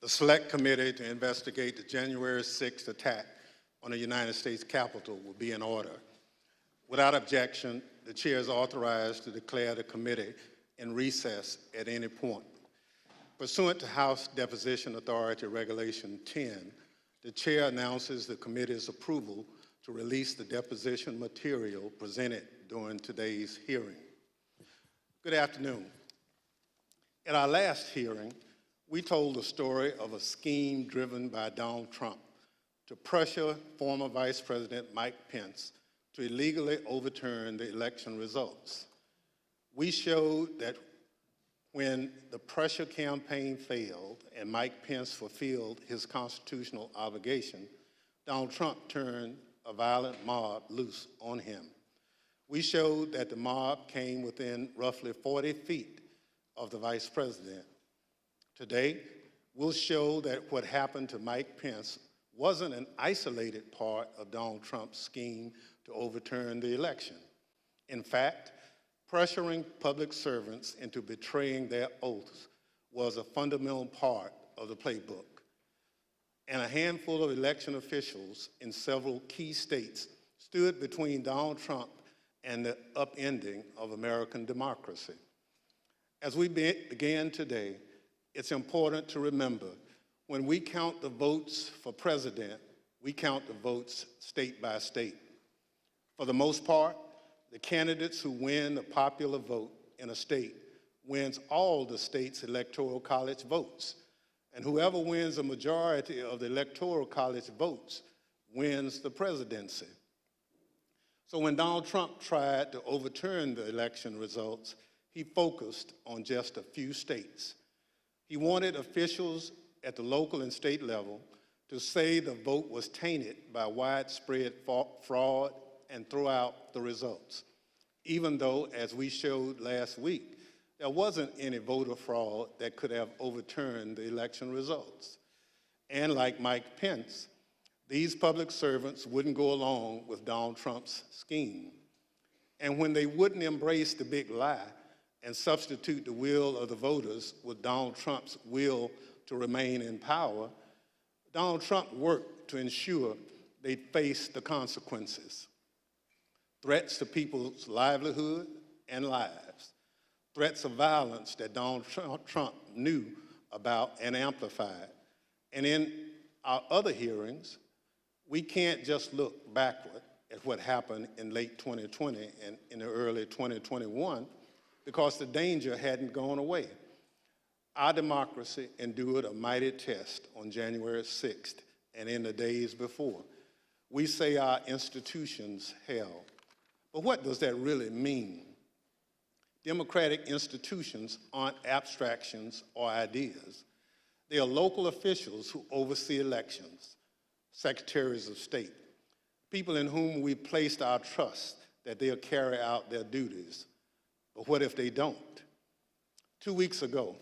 The Select Committee to investigate the January 6th attack on the United States Capitol will be in order. Without objection, the chair is authorized to declare the committee in recess at any point. Pursuant to House Deposition Authority Regulation 10, the chair announces the committee's approval to release the deposition material presented during today's hearing. Good afternoon. At our last hearing, we told the story of a scheme driven by Donald Trump to pressure former Vice President Mike Pence to illegally overturn the election results. We showed that when the pressure campaign failed and Mike Pence fulfilled his constitutional obligation, Donald Trump turned a violent mob loose on him. We showed that the mob came within roughly 40 feet of the Vice President. Today, we'll show that what happened to Mike Pence wasn't an isolated part of Donald Trump's scheme to overturn the election. In fact, pressuring public servants into betraying their oaths was a fundamental part of the playbook. And a handful of election officials in several key states stood between Donald Trump and the upending of American democracy. As we begin today, it's important to remember when we count the votes for president, we count the votes state by state. For the most part, the candidates who win the popular vote in a state wins all the state's electoral college votes. And whoever wins a majority of the electoral college votes wins the presidency. So when Donald Trump tried to overturn the election results, he focused on just a few states. He wanted officials at the local and state level to say the vote was tainted by widespread fraud and throw out the results, even though, as we showed last week, there wasn't any voter fraud that could have overturned the election results. And like Mike Pence, these public servants wouldn't go along with Donald Trump's scheme. And when they wouldn't embrace the big lie and substitute the will of the voters with Donald Trump's will to remain in power, Donald Trump worked to ensure they'd face the consequences. Threats to people's livelihood and lives, threats of violence that Donald Trump knew about and amplified. And in our other hearings, we can't just look backward at what happened in late 2020 and in the early 2021 because the danger hadn't gone away. Our democracy endured a mighty test on January 6th and in the days before. We say our institutions held. But what does that really mean? Democratic institutions aren't abstractions or ideas. They are local officials who oversee elections, secretaries of state, people in whom we placed our trust that they'll carry out their duties. But what if they don't? 2 weeks ago,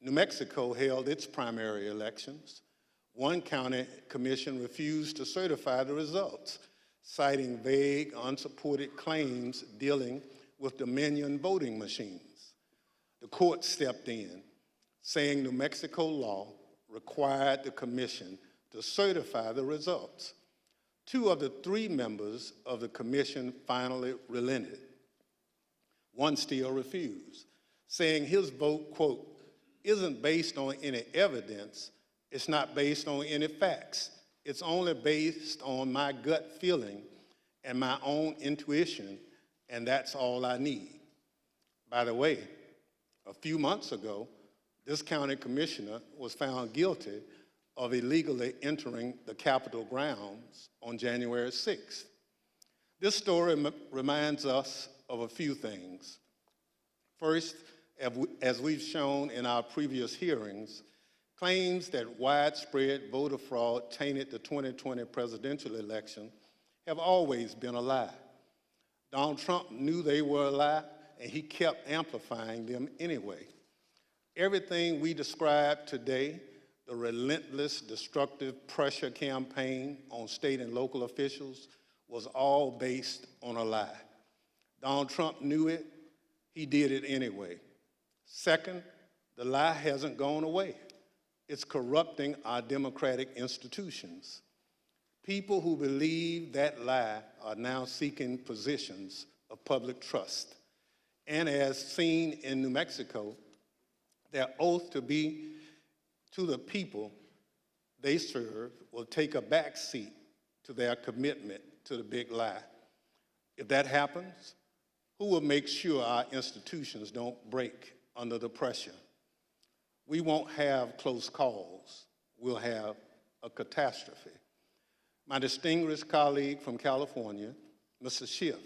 New Mexico held its primary elections. One county commission refused to certify the results, citing vague, unsupported claims dealing with Dominion voting machines. The court stepped in, saying New Mexico law required the commission to certify the results. 2 of the 3 members of the commission finally relented. One still refused, saying his vote, quote, isn't based on any evidence, it's not based on any facts, it's only based on my gut feeling and my own intuition, and that's all I need. By the way, a few months ago, this county commissioner was found guilty of illegally entering the Capitol grounds on January 6th. This story reminds us of a few things. First, as we've shown in our previous hearings, claims that widespread voter fraud tainted the 2020 presidential election have always been a lie. Donald Trump knew they were a lie, and he kept amplifying them anyway. Everything we described today, the relentless, destructive pressure campaign on state and local officials, was all based on a lie. Donald Trump knew it, he did it anyway. Second, the lie hasn't gone away. It's corrupting our democratic institutions. People who believe that lie are now seeking positions of public trust. And as seen in New Mexico, their oath to be to the people they serve will take a backseat to their commitment to the big lie. If that happens, who will make sure our institutions don't break under the pressure? We won't have close calls. We'll have a catastrophe. My distinguished colleague from California, Mr. Schiff,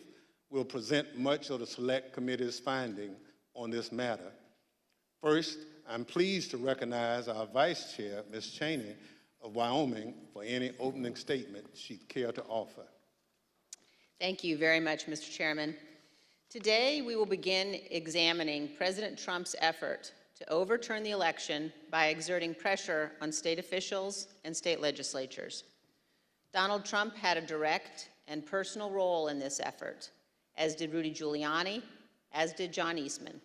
will present much of the Select Committee's finding on this matter. First, I'm pleased to recognize our Vice Chair, Ms. Cheney of Wyoming, for any opening statement she'd care to offer. Thank you very much, Mr. Chairman. Today, we will begin examining President Trump's effort to overturn the election by exerting pressure on state officials and state legislatures. Donald Trump had a direct and personal role in this effort, as did Rudy Giuliani, as did John Eastman.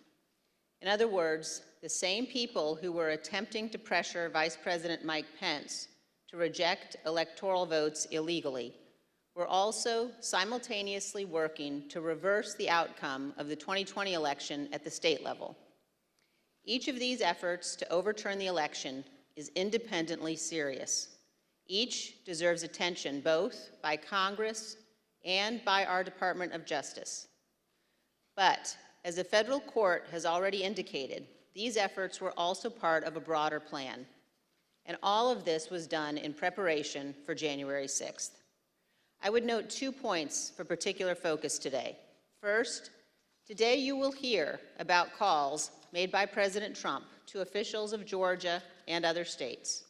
In other words, the same people who were attempting to pressure Vice President Mike Pence to reject electoral votes illegally were also simultaneously working to reverse the outcome of the 2020 election at the state level. Each of these efforts to overturn the election is independently serious. Each deserves attention both by Congress and by our Department of Justice. But as the federal court has already indicated, these efforts were also part of a broader plan. And all of this was done in preparation for January 6th. I would note 2 points for particular focus today. First, today you will hear about calls made by President Trump to officials of Georgia and other states.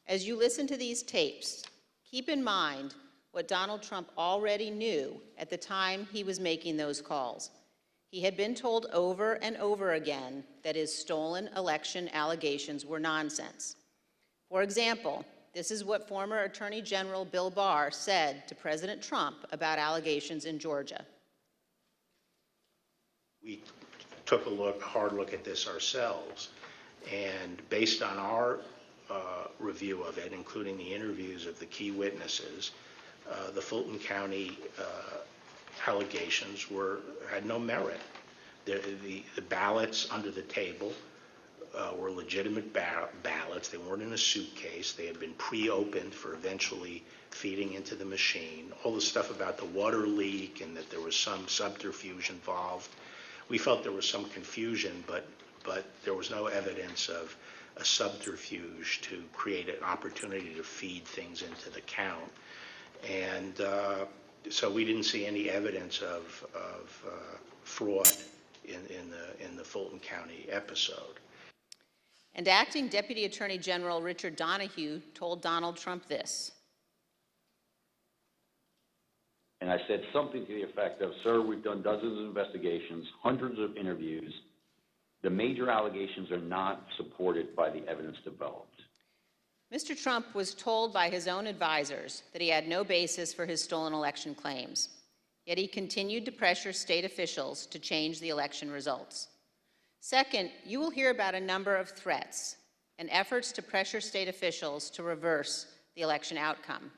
As you listen to these tapes, keep in mind what Donald Trump already knew at the time he was making those calls. He had been told over and over again that his stolen election allegations were nonsense. For example, this is what former Attorney General Bill Barr said to President Trump about allegations in Georgia. We took a hard look at this ourselves, and based on our review of it, including the interviews of the key witnesses, the Fulton County allegations had no merit. The ballots under the table were legitimate ballots. They weren't in a suitcase. They had been pre-opened for eventually feeding into the machine. All the stuff about the water leak and that there was some subterfuge involved. We felt there was some confusion, but there was no evidence of a subterfuge to create an opportunity to feed things into the count. And so we didn't see any evidence of fraud in the Fulton County episode. And Acting Deputy Attorney General Richard Donahue told Donald Trump this. And I said something to the effect of, sir, we've done dozens of investigations, hundreds of interviews. The major allegations are not supported by the evidence developed. Mr. Trump was told by his own advisors that he had no basis for his stolen election claims, yet he continued to pressure state officials to change the election results. Second, you will hear about a number of threats and efforts to pressure state officials to reverse the election outcome.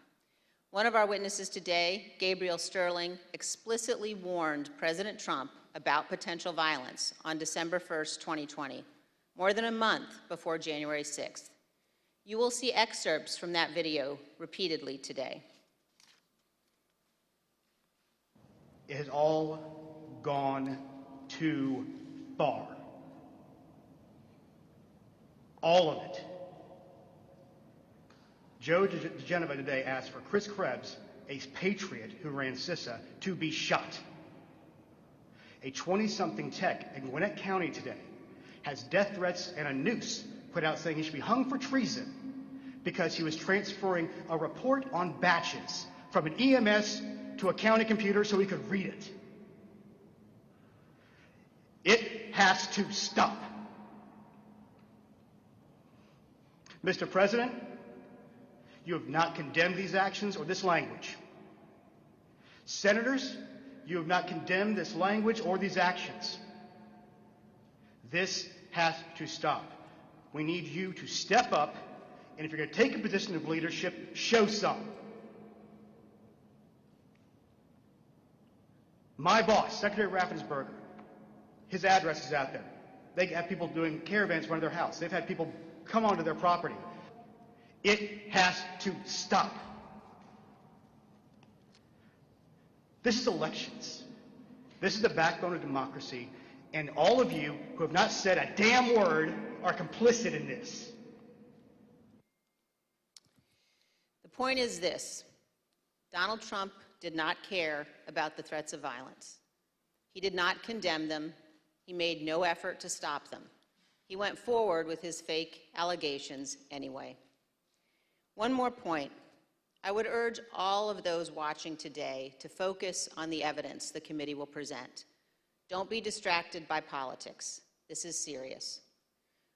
One of our witnesses today, Gabriel Sterling, explicitly warned President Trump about potential violence on December 1st, 2020, more than a month before January 6th. You will see excerpts from that video repeatedly today. It has all gone too far. All of it. Joe DeGenova today asked for Chris Krebs, a patriot who ran CISA, to be shot. A 20-something tech in Gwinnett County today has death threats and a noose put out saying he should be hung for treason because he was transferring a report on batches from an EMS to a county computer so he could read it. It has to stop. Mr. President, you have not condemned these actions or this language. Senators, you have not condemned this language or these actions. This has to stop. We need you to step up, and if you're going to take a position of leadership, show some. My boss, Secretary Raffensperger, his address is out there. They have people doing caravans in front of their house. They've had people come onto their property. It has to stop. This is elections. This is the backbone of democracy, and all of you who have not said a damn word are complicit in this. The point is this: Donald Trump did not care about the threats of violence. He did not condemn them. He made no effort to stop them. He went forward with his fake allegations anyway. One more point. I would urge all of those watching today to focus on the evidence the committee will present. Don't be distracted by politics. This is serious.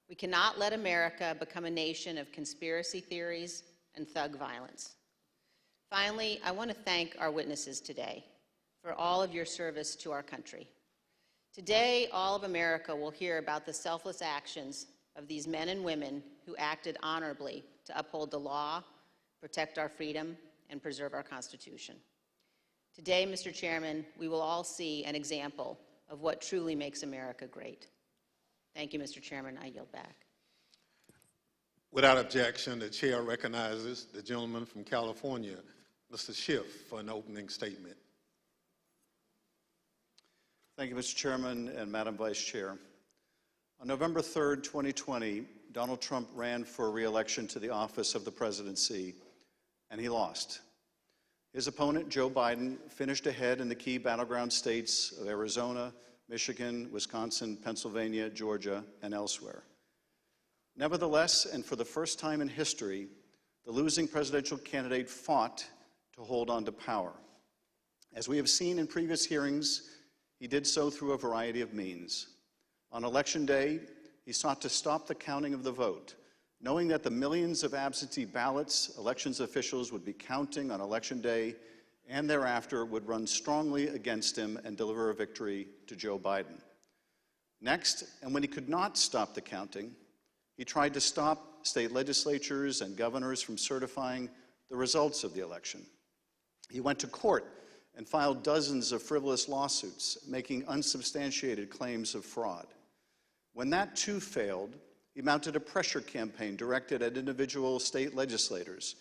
We cannot let America become a nation of conspiracy theories and thug violence. Finally, I want to thank our witnesses today for all of your service to our country. Today, all of America will hear about the selfless actions of these men and women who acted honorably to uphold the law, protect our freedom, and preserve our Constitution. Today, Mr. Chairman, we will all see an example of what truly makes America great. Thank you, Mr. Chairman. I yield back. Without objection, the chair recognizes the gentleman from California, Mr. Schiff, for an opening statement. Thank you, Mr. Chairman and Madam Vice Chair. On November 3rd, 2020, Donald Trump ran for re-election to the office of the presidency, and he lost. His opponent, Joe Biden, finished ahead in the key battleground states of Arizona, Michigan, Wisconsin, Pennsylvania, Georgia, and elsewhere. Nevertheless, and for the first time in history, the losing presidential candidate fought to hold on to power. As we have seen in previous hearings, he did so through a variety of means. On Election Day, he sought to stop the counting of the vote, knowing that the millions of absentee ballots elections officials would be counting on Election Day and thereafter would run strongly against him and deliver a victory to Joe Biden. Next, and when he could not stop the counting, he tried to stop state legislatures and governors from certifying the results of the election. He went to court and filed dozens of frivolous lawsuits, making unsubstantiated claims of fraud. When that too failed, he mounted a pressure campaign directed at individual state legislators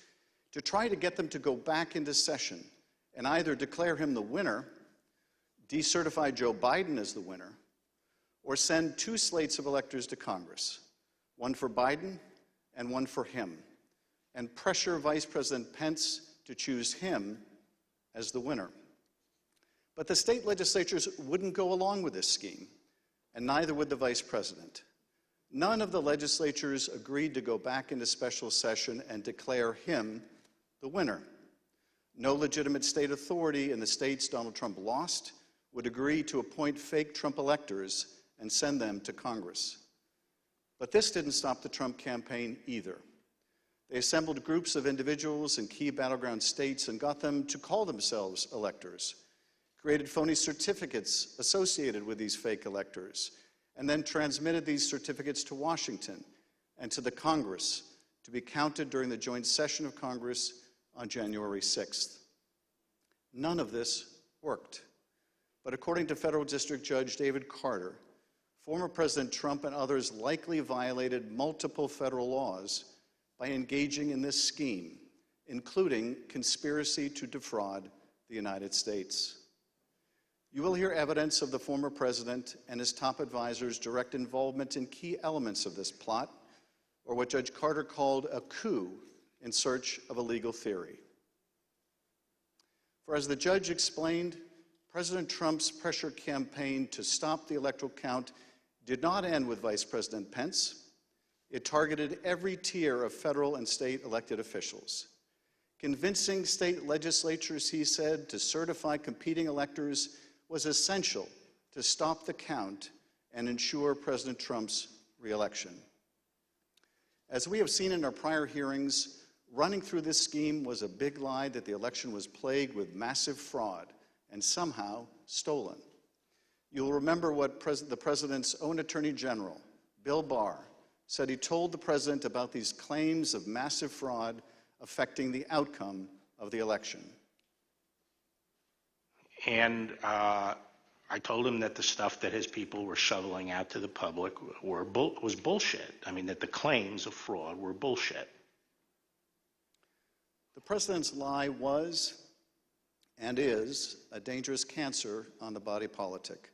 to try to get them to go back into session and either declare him the winner, decertify Joe Biden as the winner, or send two slates of electors to Congress, one for Biden and one for him, and pressure Vice President Pence to choose him as the winner. But the state legislatures wouldn't go along with this scheme, and neither would the vice president. None of the legislatures agreed to go back into special session and declare him the winner. No legitimate state authority in the states Donald Trump lost would agree to appoint fake Trump electors and send them to Congress. But this didn't stop the Trump campaign either. They assembled groups of individuals in key battleground states and got them to call themselves electors, created phony certificates associated with these fake electors, and then transmitted these certificates to Washington and to the Congress to be counted during the joint session of Congress on January 6th. None of this worked. But according to Federal District Judge David Carter, former President Trump and others likely violated multiple federal laws by engaging in this scheme, including conspiracy to defraud the United States. You will hear evidence of the former president and his top advisors' direct involvement in key elements of this plot, or what Judge Carter called a coup in search of a legal theory. For as the judge explained, President Trump's pressure campaign to stop the electoral count did not end with Vice President Pence. It targeted every tier of federal and state elected officials. Convincing state legislatures, he said, to certify competing electors was essential to stop the count and ensure President Trump's re-election. As we have seen in our prior hearings, running through this scheme was a big lie that the election was plagued with massive fraud and somehow stolen. You'll remember what the president's own Attorney General, Bill Barr, said he told the president about these claims of massive fraud affecting the outcome of the election. And I told him that the stuff that his people were shoveling out to the public was bullshit. I mean, that the claims of fraud were bullshit. The president's lie was and is a dangerous cancer on the body politic.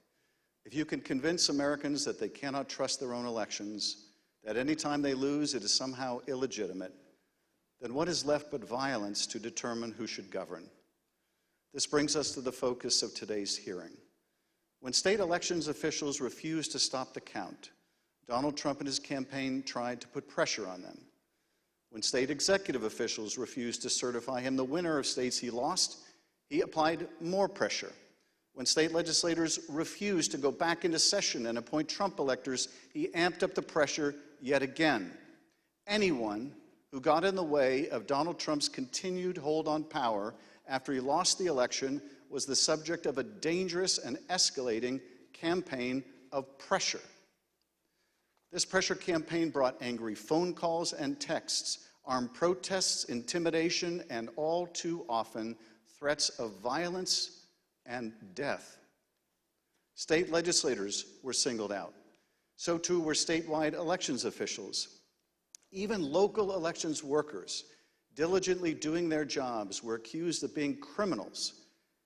If you can convince Americans that they cannot trust their own elections, that any time they lose it is somehow illegitimate, then what is left but violence to determine who should govern? This brings us to the focus of today's hearing. When state elections officials refused to stop the count, Donald Trump and his campaign tried to put pressure on them. When state executive officials refused to certify him the winner of states he lost, he applied more pressure. When state legislators refused to go back into session and appoint Trump electors, he amped up the pressure yet again. Anyone who got in the way of Donald Trump's continued hold on power after he lost the election was the subject of a dangerous and escalating campaign of pressure. This pressure campaign brought angry phone calls and texts, armed protests, intimidation, and all too often, threats of violence and death. State legislators were singled out. So too were statewide elections officials. Even local elections workers, diligently doing their jobs, were accused of being criminals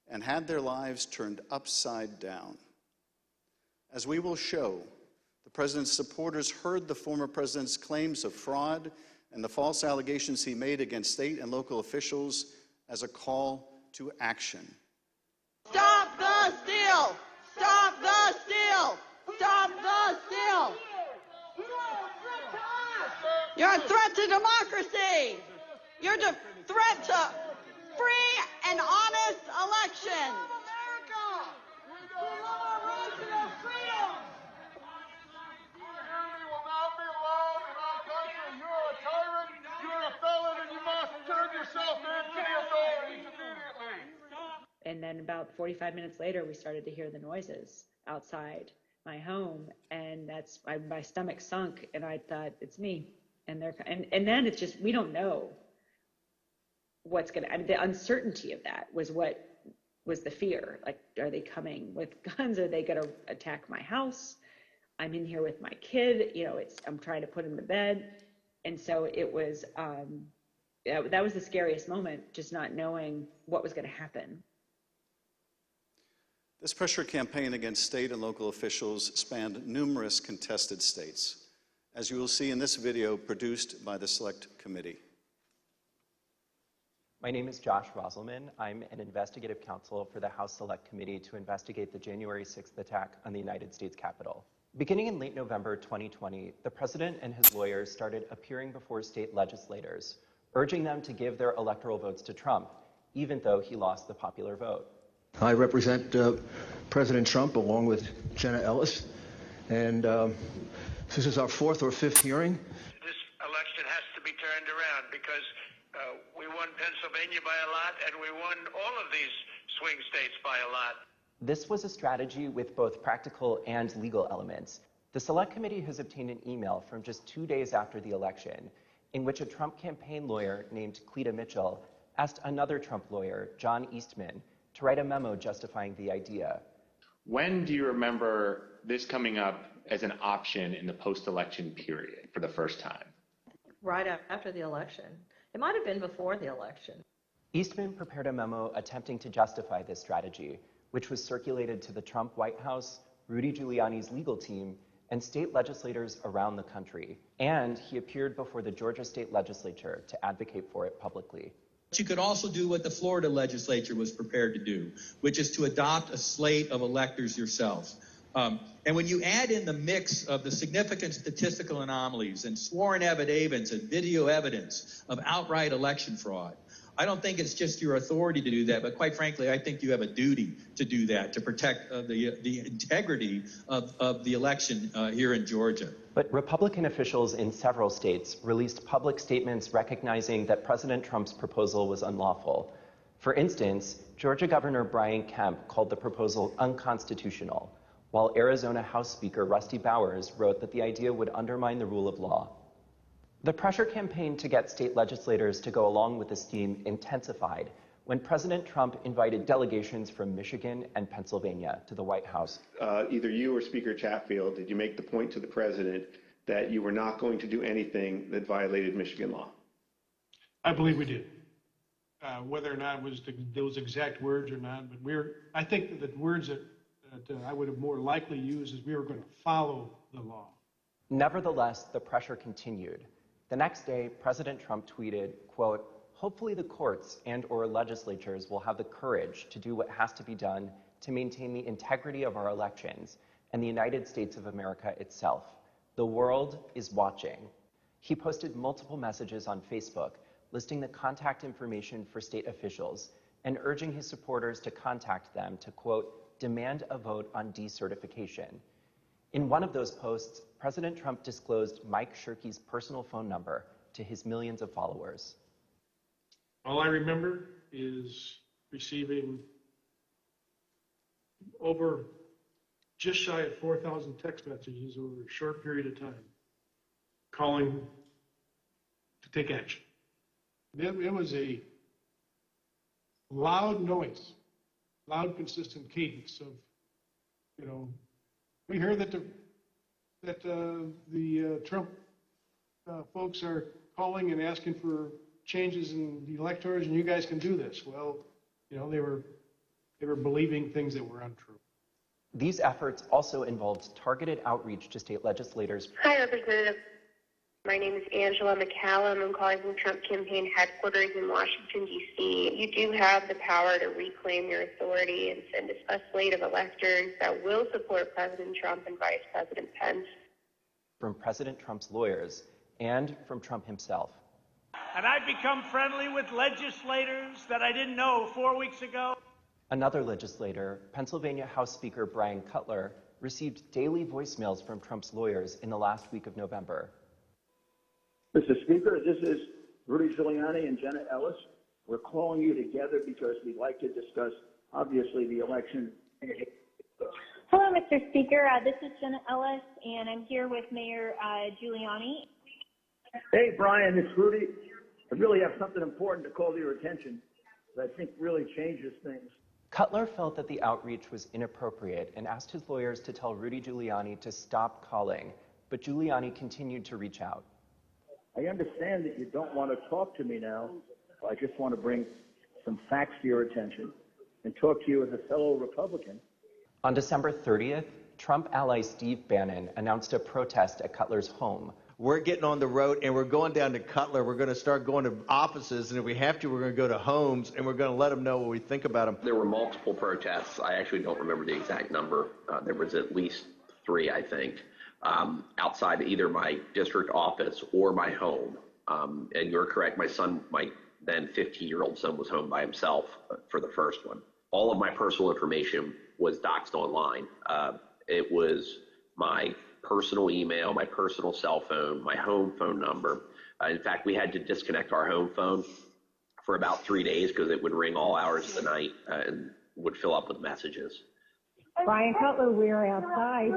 and had their lives turned upside down. As we will show, the president's supporters heard the former president's claims of fraud and the false allegations he made against state and local officials as a call to action. Stop the steal! Stop the steal! Stop the steal! You're a threat to democracy! You're a threat to free and honest elections! And then about 45 minutes later, we started to hear the noises outside my home, and my stomach sunk, and I thought, it's me. And then it's just, we don't know what's gonna, I mean, the uncertainty of that was what was the fear. Like, are they coming with guns? Are they gonna attack my house? I'm in here with my kid, I'm trying to put him to bed. And so it was, that was the scariest moment, just not knowing what was gonna happen. This pressure campaign against state and local officials spanned numerous contested states, as you will see in this video produced by the Select Committee. My name is Josh Roselman. I'm an investigative counsel for the House Select Committee to investigate the January 6th attack on the United States Capitol. Beginning in late November 2020, the president and his lawyers started appearing before state legislators, urging them to give their electoral votes to Trump, even though he lost the popular vote. I represent President Trump along with Jenna Ellis, and this is our fourth or fifth hearing. This election has to be turned around because we won Pennsylvania by a lot, and we won all of these swing states by a lot. This was a strategy with both practical and legal elements. The Select Committee has obtained an email from just 2 days after the election in which a Trump campaign lawyer named Cleta Mitchell asked another Trump lawyer, John Eastman, to write a memo justifying the idea. When do you remember this coming up as an option in the post-election period for the first time? Right after the election. It might have been before the election. Eastman prepared a memo attempting to justify this strategy, which was circulated to the Trump White House, Rudy Giuliani's legal team, and state legislators around the country. And he appeared before the Georgia State Legislature to advocate for it publicly. You could also do what the Florida legislature was prepared to do, which is to adopt a slate of electors yourselves. And when you add in the mix of the significant statistical anomalies and sworn affidavits and video evidence of outright election fraud, I don't think it's just your authority to do that, but quite frankly, I think you have a duty to do that, to protect the integrity of the election here in Georgia. But Republican officials in several states released public statements recognizing that President Trump's proposal was unlawful. For instance, Georgia Governor Brian Kemp called the proposal unconstitutional, while Arizona House Speaker Rusty Bowers wrote that the idea would undermine the rule of law. The pressure campaign to get state legislators to go along with this theme intensified when President Trump invited delegations from Michigan and Pennsylvania to the White House. Either you or Speaker Chatfield, did you make the point to the president that you were not going to do anything that violated Michigan law? I believe we did. Whether or not it was those exact words or not, but I think that the words that I would have more likely used is we were going to follow the law. Nevertheless, the pressure continued. The next day, President Trump tweeted, quote, "Hopefully the courts and/or legislatures will have the courage to do what has to be done to maintain the integrity of our elections and the United States of America itself. The world is watching." He posted multiple messages on Facebook listing the contact information for state officials and urging his supporters to contact them to, quote, "demand a vote on decertification." In one of those posts, President Trump disclosed Mike Shirkey's personal phone number to his millions of followers. All I remember is receiving over just shy of 4,000 text messages over a short period of time, calling to take action. It was a loud noise, loud, consistent cadence of, we hear that the Trump folks are calling and asking for changes in the electors, and you guys can do this. Well, they were believing things that were untrue. These efforts also involved targeted outreach to state legislators. Hi, Representative. My name is Angela McCallum. I'm calling from Trump campaign headquarters in Washington, D.C. You do have the power to reclaim your authority and send a slate of electors that will support President Trump and Vice President Pence. From President Trump's lawyers and from Trump himself. And I've become friendly with legislators that I didn't know 4 weeks ago. Another legislator, Pennsylvania House Speaker Brian Cutler, received daily voicemails from Trump's lawyers in the last week of November. Mr. Speaker, this is Rudy Giuliani and Jenna Ellis. We're calling you together because we'd like to discuss, obviously, the election. Hello, Mr. Speaker. This is Jenna Ellis, and I'm here with Mayor Giuliani. Hey, Brian, it's Rudy. I really have something important to call to your attention that I think really changes things. Cutler felt that the outreach was inappropriate and asked his lawyers to tell Rudy Giuliani to stop calling, but Giuliani continued to reach out. I understand that you don't want to talk to me now. I just want to bring some facts to your attention and talk to you as a fellow Republican. On December 30th, Trump ally Steve Bannon announced a protest at Cutler's home. We're getting on the road and we're going down to Cutler. We're going to start going to offices, and if we have to, we're going to go to homes, and we're going to let them know what we think about them. There were multiple protests. I actually don't remember the exact number. There was at least 3, I think, outside either my district office or my home. And you're correct, my then 15-year-old son was home by himself for the first one. All of my personal information was doxed online. It was my personal email, my personal cell phone, my home phone number. In fact, we had to disconnect our home phone for about 3 days because it would ring all hours of the night and would fill up with messages. Brian Cutler, we're outside.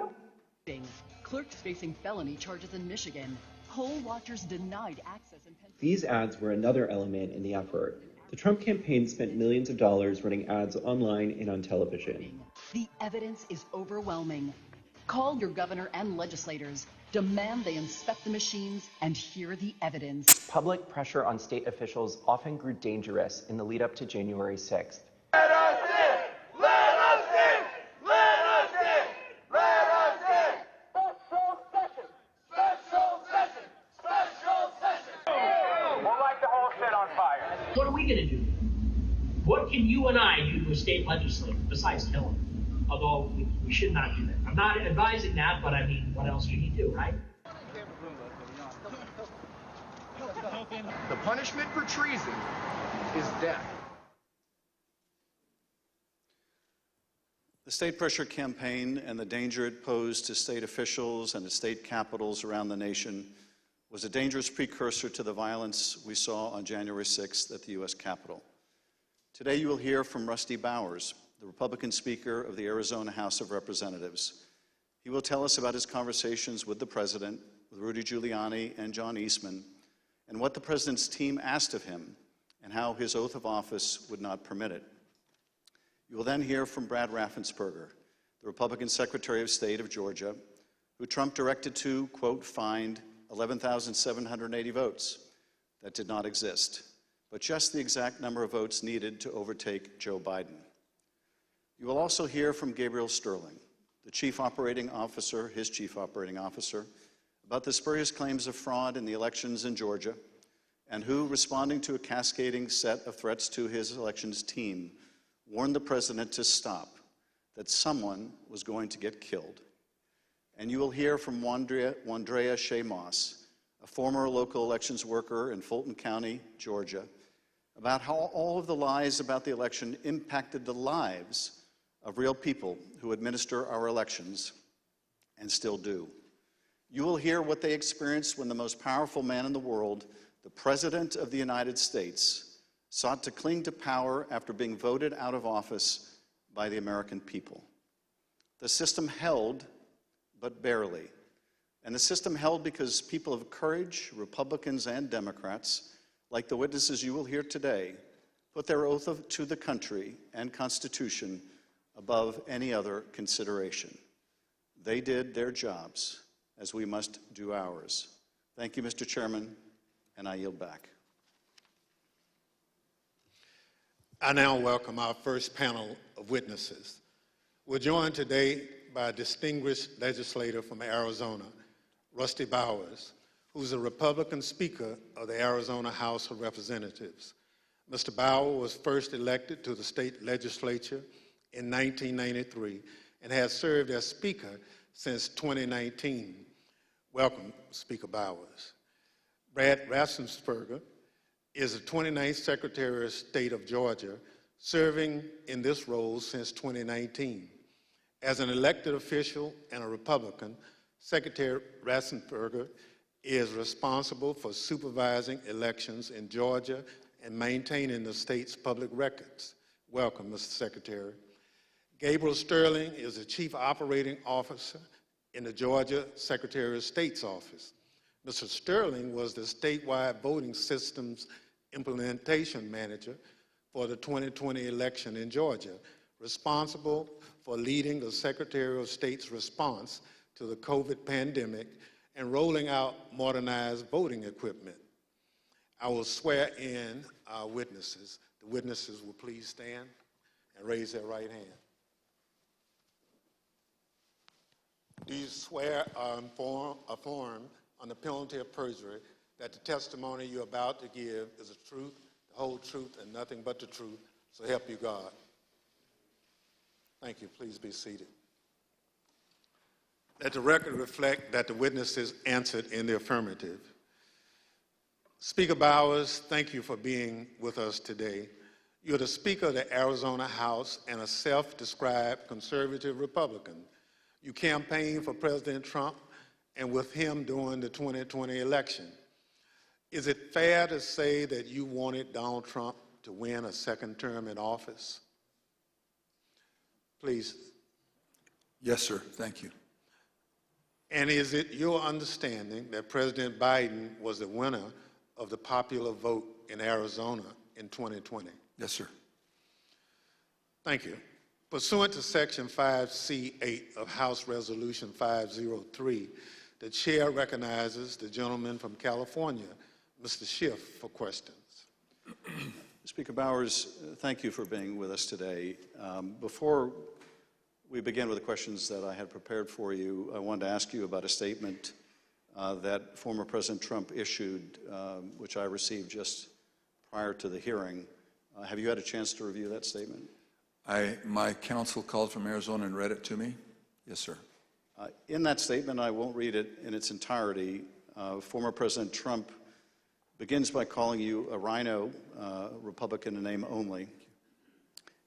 Clerks facing felony charges in Michigan. Poll watchers denied access in Pennsylvania. These ads were another element in the effort. The Trump campaign spent millions of dollars running ads online and on television. The evidence is overwhelming. Call your governor and legislators. Demand they inspect the machines and hear the evidence. Public pressure on state officials often grew dangerous in the lead up to January 6th. Let us in! Let us in! Let us in! Let us in! Special session! Special session! Special session! We'll light the whole shit on fire. What are we going to do? What can you and I do to a state legislator besides kill him? Although we should not do that. I'm not advising that, but I mean, what else can you do, right? The punishment for treason is death. The state pressure campaign and the danger it posed to state officials and to state capitals around the nation was a dangerous precursor to the violence we saw on January 6th at the U.S. Capitol. Today you will hear from Rusty Bowers, the Republican Speaker of the Arizona House of Representatives. He will tell us about his conversations with the president, with Rudy Giuliani and John Eastman, and what the president's team asked of him and how his oath of office would not permit it. You will then hear from Brad Raffensperger, the Republican Secretary of State of Georgia, who Trump directed to, quote, find 11,780 votes that did not exist, but just the exact number of votes needed to overtake Joe Biden. You will also hear from Gabriel Sterling, the chief operating officer, his chief operating officer, about the spurious claims of fraud in the elections in Georgia, and who, responding to a cascading set of threats to his elections team, warned the president to stop, that someone was going to get killed. And you will hear from Andrea Shea, a former local elections worker in Fulton County, Georgia, about how all of the lies about the election impacted the lives of real people who administer our elections and still do. You will hear what they experienced when the most powerful man in the world, the President of the United States, sought to cling to power after being voted out of office by the American people. The system held, but barely. And the system held because people of courage, Republicans and Democrats, like the witnesses you will hear today, put their oath to the country and Constitution above any other consideration. They did their jobs, as we must do ours. Thank you, Mr. Chairman, and I yield back. I now welcome our first panel of witnesses. We're joined today by a distinguished legislator from Arizona, Rusty Bowers, who's a Republican Speaker of the Arizona House of Representatives. Mr. Bowers was first elected to the state legislature in 1993 and has served as Speaker since 2019. Welcome, Speaker Bowers. Brad Raffensperger is the 29th Secretary of State of Georgia, serving in this role since 2019. As an elected official and a Republican, Secretary Raffensperger is responsible for supervising elections in Georgia and maintaining the state's public records. Welcome, Mr. Secretary. Gabriel Sterling is the Chief Operating Officer in the Georgia Secretary of State's office. Mr. Sterling was the statewide voting systems implementation manager for the 2020 election in Georgia, responsible for leading the Secretary of State's response to the COVID pandemic and rolling out modernized voting equipment. I will swear in our witnesses. The witnesses will please stand and raise their right hand. Do you swear or affirm on the penalty of perjury that the testimony you're about to give is the truth, the whole truth, and nothing but the truth, so help you God? Thank you. Please be seated. Let the record reflect that the witnesses answered in the affirmative. Speaker Bowers, thank you for being with us today. You're the Speaker of the Arizona House and a self-described conservative Republican. You campaigned for President Trump and with him during the 2020 election. Is it fair to say that you wanted Donald Trump to win a second term in office? Please. Yes, sir. Thank you. And is it your understanding that President Biden was the winner of the popular vote in Arizona in 2020? Yes, sir. Thank you. Pursuant to Section 5C8 of House Resolution 503, the chair recognizes the gentleman from California, Mr. Schiff, for questions. Speaker Bowers, thank you for being with us today. Before we begin with the questions that I had prepared for you, I wanted to ask you about a statement that former President Trump issued, which I received just prior to the hearing. Have you had a chance to review that statement? My counsel called from Arizona and read it to me. Yes, sir. In that statement, I won't read it in its entirety. Former President Trump begins by calling you a rhino, Republican in name only.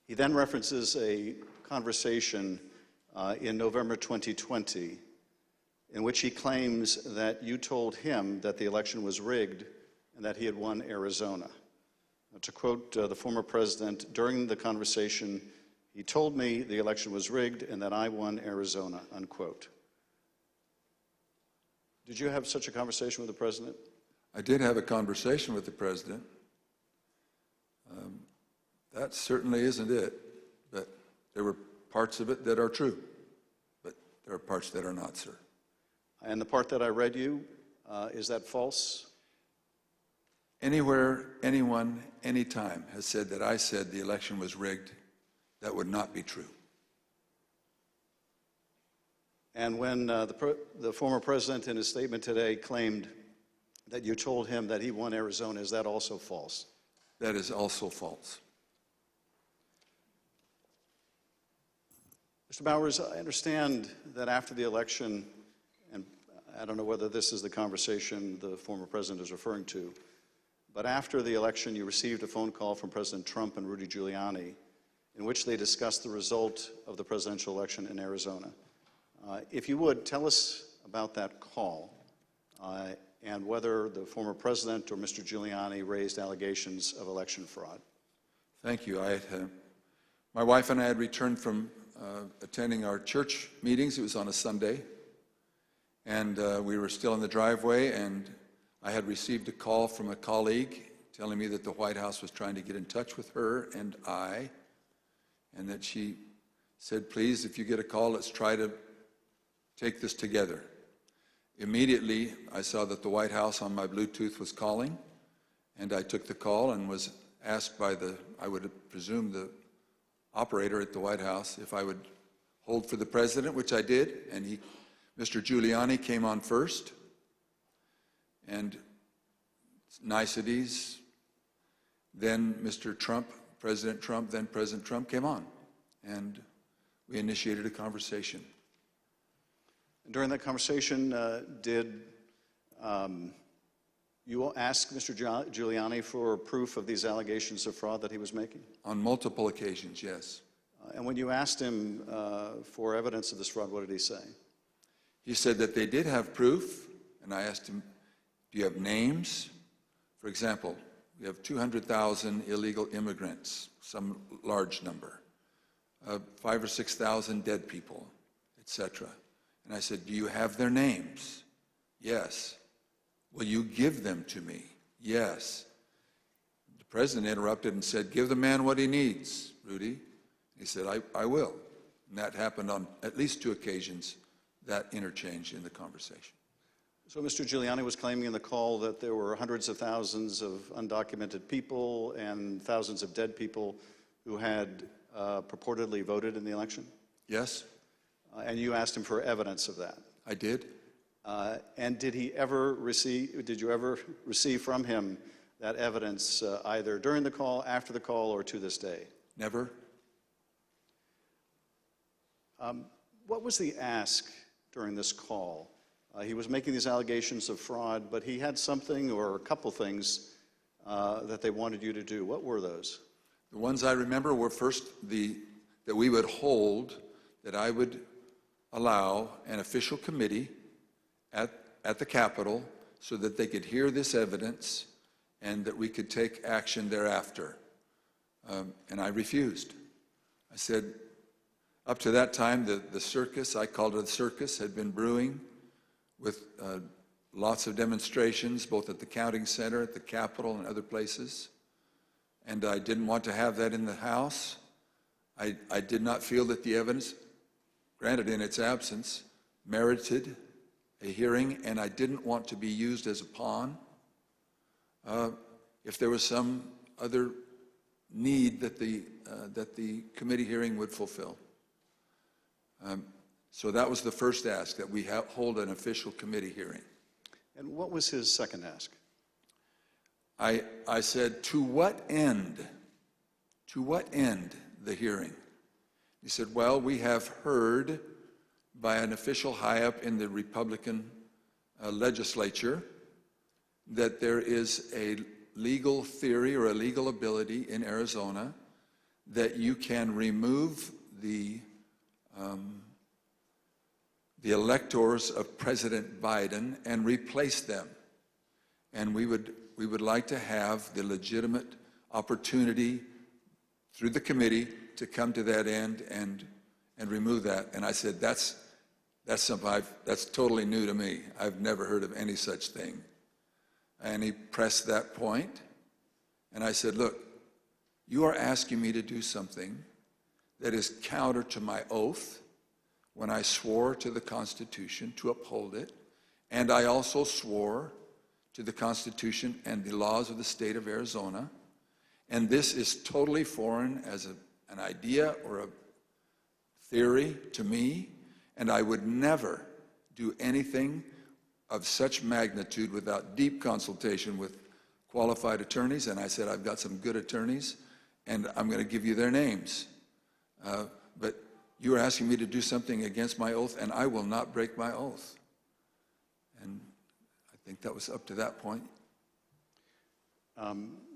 He then references a conversation in November 2020 in which he claims that you told him that the election was rigged and that he had won Arizona. To quote the former president, during the conversation, he told me the election was rigged and that I won Arizona, unquote. Did you have such a conversation with the president? I did have a conversation with the president. That certainly isn't it, but there were parts of it that are true, but there are parts that are not, sir. And the part that I read you, is that false? Anywhere, anyone, anytime has said that I said the election was rigged, that would not be true. And when the former president in his statement today claimed that you told him that he won Arizona, is that also false? That is also false. Mr. Bowers, I understand that after the election, and I don't know whether this is the conversation the former president is referring to, but after the election, you received a phone call from President Trump and Rudy Giuliani in which they discussed the result of the presidential election in Arizona. If you would, tell us about that call and whether the former president or Mr. Giuliani raised allegations of election fraud. Thank you. My wife and I had returned from attending our church meetings. It was on a Sunday, and we were still in the driveway, and I had received a call from a colleague telling me that the White House was trying to get in touch with her and I, and that she said, please, if you get a call, let's try to take this together. Immediately, I saw that the White House on my Bluetooth was calling, and I took the call and was asked by I would presume, the operator at the White House if I would hold for the president, which I did, and Mr. Giuliani came on first, and niceties, then Mr. Trump, President Trump, then President Trump came on, and we initiated a conversation. During that conversation, did you ask Mr. Giuliani for proof of these allegations of fraud that he was making? On multiple occasions, yes. And when you asked him for evidence of this fraud, what did he say? He said that they did have proof, and I asked him, do you have names? For example, we have 200,000 illegal immigrants, some large number, 5,000 or 6,000 dead people, etc. And I said, do you have their names? Yes. Will you give them to me? Yes. The president interrupted and said, give the man what he needs, Rudy. He said, I will. And that happened on at least 2 occasions, that interchange in the conversation. So Mr. Giuliani was claiming in the call that there were hundreds of thousands of undocumented people and thousands of dead people who had purportedly voted in the election? Yes. And you asked him for evidence of that? I did. And did you ever receive from him that evidence either during the call, after the call, or to this day? Never. What was the ask during this call? He was making these allegations of fraud, but he had something or a couple things that they wanted you to do. What were those? The ones I remember were first that we would hold, that I would allow an official committee at the Capitol so that they could hear this evidence and that we could take action thereafter. And I refused. I said, up to that time, the circus, I called it a circus, had been brewing with lots of demonstrations, both at the counting center, at the Capitol, and other places. And I didn't want to have that in the House. I did not feel that the evidence, granted in its absence, merited a hearing, and I didn't want to be used as a pawn if there was some other need that the committee hearing would fulfill. So that was the first ask, that we hold an official committee hearing. And what was his second ask? I said, to what end? To what end the hearing? He said, well, we have heard by an official high up in the Republican legislature that there is a legal theory or a legal ability in Arizona that you can remove the electors of President Biden and replace them. And we would like to have the legitimate opportunity through the committee to come to that end and remove that. And I said, that's That's totally new to me. I've never heard of any such thing. And he pressed that point, and I said, look, you are asking me to do something that is counter to my oath when I swore to the Constitution to uphold it, and I also swore to the Constitution and the laws of the state of Arizona, and this is totally foreign as an idea or a theory to me, and I would never do anything of such magnitude without deep consultation with qualified attorneys. And I said, I've got some good attorneys, and I'm going to give you their names. But you are asking me to do something against my oath, and I will not break my oath. And I think that was up to that point.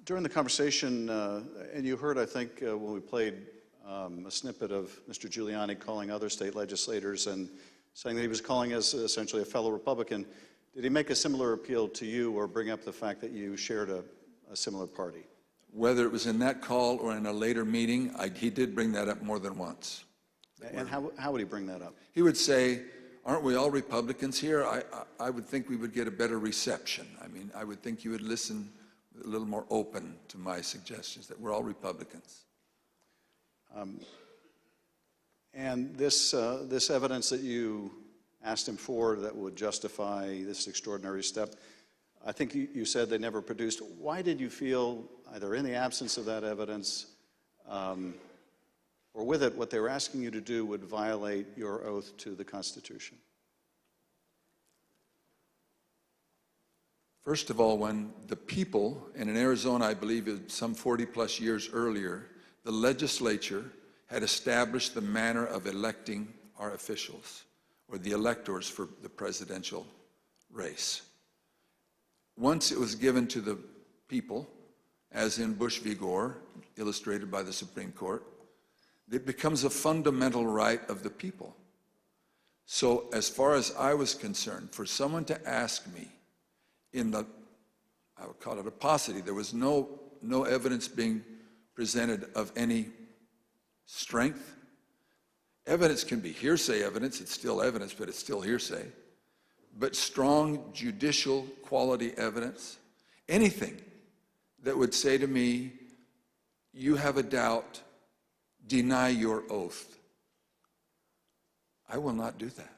During the conversation, and you heard, I think, when we played a snippet of Mr. Giuliani calling other state legislators and saying that he was calling as essentially a fellow Republican, did he make a similar appeal to you or bring up the fact that you shared a similar party? Whether it was in that call or in a later meeting, he did bring that up more than once. And how would he bring that up? He would say, aren't we all Republicans here? I would think we would get a better reception. I mean, I would think you would listen a little more open to my suggestions that we're all Republicans. And this evidence that you asked him for that would justify this extraordinary step, I think you said they never produced. Why did you feel, either in the absence of that evidence or with it, what they were asking you to do would violate your oath to the Constitution? First of all, when the people, and in Arizona, I believe some 40 plus years earlier, the legislature had established the manner of electing our officials, or the electors for the presidential race. Once it was given to the people, as in Bush v. Gore, illustrated by the Supreme Court, it becomes a fundamental right of the people. So as far as I was concerned, for someone to ask me in the, I would call it a paucity, there was no evidence being presented of any strength. Evidence can be hearsay evidence, it's still evidence, but it's still hearsay. But strong judicial quality evidence, anything that would say to me, you have a doubt, deny your oath. I will not do that.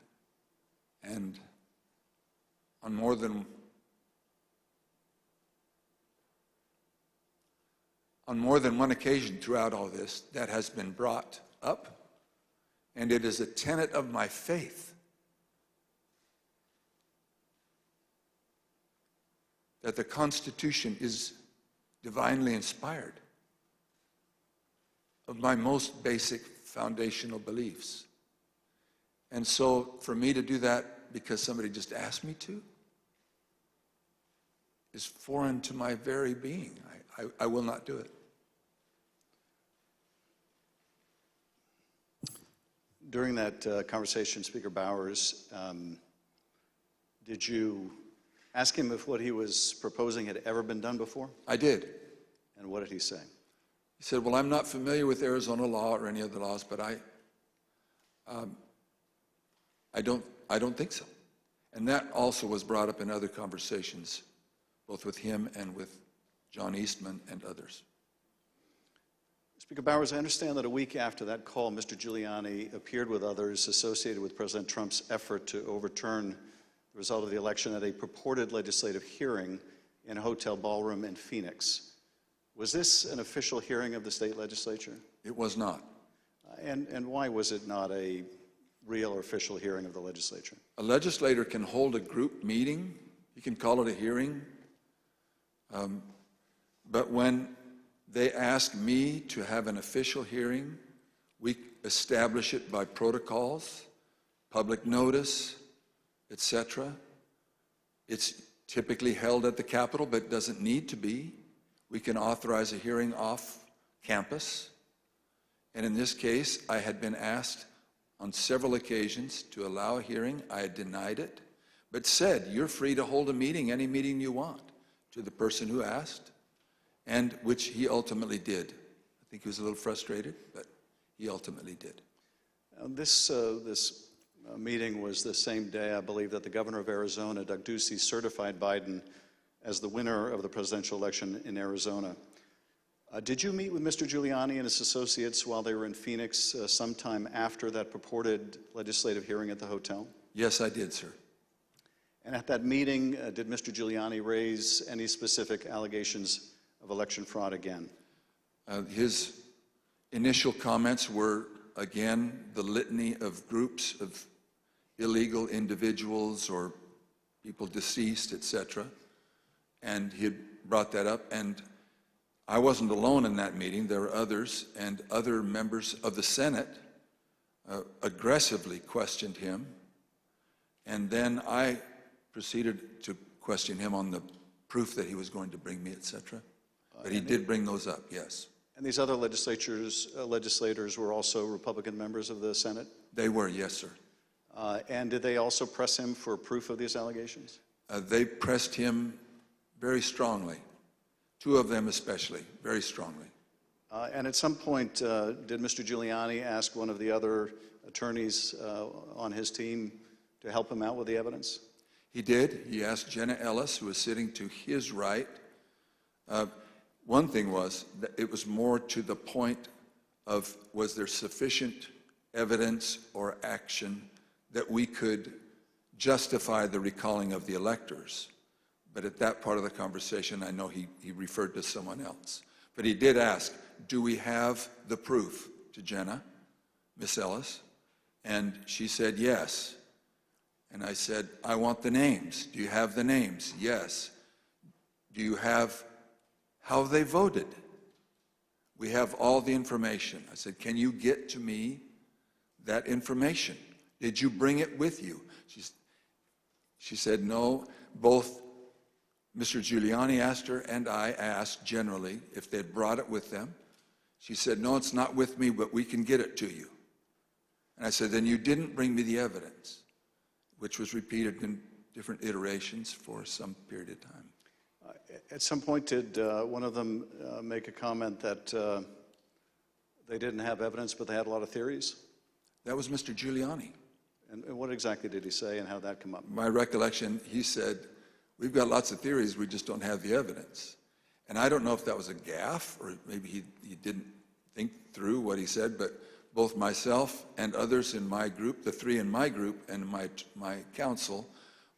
And on more than one occasion throughout all this, that has been brought up, and it is a tenet of my faith that the Constitution is divinely inspired of my most basic foundational beliefs. And so for me to do that because somebody just asked me to is foreign to my very being. I will not do it. During that conversation, Speaker Bowers, did you ask him if what he was proposing had ever been done before? I did. And what did he say? He said, well, I'm not familiar with Arizona law or any other laws, but I don't think so. And that also was brought up in other conversations, both with him and with John Eastman and others. Speaker Bowers, I understand that a week after that call, Mr. Giuliani appeared with others associated with President Trump's effort to overturn the result of the election at a purported legislative hearing in a hotel ballroom in Phoenix. Was this an official hearing of the state legislature? It was not. And why was it not a real or official hearing of the legislature? A legislator can hold a group meeting. You can call it a hearing. But when they ask me to have an official hearing, we establish it by protocols, public notice, etc. It's typically held at the Capitol, but doesn't need to be. We can authorize a hearing off campus. And in this case, I had been asked on several occasions to allow a hearing. I had denied it, but said, you're free to hold a meeting, any meeting you want, to the person who asked, and which he ultimately did. I think he was a little frustrated, but he ultimately did. This meeting was the same day, I believe, that the governor of Arizona, Doug Ducey, certified Biden as the winner of the presidential election in Arizona. Did you meet with Mr. Giuliani and his associates while they were in Phoenix sometime after that purported legislative hearing at the hotel? Yes, I did, sir. And at that meeting, did Mr. Giuliani raise any specific allegations of election fraud again? His initial comments were, again, the litany of groups of illegal individuals or people deceased, etc. And he had brought that up, and I wasn't alone in that meeting. There were others, and other members of the Senate aggressively questioned him. And then I proceeded to question him on the proof that he was going to bring me, etc. But he did bring those up, yes. And these other legislators were also Republican members of the Senate? They were, yes, sir. And did they also press him for proof of these allegations? They pressed him very strongly. Two of them especially, very strongly. And at some point, did Mr. Giuliani ask one of the other attorneys on his team to help him out with the evidence? He did. He asked Jenna Ellis, who was sitting to his right. One thing was that it was more to the point of, was there sufficient evidence or action that we could justify the recalling of the electors? But at that part of the conversation, I know he referred to someone else. But he did ask, do we have the proof, to Jenna, Miss Ellis? And she said, yes. And I said, I want the names. Do you have the names? Yes. Do you have how they voted? We have all the information. I said, can you get to me that information? Did you bring it with you? She said, no. Both Mr. Giuliani asked her and I asked generally if they'd brought it with them. She said, no, it's not with me, but we can get it to you. And I said, then you didn't bring me the evidence, which was repeated in different iterations for some period of time. At some point, did one of them make a comment that they didn't have evidence, but they had a lot of theories? That was Mr. Giuliani. And what exactly did he say, and how did that come up? My recollection, he said, we've got lots of theories, we just don't have the evidence. And I don't know if that was a gaffe, or maybe he didn't think through what he said, but both myself and others in my group, the three in my group and my council,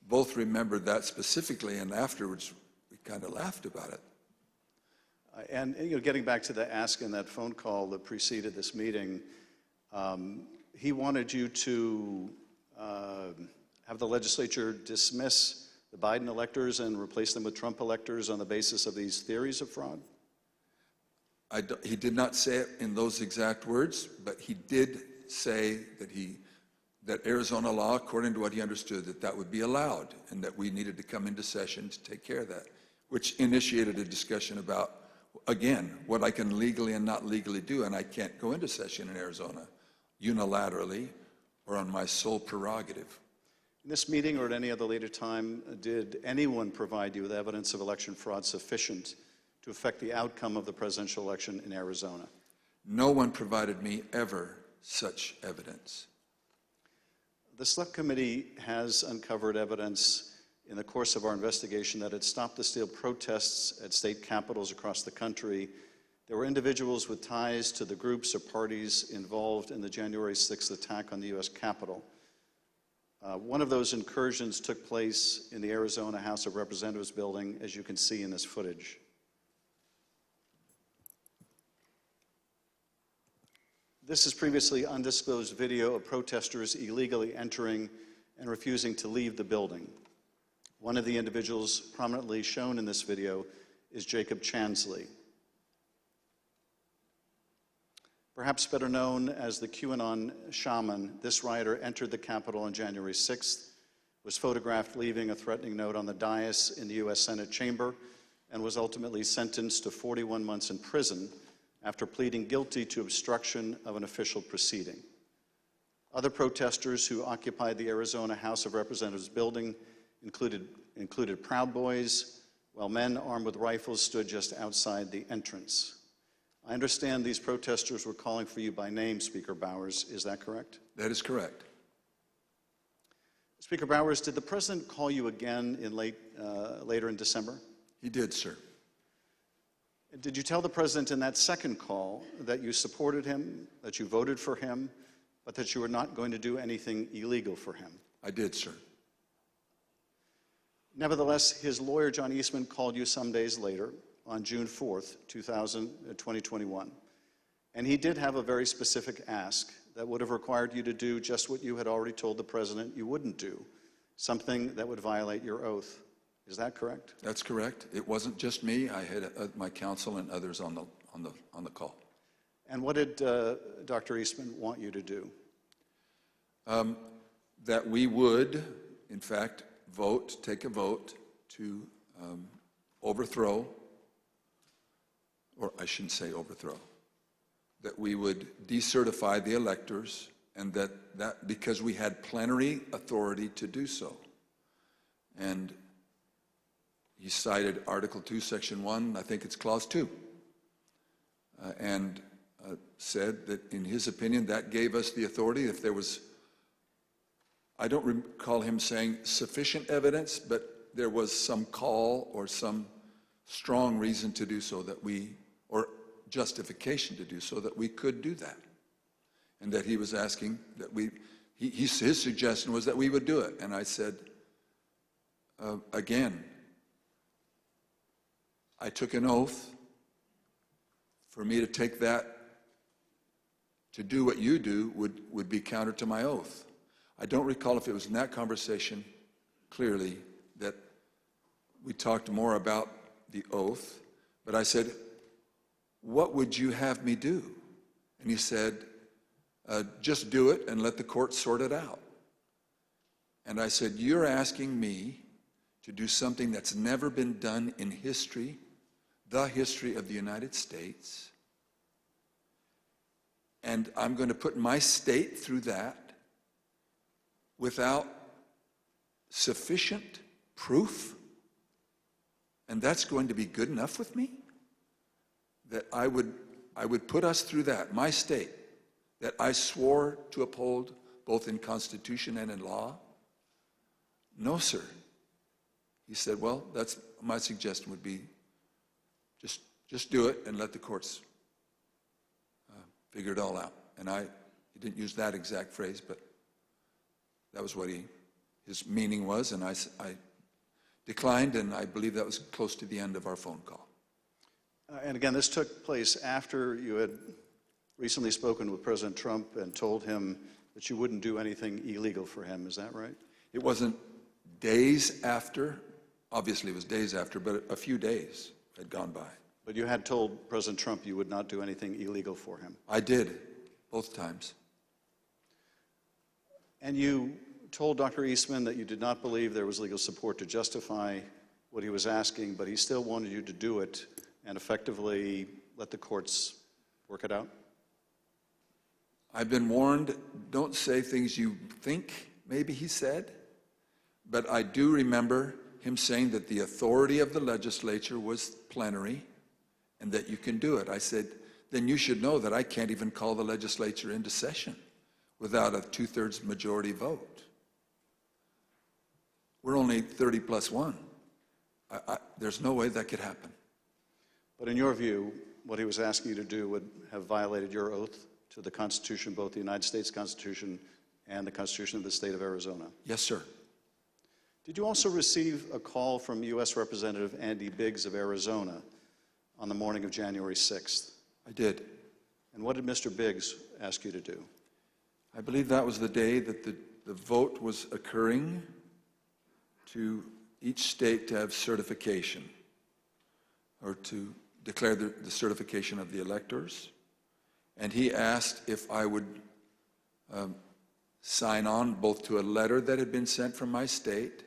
both remembered that specifically, and afterwards we kind of laughed about it. And getting back to the ask in that phone call that preceded this meeting, he wanted you to have the legislature dismiss the Biden electors and replace them with Trump electors on the basis of these theories of fraud? He did not say it in those exact words, but he did say that Arizona law, according to what he understood, that would be allowed, and that we needed to come into session to take care of that, which initiated a discussion about, again, what I can legally and not legally do, and I can't go into session in Arizona unilaterally or on my sole prerogative. In this meeting or at any other later time, did anyone provide you with evidence of election fraud sufficient to affect the outcome of the presidential election in Arizona? No one provided me ever such evidence. The Select Committee has uncovered evidence in the course of our investigation that had stopped the Steal protests at state capitals across the country. There were individuals with ties to the groups or parties involved in the January 6th attack on the U.S. Capitol. One of those incursions took place in the Arizona House of Representatives building, as you can see in this footage. This is previously undisclosed video of protesters illegally entering and refusing to leave the building. One of the individuals prominently shown in this video is Jacob Chansley. Perhaps better known as the QAnon shaman, this rioter entered the Capitol on January 6th, was photographed leaving a threatening note on the dais in the U.S. Senate chamber, and was ultimately sentenced to 41 months in prison after pleading guilty to obstruction of an official proceeding. Other protesters who occupied the Arizona House of Representatives building included Proud Boys, while men armed with rifles stood just outside the entrance. I understand these protesters were calling for you by name, Speaker Bowers. Is that correct? That is correct. Speaker Bowers, did the president call you again in later in December? He did, sir. Did you tell the president in that second call that you supported him, that you voted for him, but that you were not going to do anything illegal for him? I did, sir. Nevertheless, his lawyer, John Eastman, called you some days later on June 4th, 2021. And he did have a very specific ask that would have required you to do just what you had already told the president you wouldn't do, something that would violate your oath. Is that correct? That's correct. It wasn't just me. I had my counsel and others on the call. And what did Dr. Eastman want you to do? That we would, in fact, take a vote to overthrow, or I shouldn't say overthrow, that we would decertify the electors, and that because we had plenary authority to do so. And he cited Article 2, Section 1, I think it's Clause 2, and said that in his opinion that gave us the authority if there was, I don't recall him saying sufficient evidence, but there was some call or some strong reason to do so that we, or justification to do so that we could do that. And that he was asking that his suggestion was that we would do it. And I said, again, I took an oath. For me to take that, to do what you do, would be counter to my oath. I don't recall if it was in that conversation, clearly, that we talked more about the oath, but I said, what would you have me do? And he said, just do it and let the court sort it out. And I said, you're asking me to do something that's never been done in history, the history of the United States, and I'm going to put my state through that without sufficient proof, and that's going to be good enough with me? That I would put us through that, my state, that I swore to uphold both in Constitution and in law? No, sir. He said, well, that's my suggestion would be just do it and let the courts figure it all out. And he didn't use that exact phrase, but that was what his meaning was, and I declined, and I believe that was close to the end of our phone call. And again, this took place after you had recently spoken with President Trump and told him that you wouldn't do anything illegal for him. Is that right? It wasn't days after. Obviously, it was days after, but a few days had gone by. But you had told President Trump you would not do anything illegal for him. I did, both times. And you told Dr. Eastman that you did not believe there was legal support to justify what he was asking, but he still wanted you to do it and effectively let the courts work it out? I've been warned, don't say things you think, maybe he said, but I do remember him saying that the authority of the legislature was plenary and that you can do it. I said, then you should know that I can't even call the legislature into session without a 2/3 majority vote. We're only 30 plus 1. There's no way that could happen. But in your view, what he was asking you to do would have violated your oath to the Constitution, both the United States Constitution and the Constitution of the state of Arizona? Yes, sir. Did you also receive a call from U.S. Representative Andy Biggs of Arizona on the morning of January 6th? I did. And what did Mr. Biggs ask you to do? I believe that was the day that the vote was occurring to each state to have certification, or to declare the certification of the electors. And he asked if I would sign on both to a letter that had been sent from my state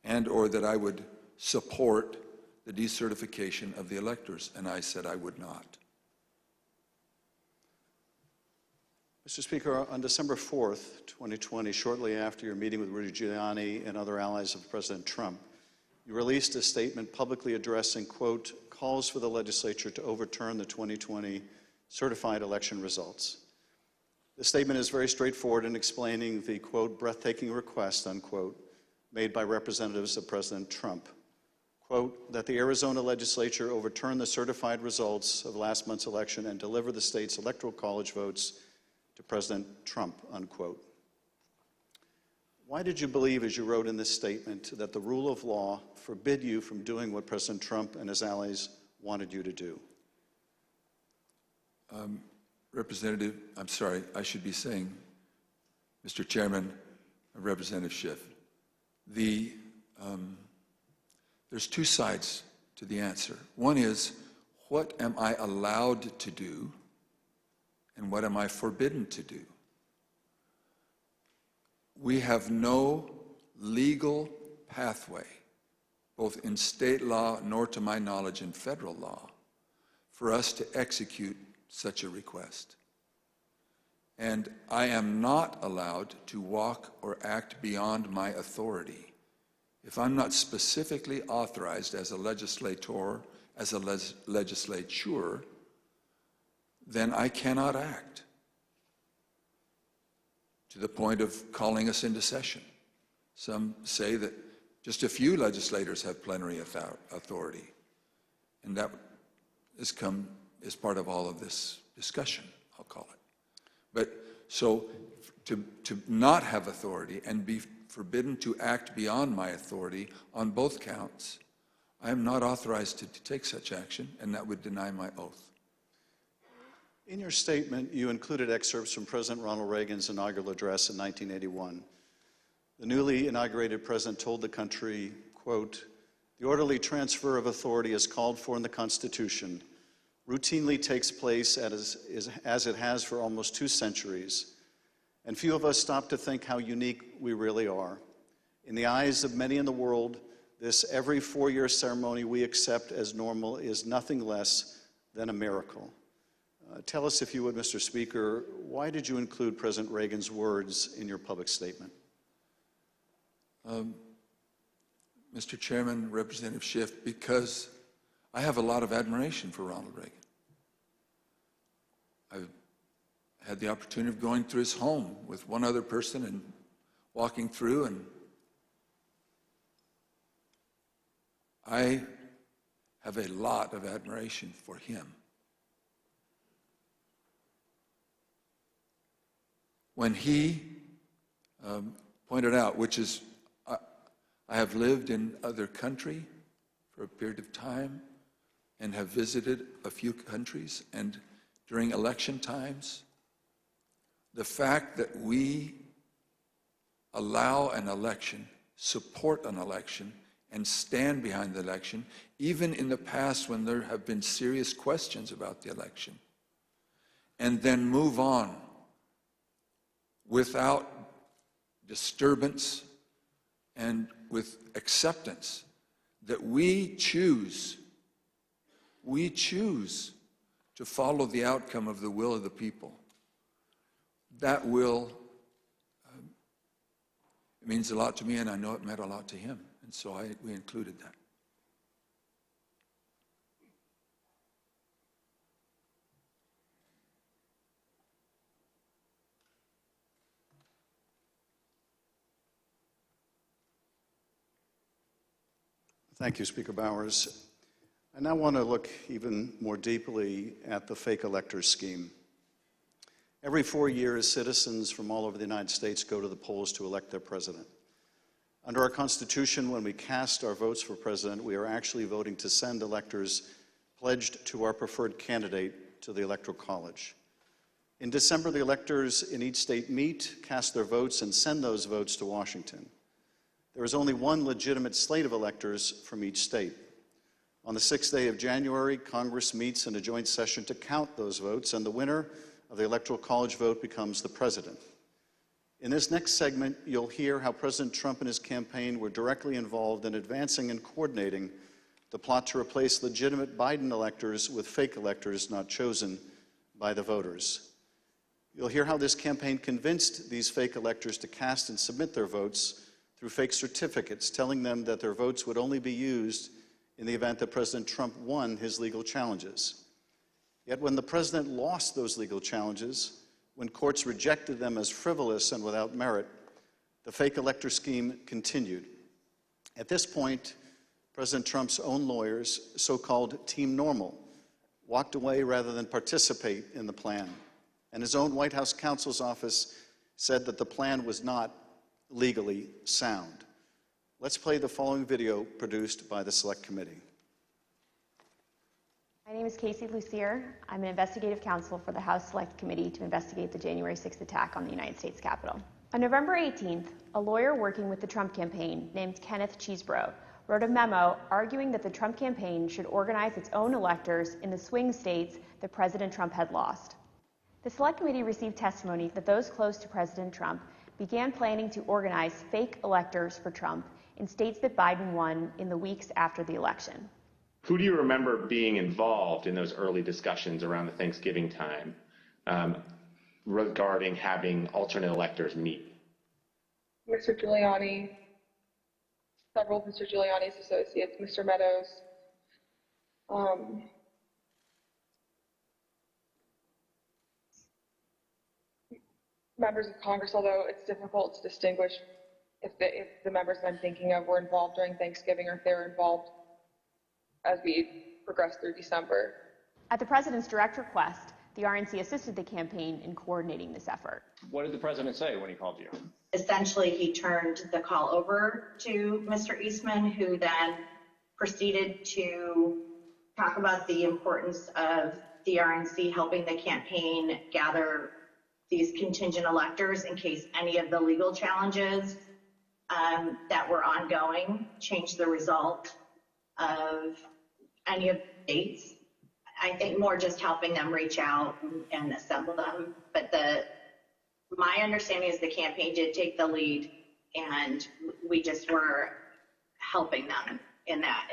and or that I would support the decertification of the electors. And I said I would not. Mr. Speaker, on December 4th, 2020, shortly after your meeting with Rudy Giuliani and other allies of President Trump, you released a statement publicly addressing, quote, calls for the legislature to overturn the 2020 certified election results. The statement is very straightforward in explaining the, quote, breathtaking request, unquote, made by representatives of President Trump. Quote, that the Arizona legislature overturn the certified results of last month's election and deliver the state's electoral college votes to President Trump, unquote. Why did you believe, as you wrote in this statement, that the rule of law forbid you from doing what President Trump and his allies wanted you to do? Representative, I'm sorry, I should be saying, Mr. Chairman, Representative Schiff, there's two sides to the answer. One is, what am I allowed to do, and what am I forbidden to do? We have no legal pathway, both in state law nor to my knowledge in federal law, for us to execute such a request. And I am not allowed to walk or act beyond my authority. If I'm not specifically authorized as a legislator, as a legislature, then I cannot act to the point of calling us into session. Some say that just a few legislators have plenary authority, and that has come as part of all of this discussion, I'll call it. But so to not have authority and be forbidden to act beyond my authority on both counts, I am not authorized to take such action, and that would deny my oath. In your statement, you included excerpts from President Ronald Reagan's inaugural address in 1981. The newly inaugurated president told the country, quote, the orderly transfer of authority as called for in the Constitution routinely takes place as it has for almost 2 centuries, and few of us stop to think how unique we really are. In the eyes of many in the world, this every 4-year ceremony we accept as normal is nothing less than a miracle. Tell us, if you would, Mr. Speaker, why did you include President Reagan's words in your public statement? Mr. Chairman, Representative Schiff, because I have a lot of admiration for Ronald Reagan. I've had the opportunity of going through his home with one other person and walking through, and I have a lot of admiration for him. When he pointed out, which is, I have lived in other country for a period of time and have visited a few countries, and during election times, the fact that we allow an election, support an election, and stand behind the election, even in the past when there have been serious questions about the election, and then move on without disturbance and with acceptance that we choose to follow the outcome of the will of the people. That will, it means a lot to me, and I know it meant a lot to him, and so we included that. Thank you, Speaker Bowers. I now want to look even more deeply at the fake electors scheme. Every 4 years, citizens from all over the United States go to the polls to elect their president. Under our Constitution, when we cast our votes for president, we are actually voting to send electors pledged to our preferred candidate to the Electoral College. In December, the electors in each state meet, cast their votes, and send those votes to Washington. There is only one legitimate slate of electors from each state. On the 6th day of January, Congress meets in a joint session to count those votes, and the winner of the Electoral College vote becomes the president. In this next segment, you'll hear how President Trump and his campaign were directly involved in advancing and coordinating the plot to replace legitimate Biden electors with fake electors not chosen by the voters. You'll hear how this campaign convinced these fake electors to cast and submit their votes through fake certificates, telling them that their votes would only be used in the event that President Trump won his legal challenges. Yet when the president lost those legal challenges, When courts rejected them as frivolous and without merit, the fake elector scheme continued. At this point, President Trump's own lawyers, so-called Team Normal, walked away rather than participate in the plan. And his own White House counsel's office said that the plan was not legally sound. Let's play the following video produced by the Select Committee. My name is Casey Lucier. I'm an investigative counsel for the House Select Committee to investigate the January 6th attack on the United States Capitol. On November 18th, a lawyer working with the Trump campaign named Kenneth Cheesebro wrote a memo arguing that the Trump campaign should organize its own electors in the swing states that President Trump had lost. The Select Committee received testimony that those close to President Trump began planning to organize fake electors for Trump in states that Biden won in the weeks after the election. Who do you remember being involved in those early discussions around the Thanksgiving time regarding having alternate electors meet? Mr. Giuliani, several of Mr. Giuliani's associates, Mr. Meadows, members of Congress, although it's difficult to distinguish if the members that I'm thinking of were involved during Thanksgiving or if they were involved as we progressed through December. At the president's direct request, the RNC assisted the campaign in coordinating this effort. What did the president say when he called you? Essentially, he turned the call over to Mr. Eastman, who then proceeded to talk about the importance of the RNC helping the campaign gather these contingent electors in case any of the legal challenges that were ongoing changed the result of any of the states. I think more just helping them reach out and assemble them. But my understanding is the campaign did take the lead, and we just were helping them in that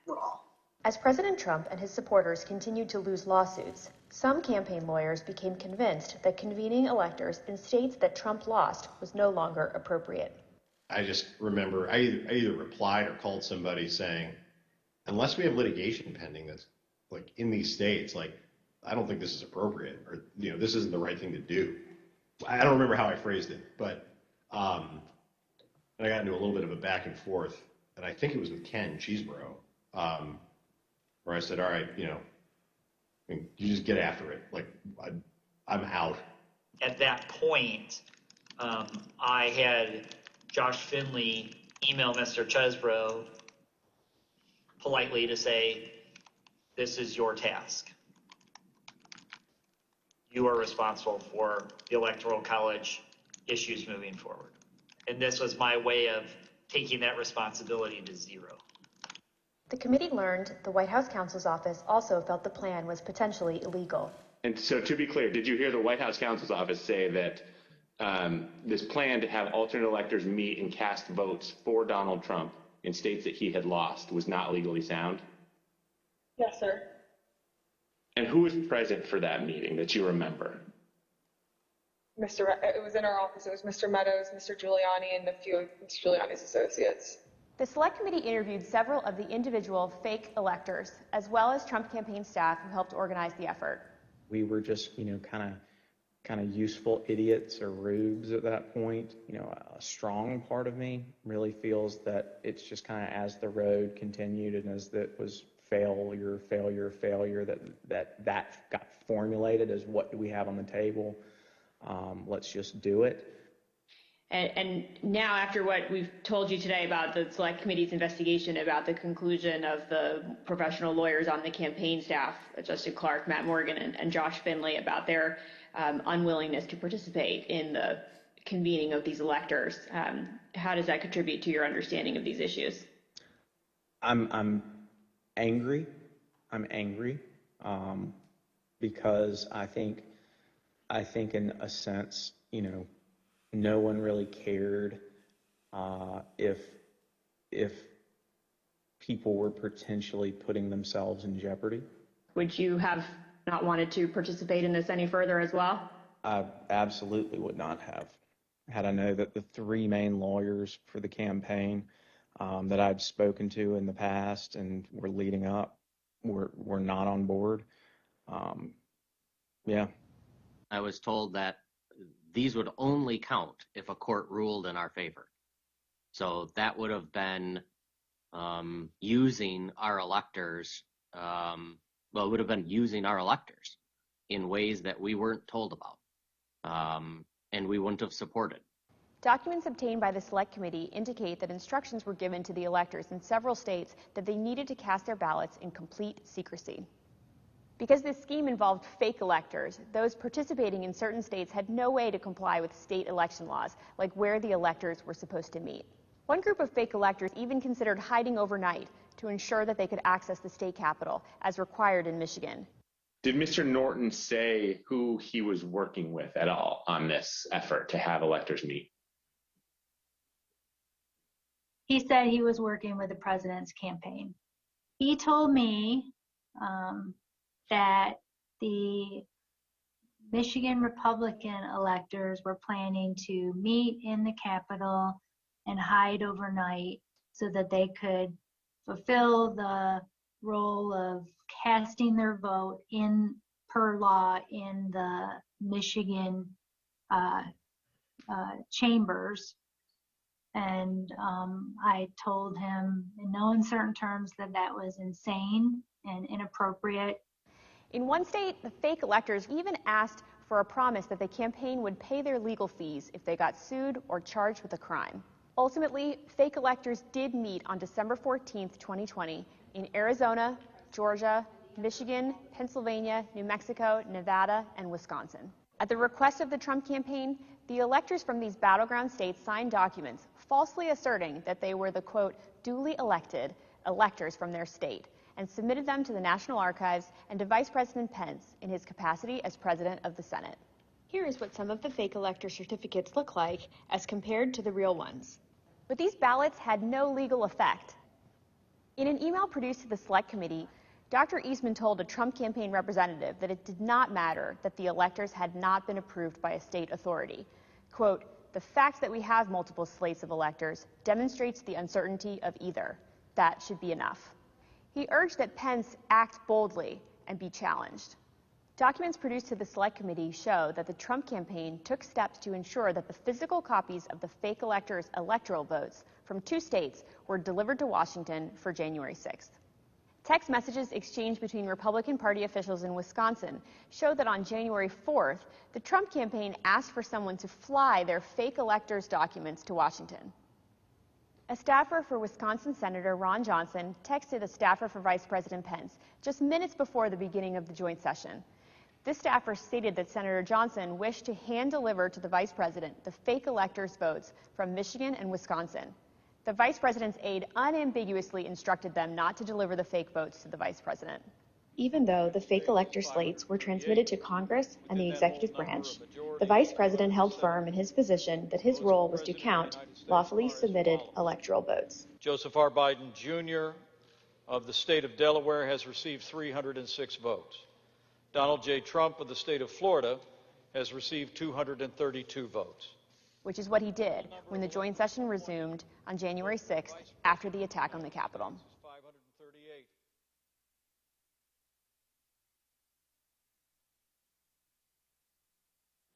role. As President Trump and his supporters continued to lose lawsuits, some campaign lawyers became convinced that convening electors in states that Trump lost was no longer appropriate. I just remember I either replied or called somebody saying, unless we have litigation pending that's like in these states, like I don't think this is appropriate, or this isn't the right thing to do. I don't remember how I phrased it, but I got into a little bit of a back and forth, and I think it was with Ken Cheesebro, where I said, all right, you just get after it. Like I'm out. At that point, I had Josh Finley email Mr. Chesbro politely to say, this is your task. You are responsible for the Electoral College issues moving forward. And this was my way of taking that responsibility to zero. The committee learned the White House counsel's office also felt the plan was potentially illegal. And so to be clear, did you hear the White House counsel's office say that this plan to have alternate electors meet and cast votes for Donald Trump in states that he had lost was not legally sound? Yes, sir. And who was present for that meeting that you remember? It was in our office. It was Mr. Meadows, Mr. Giuliani, and a few of Mr. Giuliani's associates. The Select Committee interviewed several of the individual fake electors, as well as Trump campaign staff who helped organize the effort. We were just, kind of useful idiots or rubes at that point. A strong part of me really feels that it's just kind of as the road continued and as that was failure, that got formulated as what do we have on the table? Let's just do it. And now, after what we've told you today about the Select Committee's investigation about the conclusion of the professional lawyers on the campaign staff, Justin Clark, Matt Morgan, and Josh Finley, about their unwillingness to participate in the convening of these electors, how does that contribute to your understanding of these issues? I'm angry. Because I think in a sense, no one really cared if people were potentially putting themselves in jeopardy. Would you have not wanted to participate in this any further as well? I absolutely would not have. Had I known that the three main lawyers for the campaign that I'd spoken to in the past and were leading up were not on board. Yeah. I was told that these would only count if a court ruled in our favor. So that would have been using our electors, it would have been using our electors in ways that we weren't told about, and we wouldn't have supported. Documents obtained by the Select Committee indicate that instructions were given to the electors in several states that they needed to cast their ballots in complete secrecy. Because this scheme involved fake electors, those participating in certain states had no way to comply with state election laws, like where the electors were supposed to meet. One group of fake electors even considered hiding overnight to ensure that they could access the state capitol, as required in Michigan. Did Mr. Norton say who he was working with at all on this effort to have electors meet? He said he was working with the president's campaign. He told me that the Michigan Republican electors were planning to meet in the Capitol and hide overnight so that they could fulfill the role of casting their vote in per law in the Michigan chambers. And I told him in no uncertain terms that that was insane and inappropriate. In one state, the fake electors even asked for a promise that the campaign would pay their legal fees if they got sued or charged with a crime. Ultimately, fake electors did meet on December 14th, 2020 in Arizona, Georgia, Michigan, Pennsylvania, New Mexico, Nevada, and Wisconsin. At the request of the Trump campaign, the electors from these battleground states signed documents falsely asserting that they were the, quote, duly elected electors from their state, and submitted them to the National Archives and to Vice President Pence in his capacity as President of the Senate. Here is what some of the fake elector certificates look like as compared to the real ones. But these ballots had no legal effect. In an email produced to the Select Committee, Dr. Eastman told a Trump campaign representative that it did not matter that the electors had not been approved by a state authority. Quote, the fact that we have multiple slates of electors demonstrates the uncertainty of either. That should be enough. He urged that Pence act boldly and be challenged. Documents produced to the Select Committee show that the Trump campaign took steps to ensure that the physical copies of the fake electors' electoral votes from 2 states were delivered to Washington for January 6th. Text messages exchanged between Republican Party officials in Wisconsin show that on January 4th, the Trump campaign asked for someone to fly their fake electors' documents to Washington. A staffer for Wisconsin Senator Ron Johnson texted a staffer for Vice President Pence just minutes before the beginning of the joint session. This staffer stated that Senator Johnson wished to hand-deliver to the Vice President the fake electors' votes from Michigan and Wisconsin. The Vice President's aide unambiguously instructed them not to deliver the fake votes to the Vice President. Even though the fake elector slates were transmitted to Congress and the executive branch, the Vice President held firm in his position that his role was to count lawfully submitted electoral votes. Joseph R. Biden, Jr. of the state of Delaware has received 306 votes. Donald J. Trump of the state of Florida has received 232 votes. Which is what he did when the joint session resumed on January 6th after the attack on the Capitol.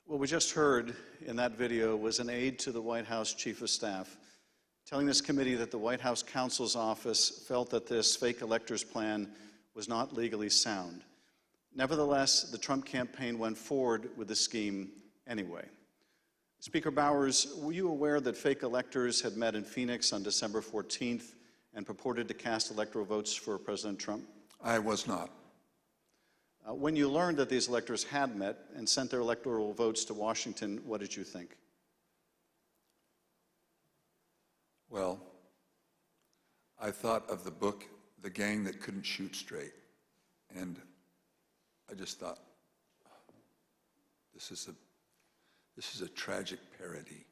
What we just heard in that video was an aide to the White House Chief of Staff telling this committee that the White House counsel's office felt that this fake electors plan was not legally sound. Nevertheless, the Trump campaign went forward with the scheme anyway. Speaker Bowers, were you aware that fake electors had met in Phoenix on December 14th and purported to cast electoral votes for President Trump? I was not. When you learned that these electors had met and sent their electoral votes to Washington, what did you think? Well, I thought of the book, The Gang That Couldn't Shoot Straight. And I just thought, this is a tragic parody.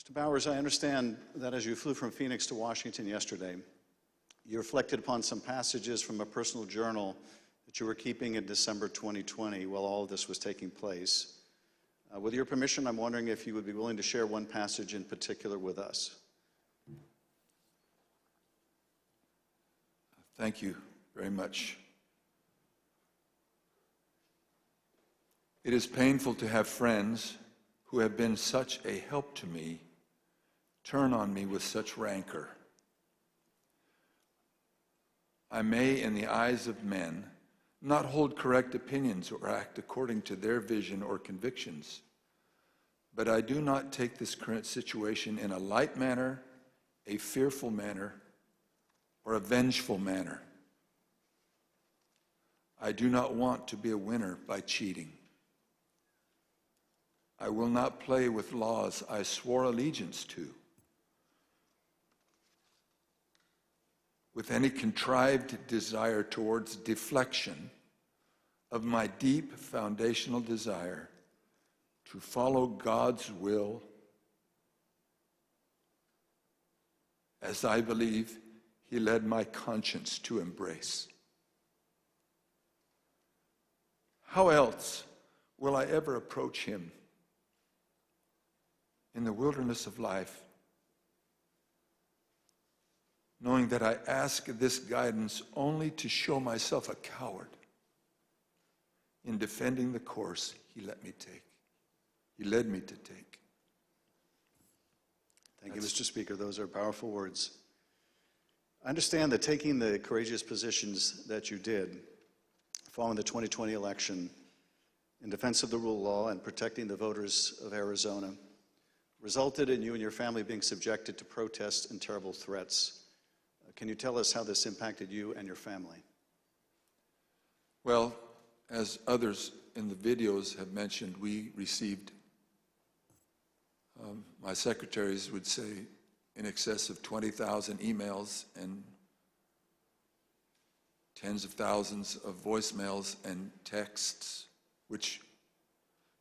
Mr. Bowers, I understand that as you flew from Phoenix to Washington yesterday, you reflected upon some passages from a personal journal that you were keeping in December 2020 while all of this was taking place. With your permission, I'm wondering if you would be willing to share one passage in particular with us. Thank you very much. It is painful to have friends who have been such a help to me turn on me with such rancor. I may, in the eyes of men, not hold correct opinions or act according to their vision or convictions, but I do not take this current situation in a light manner, a fearful manner, or a vengeful manner. I do not want to be a winner by cheating. I will not play with laws I swore allegiance to with any contrived desire towards deflection of my deep foundational desire to follow God's will as I believe He led my conscience to embrace. How else will I ever approach Him in the wilderness of life, knowing that I ask this guidance only to show myself a coward in defending the course He let me take. He led me to take. Thank you, Mr. Speaker. Those are powerful words. I understand that taking the courageous positions that you did following the 2020 election in defense of the rule of law and protecting the voters of Arizona resulted in you and your family being subjected to protests and terrible threats. Can you tell us how this impacted you and your family? Well, as others in the videos have mentioned, we received, my secretaries would say, in excess of 20,000 emails and tens of thousands of voicemails and texts, which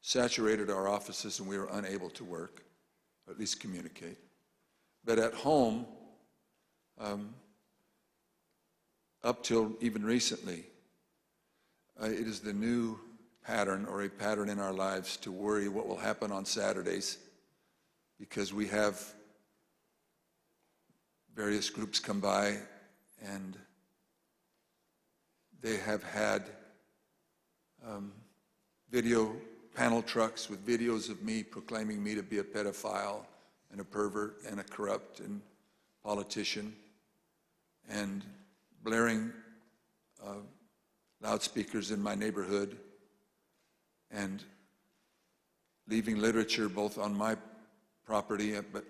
saturated our offices and we were unable to work, or at least communicate. But at home, up till even recently, it is the new pattern or a pattern in our lives to worry what will happen on Saturdays, because we have various groups come by and they have had video panel trucks with videos of me proclaiming me to be a pedophile and a pervert and a corrupt and politician, and blaring loudspeakers in my neighborhood and leaving literature both on my property, but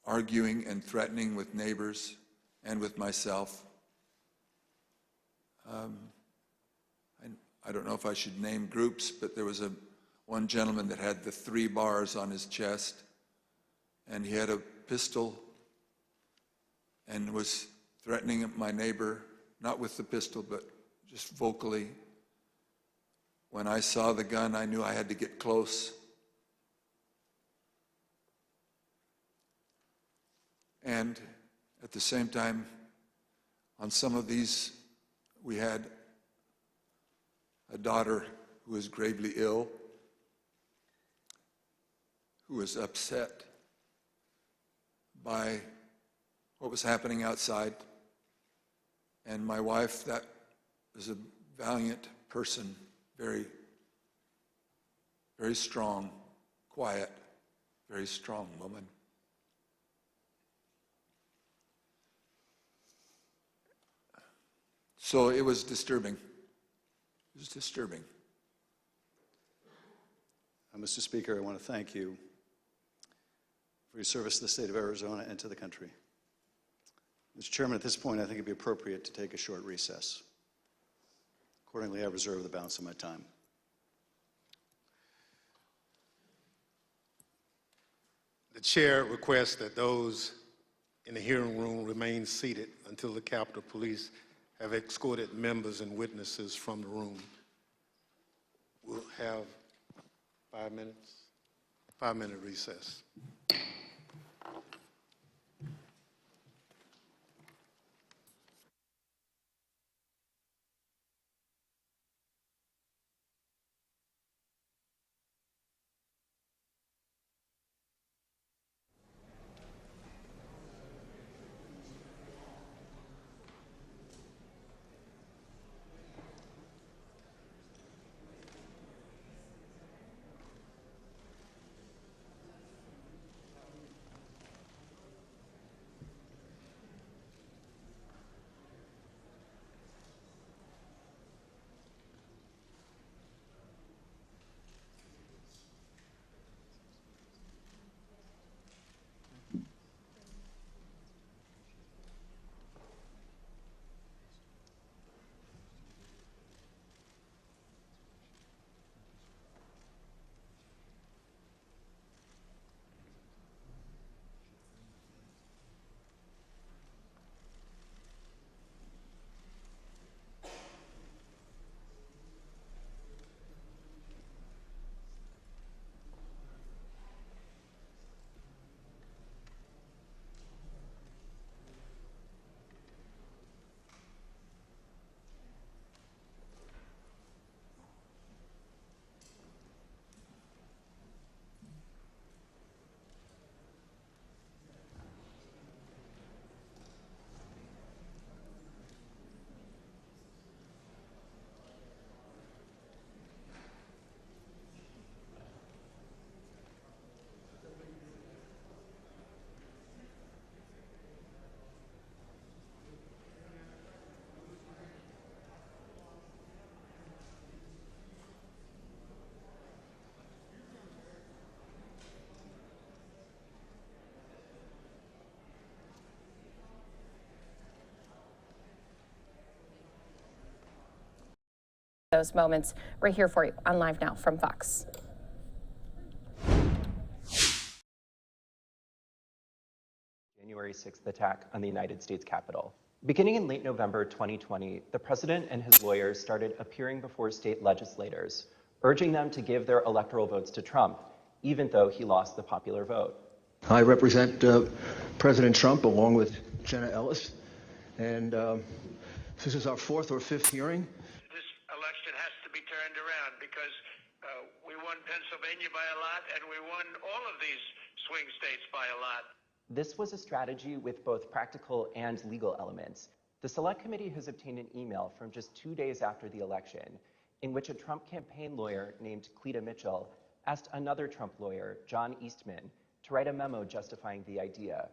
arguing and threatening with neighbors and with myself. I don't know if I should name groups, but there was one gentleman that had the 3 bars on his chest, and he had a pistol and was threatening my neighbor, not with the pistol, but just vocally. When I saw the gun, I knew I had to get close. And at the same time, on some of these, we had a daughter who was gravely ill, who was upset by what was happening outside. And my wife, that was a valiant person, very, very strong, quiet, very strong woman. So it was disturbing. It was disturbing. Mr. Speaker, I want to thank you for your service to the state of Arizona and to the country. Mr. Chairman, at this point, I think it'd be appropriate to take a short recess. Accordingly, I reserve the balance of my time. The chair requests that those in the hearing room remain seated until the Capitol Police have escorted members and witnesses from the room. We'll have 5 minutes, 5-minute recess. those moments right here for you on Live Now from Fox. January 6th attack on the United States Capitol. Beginning in late November 2020, the president and his lawyers started appearing before state legislators, urging them to give their electoral votes to Trump, even though he lost the popular vote. I represent President Trump along with Jenna Ellis, and this is our fourth or fifth hearing. This election has to be turned around because we won Pennsylvania by a lot, and we won all of these swing states by a lot. This was a strategy with both practical and legal elements. The Select Committee has obtained an email from just 2 days after the election in which a Trump campaign lawyer named Cleta Mitchell asked another Trump lawyer, John Eastman, to write a memo justifying the idea.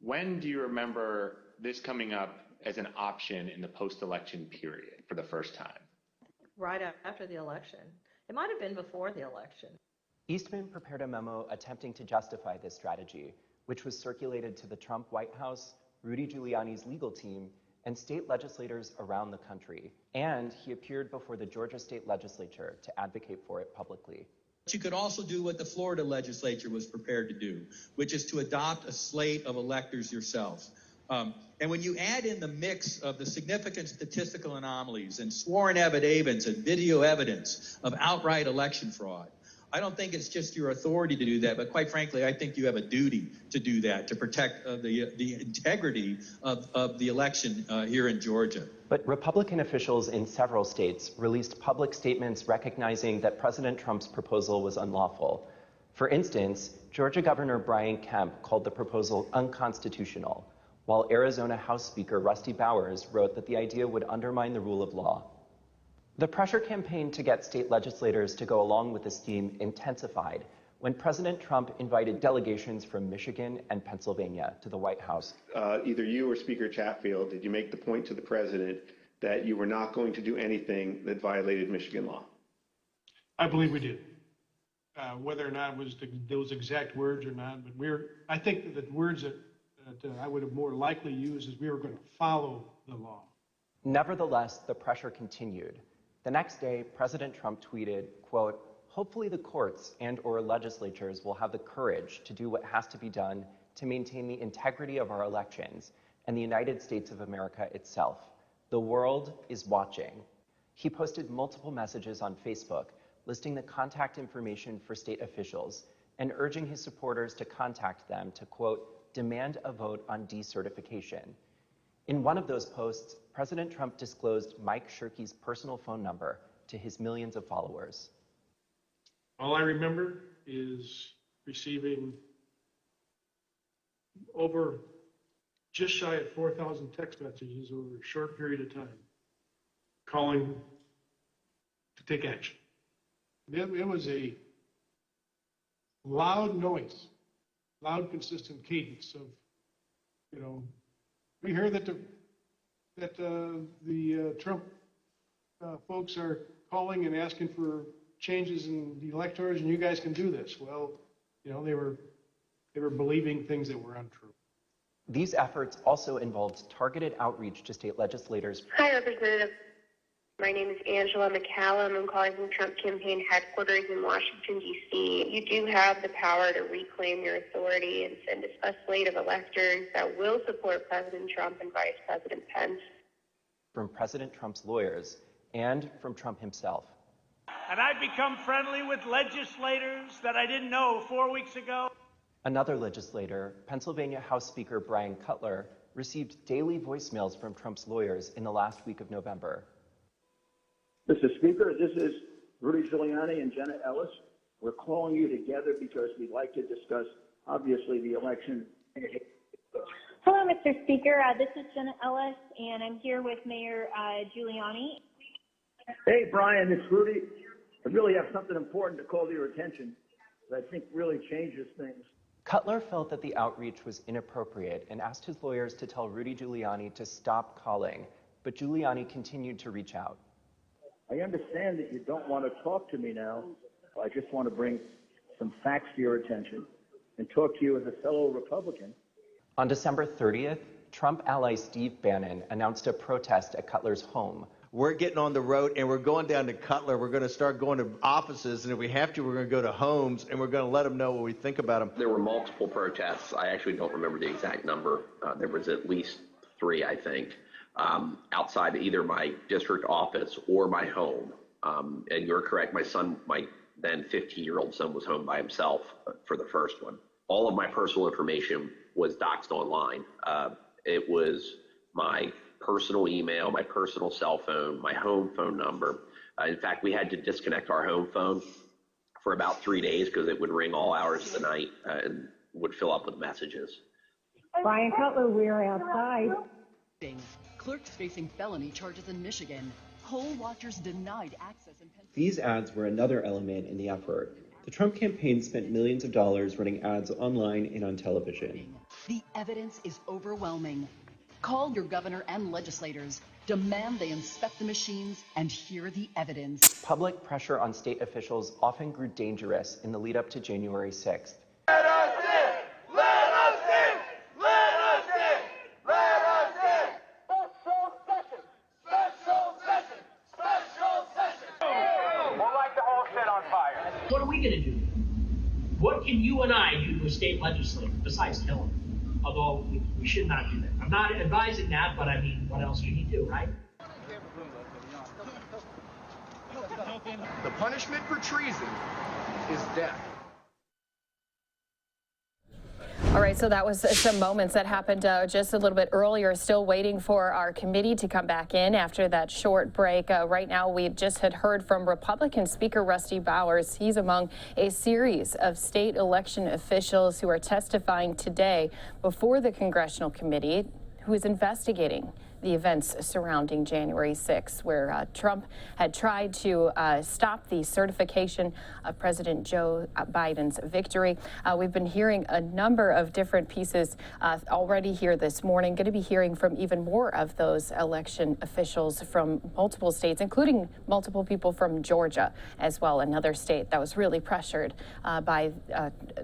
When do you remember this coming up as an option in the post-election period for the first time? Right after the election. It might have been before the election. Eastman prepared a memo attempting to justify this strategy, which was circulated to the Trump White House, Rudy Giuliani's legal team, and state legislators around the country. And he appeared before the Georgia State Legislature to advocate for it publicly. You could also do what the Florida legislature was prepared to do, which is to adopt a slate of electors yourself. And when you add in the mix of the significant statistical anomalies and sworn affidavits and video evidence of outright election fraud, I don't think it's just your authority to do that, but quite frankly, I think you have a duty to do that, to protect the integrity of the election here in Georgia. But Republican officials in several states released public statements recognizing that President Trump's proposal was unlawful. For instance, Georgia Governor Brian Kemp called the proposal unconstitutional, while Arizona House Speaker Rusty Bowers wrote that the idea would undermine the rule of law. The pressure campaign to get state legislators to go along with the scheme intensified when President Trump invited delegations from Michigan and Pennsylvania to the White House. Either you or Speaker Chatfield, did you make the point to the president that you were not going to do anything that violated Michigan law? I believe we did. Whether or not it was those exact words or not, but I think that the words that I would have more likely used is we were going to follow the law. Nevertheless, the pressure continued. The next day, President Trump tweeted, quote, "Hopefully the courts and/or legislatures will have the courage to do what has to be done to maintain the integrity of our elections and the United States of America itself. The world is watching." He posted multiple messages on Facebook listing the contact information for state officials and urging his supporters to contact them to, quote, "demand a vote on decertification." In one of those posts, President Trump disclosed Mike Shirkey's personal phone number to his millions of followers. All I remember is receiving over just shy of 4,000 text messages over a short period of time, calling to take action. It was a loud noise, loud, consistent cadence of, we hear that the Trump folks are calling and asking for changes in the electors, and you guys can do this. Well, they were believing things that were untrue. These efforts also involved targeted outreach to state legislators. Hi, Representative. My name is Angela McCallum. I'm calling from Trump campaign headquarters in Washington, D.C. You do have the power to reclaim your authority and send a slate of electors that will support President Trump and Vice President Pence. From President Trump's lawyers and from Trump himself. And I've become friendly with legislators that I didn't know 4 weeks ago. Another legislator, Pennsylvania House Speaker Brian Cutler, received daily voicemails from Trump's lawyers in the last week of November. Mr. Speaker, this is Rudy Giuliani and Jenna Ellis. We're calling you together because we'd like to discuss, obviously, the election. Hello, Mr. Speaker. This is Jenna Ellis, and I'm here with Mayor Giuliani. Hey, Brian, it's Rudy. I really have something important to call to your attention that I think really changes things. Cutler felt that the outreach was inappropriate and asked his lawyers to tell Rudy Giuliani to stop calling, but Giuliani continued to reach out. I understand that you don't want to talk to me now. I just want to bring some facts to your attention and talk to you as a fellow Republican. On December 30th, Trump ally Steve Bannon announced a protest at Cutler's home we're getting on the road and we're going down to Cutler. We're going to start going to offices, and if we have to, we're going to go to homes, and we're going to let them know what we think about them. There were multiple protests. I actually don't remember the exact number. There was at least 3, I think, outside either my district office or my home. And you're correct, my son, my then 15-year-old son, was home by himself for the first one. All of my personal information was doxed online. It was my personal email, my personal cell phone, my home phone number. In fact, we had to disconnect our home phone for about 3 days because it would ring all hours of the night and would fill up with messages. Brian Cutler, we're outside. Clerks facing felony charges in Michigan. Poll watchers denied access in Pennsylvania. These ads were another element in the effort. The Trump campaign spent millions of dollars running ads online and on television. The evidence is overwhelming. Call your governor and legislators. Demand they inspect the machines and hear the evidence. Public pressure on state officials often grew dangerous in the lead up to January 6th. Let us in! Let us in! Let us in! Let us in! Special session! Special session! Special session! We'll light the whole shit on fire. What are we going to do? What can you and I do to a state legislator besides kill him? Although we should not do that. I'm not advising that, but I mean, what else can you do, right? The punishment for treason is death. All right, so that was some moments that happened just a little bit earlier. Still waiting for our committee to come back in after that short break. Right now, we just had heard from Republican Speaker Rusty Bowers. He's among a series of state election officials who are testifying today before the congressional committee, who is investigating the events surrounding January 6th, where Trump had tried to stop the certification of President Joe Biden's victory. We've been hearing a number of different pieces already here this morning. Going to be hearing from even more of those election officials from multiple states, including multiple people from Georgia as well, another state that was really pressured by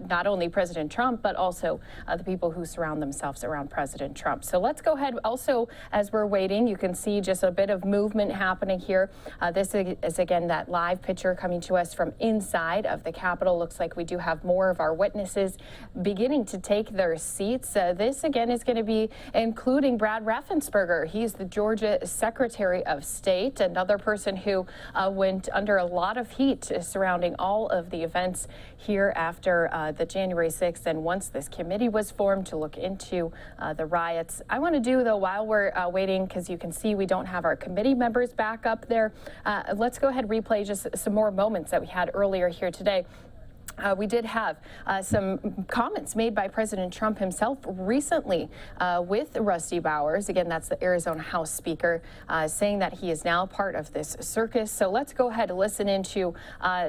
not only President Trump, but also the people who surround themselves around President Trump. So let's go ahead. Also, as we're waiting, you can see just a bit of movement happening here. This is again that live picture coming to us from inside of the Capitol. Looks like we do have more of our witnesses beginning to take their seats. This again is going to be including Brad Raffensperger. He's the Georgia Secretary of State, another person who went under a lot of heat surrounding all of the events here after the January 6th. And once this committee was formed to look into the riots, I want to do, though, while we're waiting, because you can see we don't have our committee members back up there. Let's go ahead and replay just some more moments that we had earlier here today. We did have some comments made by President Trump himself recently with Rusty Bowers. Again, that's the Arizona House Speaker, saying that he is now part of this circus. So let's go ahead and listen into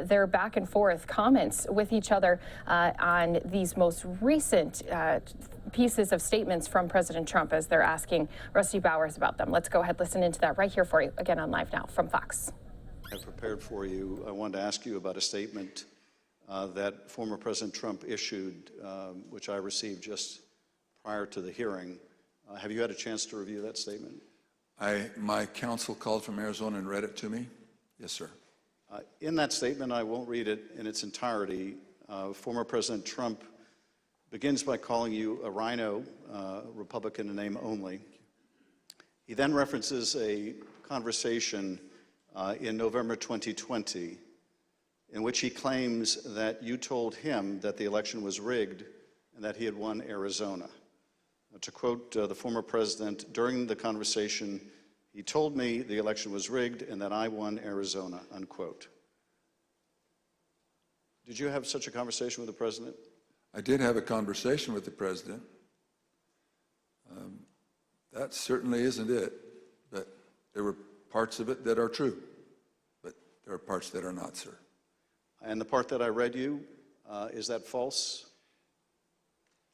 their back and forth comments with each other on these most recent pieces of statements from President Trump as they're asking Rusty Bowers about them. Let's go ahead and listen into that right here for you, again on Live Now from Fox. I prepared for you. I wanted to ask you about a statement that former President Trump issued, which I received just prior to the hearing. Have you had a chance to review that statement? My counsel called from Arizona and read it to me. Yes, sir. In that statement, I won't read it in its entirety. Former President Trump begins by calling you a rhino, Republican in name only. He then references a conversation in November 2020 in which he claims that you told him that the election was rigged and that he had won Arizona. To quote the former president, during the conversation, he told me the election was rigged and that I won Arizona, unquote. Did you have such a conversation with the president? I did have a conversation with the president. That certainly isn't it, but there were parts of it that are true, but there are parts that are not, sir. And the part that I read you, is that false?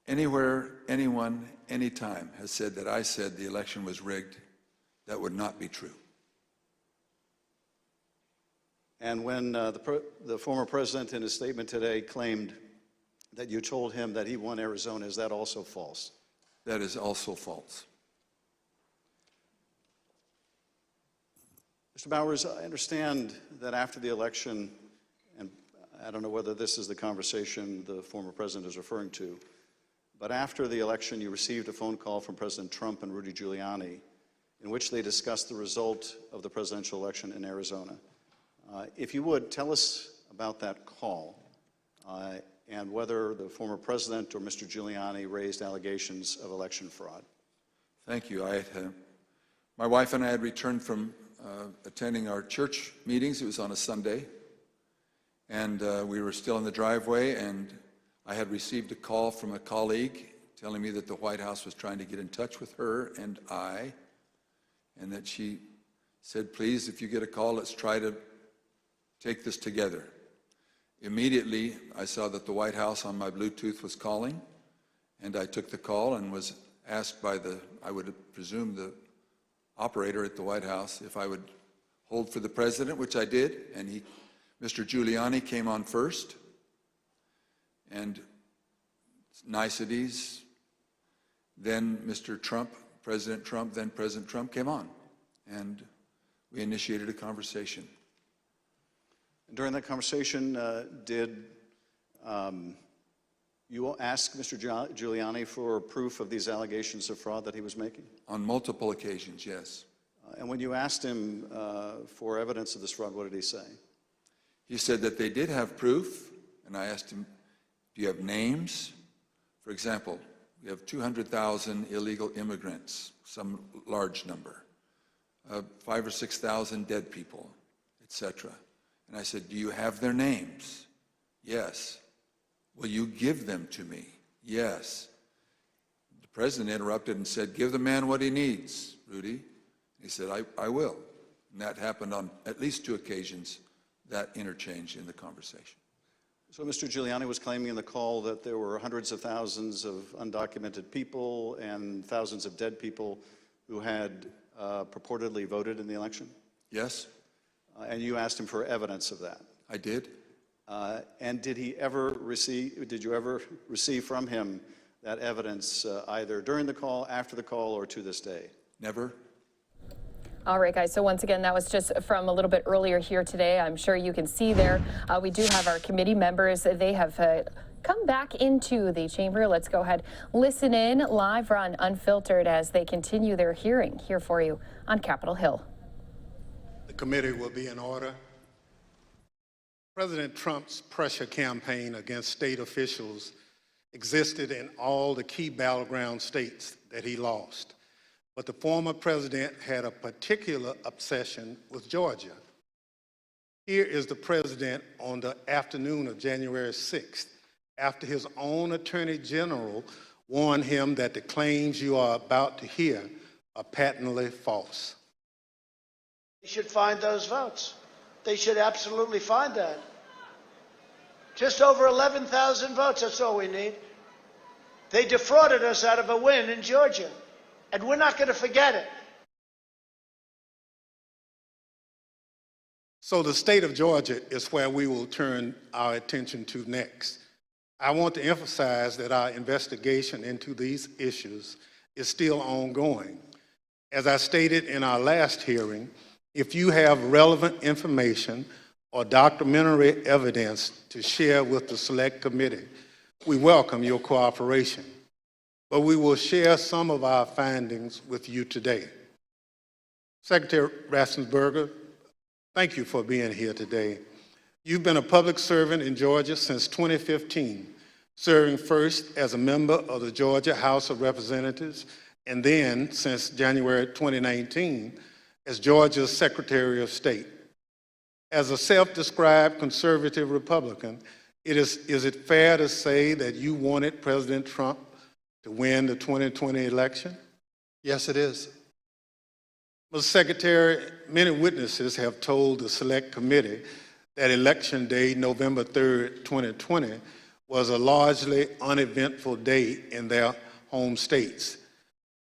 Anywhere, anyone, anytime has said that I said the election was rigged, that would not be true. And when the former president in his statement today claimed that you told him that he won Arizona, is that also false? That is also false. Mr. Bowers, I understand that after the election, and I don't know whether this is the conversation the former president is referring to, but after the election, you received a phone call from President Trump and Rudy Giuliani in which they discussed the result of the presidential election in Arizona. If you would, tell us about that call and whether the former president or Mr. Giuliani raised allegations of election fraud. Thank you. My wife and I had returned from attending our church meetings. It was on a Sunday, and we were still in the driveway, and I had received a call from a colleague telling me that the White House was trying to get in touch with her and I, and that she said, please, if you get a call, let's try to take this together. Immediately, I saw that the White House on my Bluetooth was calling, and I took the call and was asked by I would presume, the operator at the White House if I would hold for the president, which I did, and Mr. Giuliani came on first, and niceties, then Mr. Trump, President Trump, then President Trump came on, and we initiated a conversation. During that conversation, did you ask Mr. Giuliani for proof of these allegations of fraud that he was making? On multiple occasions, yes. And when you asked him for evidence of this fraud, what did he say? He said that they did have proof, and I asked him, do you have names? For example, we have 200,000 illegal immigrants, some large number, 5,000 or 6,000 dead people, etc. And I said, do you have their names? Yes. Will you give them to me? Yes. The president interrupted and said, give the man what he needs, Rudy. He said, I will. And that happened on at least 2 occasions, that interchange in the conversation. So Mr. Giuliani was claiming in the call that there were hundreds of thousands of undocumented people and thousands of dead people who had purportedly voted in the election? Yes. And you asked him for evidence of that? I did. And did you ever receive from him that evidence either during the call, after the call, or to this day? Never. All right, guys, so once again, that was just from a little bit earlier here today. I'm sure you can see there, we do have our committee members. They have come back into the chamber. Let's go ahead, listen in live on Unfiltered as they continue their hearing here for you on Capitol Hill. The committee will be in order. President Trump's pressure campaign against state officials existed in all the key battleground states that he lost. But the former president had a particular obsession with Georgia. Here is the president on the afternoon of January 6th, after his own attorney general warned him that the claims you are about to hear are patently false. They should find those votes. They should absolutely find that. Just over 11,000 votes, that's all we need. They defrauded us out of a win in Georgia. And we're not going to forget it. So the state of Georgia is where we will turn our attention to next. I want to emphasize that our investigation into these issues is still ongoing. As I stated in our last hearing, if you have relevant information or documentary evidence to share with the Select Committee, we welcome your cooperation. But we will share some of our findings with you today. Secretary Raffensperger, thank you for being here today. You've been a public servant in Georgia since 2015, serving first as a member of the Georgia House of Representatives, and then since January 2019 as Georgia's Secretary of State. As a self-described conservative Republican, is it fair to say that you wanted President Trump to win the 2020 election? Yes, it is. Mr. Secretary, many witnesses have told the Select Committee that Election Day, November 3rd, 2020, was a largely uneventful day in their home states.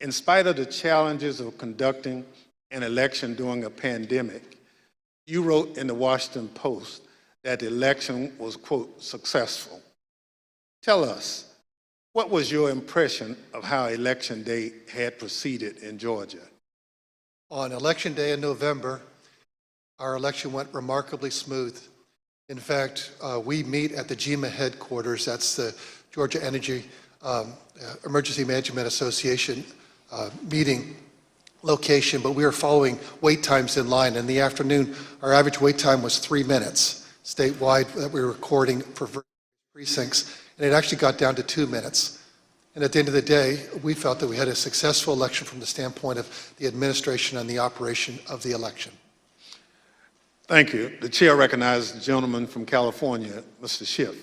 In spite of the challenges of conducting an election during a pandemic, you wrote in the Washington Post that the election was, quote, successful. Tell us, what was your impression of how Election Day had proceeded in Georgia? On Election Day in November, our election went remarkably smooth. In fact, we meet at the GEMA headquarters. That's the Georgia Energy Emergency Management Association meeting location, but we were following wait times in line. In the afternoon, our average wait time was 3 minutes statewide that we were recording for precincts, and it actually got down to 2 minutes. And at the end of the day, we felt that we had a successful election from the standpoint of the administration and the operation of the election. Thank you. The chair recognizes the gentleman from California, Mr. Schiff.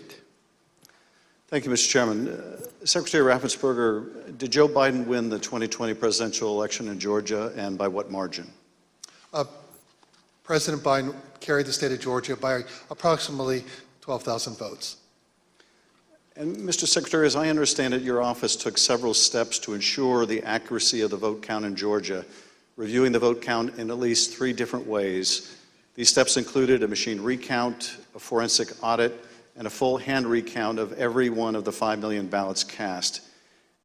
Thank you, Mr. Chairman. Secretary Raffensperger, did Joe Biden win the 2020 presidential election in Georgia, and by what margin? President Biden carried the state of Georgia by approximately 12,000 votes. And Mr. Secretary, as I understand it, your office took several steps to ensure the accuracy of the vote count in Georgia, reviewing the vote count in at least 3 different ways. These steps included a machine recount, a forensic audit, and a full hand recount of every one of the 5 million ballots cast.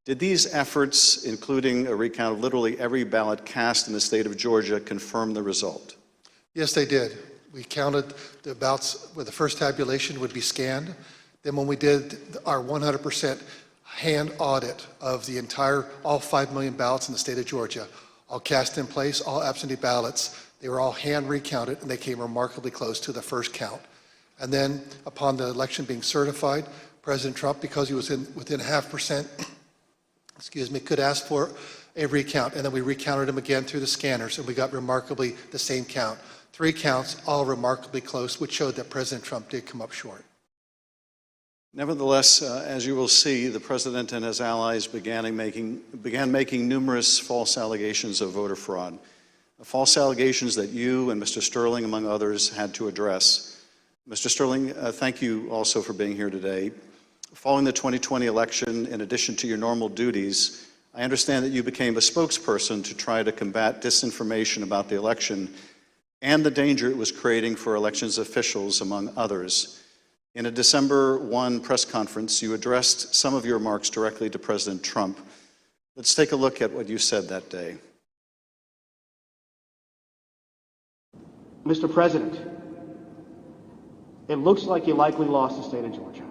Did these efforts, including a recount of literally every ballot cast in the state of Georgia, confirm the result? Yes, they did. We counted the ballots where the first tabulation would be scanned. Then when we did our 100% hand audit of the all 5 million ballots in the state of Georgia, all cast in place, all absentee ballots, they were all hand recounted, and they came remarkably close to the first count. And then upon the election being certified, President Trump, because he was within 0.5%, could ask for a recount. And then we recounted them again through the scanners, and we got remarkably the same count. 3 counts, all remarkably close, which showed that President Trump did come up short. Nevertheless, as you will see, the president and his allies began making numerous false allegations of voter fraud, false allegations that you and Mr. Sterling, among others, had to address. Mr. Sterling, thank you also for being here today. Following the 2020 election, in addition to your normal duties, I understand that you became a spokesperson to try to combat disinformation about the election and the danger it was creating for elections officials, among others. In a December 1 press conference, you addressed some of your remarks directly to President Trump. Let's take a look at what you said that day. Mr. President, it looks like you likely lost the state of Georgia.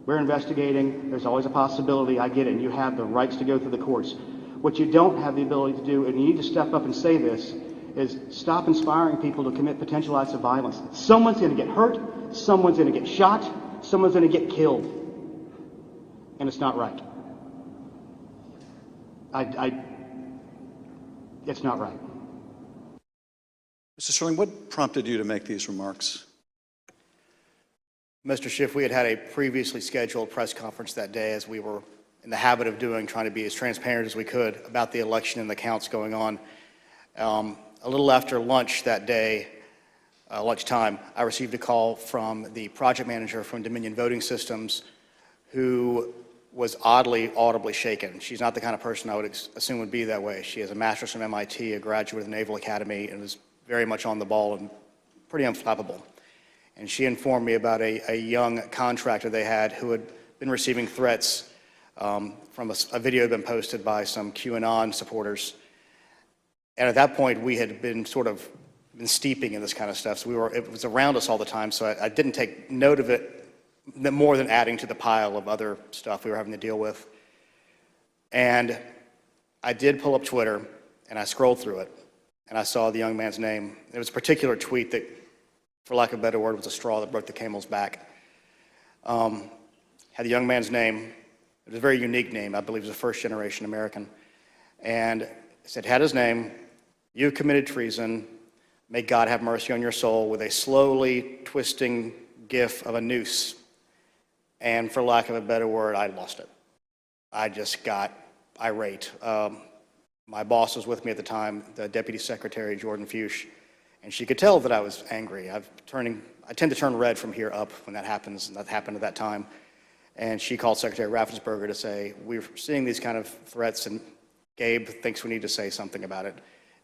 We're investigating. There's always a possibility. I get it. And you have the rights to go through the courts. What you don't have the ability to do, and you need to step up and say this, is stop inspiring people to commit potential acts of violence. Someone's going to get hurt. Someone's going to get shot. Someone's going to get killed. And it's not right. It's not right. Mr. Sterling, what prompted you to make these remarks? Mr. Schiff, we had a previously scheduled press conference that day, as we were in the habit of doing, trying to be as transparent as we could about the election and the counts going on. A little after lunch that day, lunchtime, I received a call from the project manager from Dominion Voting Systems, who was audibly shaken. She's not the kind of person I would assume would be that way. She has a master's from MIT, a graduate of the Naval Academy, and was very much on the ball and pretty unflappable. And she informed me about a young contractor they had who had been receiving threats from a video had been posted by some QAnon supporters. And at that point, we had been steeping in this kind of stuff. So it was around us all the time. So I didn't take note of it more than adding to the pile of other stuff we were having to deal with. And I did pull up Twitter, and I scrolled through it, and I saw the young man's name. There was a particular tweet that, for lack of a better word, was a straw that broke the camel's back. Had the young man's name. It was a very unique name. I believe he was a first-generation American. And it said, had his name, "You committed treason. May God have mercy on your soul," with a slowly twisting gif of a noose. And for lack of a better word, I lost it. I just got irate. My boss was with me at the time, the Deputy Secretary, Jordan Fuchs, and she could tell that I was angry. I tend to turn red from here up when that happens, and that happened at that time. And she called Secretary Raffensperger to say, we're seeing these kind of threats, and Gabe thinks we need to say something about it.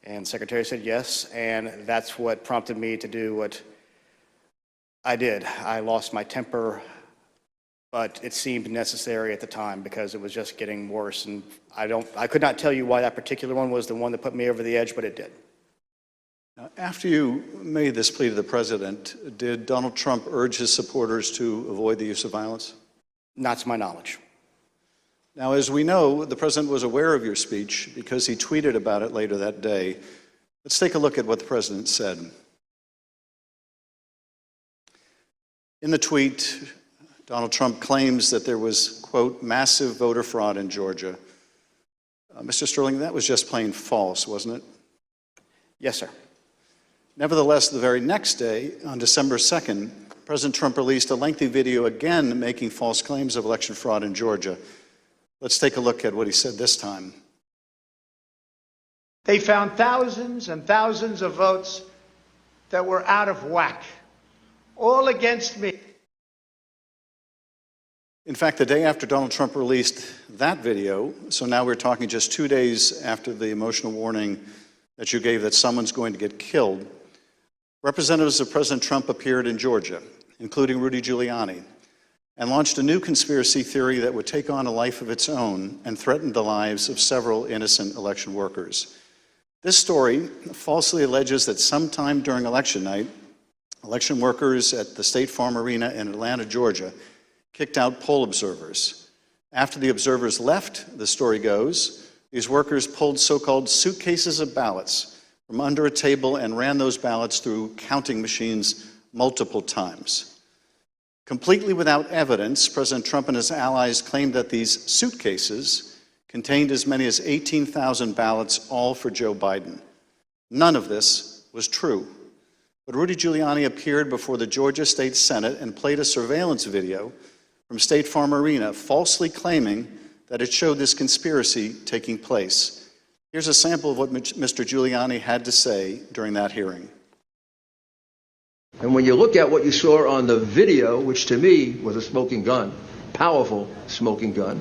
And the Secretary said yes, and that's what prompted me to do what I did. I lost my temper, but it seemed necessary at the time because it was just getting worse. And I could not tell you why that particular one was the one that put me over the edge, but it did. After you made this plea to the president, did Donald Trump urge his supporters to avoid the use of violence? Not to my knowledge. Now, as we know, the president was aware of your speech because he tweeted about it later that day. Let's take a look at what the president said. In the tweet, Donald Trump claims that there was, quote, massive voter fraud in Georgia. Mr. Sterling, that was just plain false, wasn't it? Yes, sir. Nevertheless, the very next day, on December 2nd, President Trump released a lengthy video again making false claims of election fraud in Georgia. Let's take a look at what he said this time. They found thousands and thousands of votes that were out of whack, all against me. In fact, the day after Donald Trump released that video, so now we're talking just 2 days after the emotional warning that you gave that someone's going to get killed, representatives of President Trump appeared in Georgia, including Rudy Giuliani, and launched a new conspiracy theory that would take on a life of its own and threaten the lives of several innocent election workers. This story falsely alleges that sometime during election night, election workers at the State Farm Arena in Atlanta, Georgia, kicked out poll observers. After the observers left, the story goes, these workers pulled so-called suitcases of ballots from under a table and ran those ballots through counting machines multiple times. Completely without evidence, President Trump and his allies claimed that these suitcases contained as many as 18,000 ballots, all for Joe Biden. None of this was true. But Rudy Giuliani appeared before the Georgia State Senate and played a surveillance video from State Farm Arena, falsely claiming that it showed this conspiracy taking place. Here's a sample of what Mr. Giuliani had to say during that hearing. And when you look at what you saw on the video, which to me was a smoking gun, powerful smoking gun,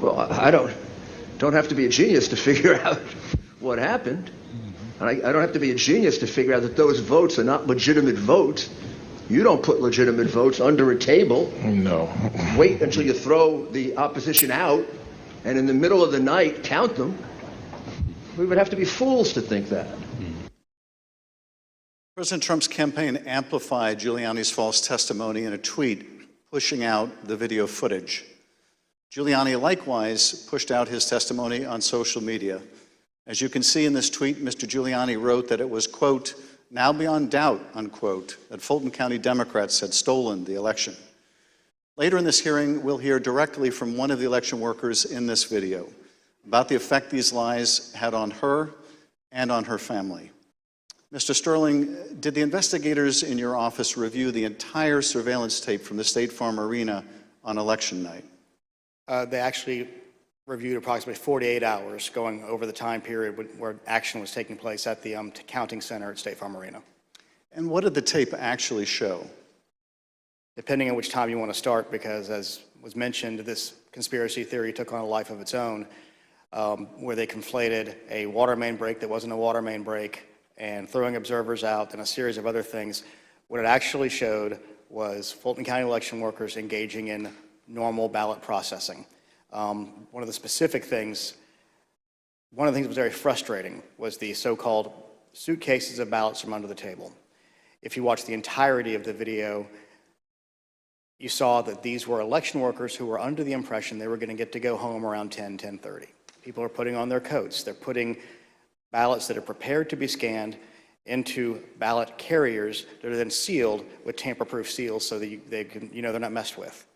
well, I don't have to be a genius to figure out what happened. And I don't have to be a genius to figure out that those votes are not legitimate votes. You don't put legitimate votes under a table. No. Wait until you throw the opposition out, and in the middle of the night, count them. We would have to be fools to think that. President Trump's campaign amplified Giuliani's false testimony in a tweet, pushing out the video footage. Giuliani likewise pushed out his testimony on social media. As you can see in this tweet, Mr. Giuliani wrote that it was, quote, now beyond doubt, unquote, that Fulton County Democrats had stolen the election. Later in this hearing, we'll hear directly from one of the election workers in this video about the effect these lies had on her and on her family. Mr. Sterling, did the investigators in your office review the entire surveillance tape from the State Farm Arena on election night? They actually reviewed approximately 48 hours going over the time period where action was taking place at the counting center at State Farm Arena. And what did the tape actually show? Depending on which time you want to start, because as was mentioned, this conspiracy theory took on a life of its own, where they conflated a water main break that wasn't a water main break and throwing observers out and a series of other things. What it actually showed was Fulton County election workers engaging in normal ballot processing. One of the things that was very frustrating was the so-called suitcases of ballots from under the table. If you watch the entirety of the video, you saw that these were election workers who were under the impression they were going to get to go home around 10:30. People are putting on their coats. They're putting ballots that are prepared to be scanned into ballot carriers that are then sealed with tamper-proof seals so that they're not messed with.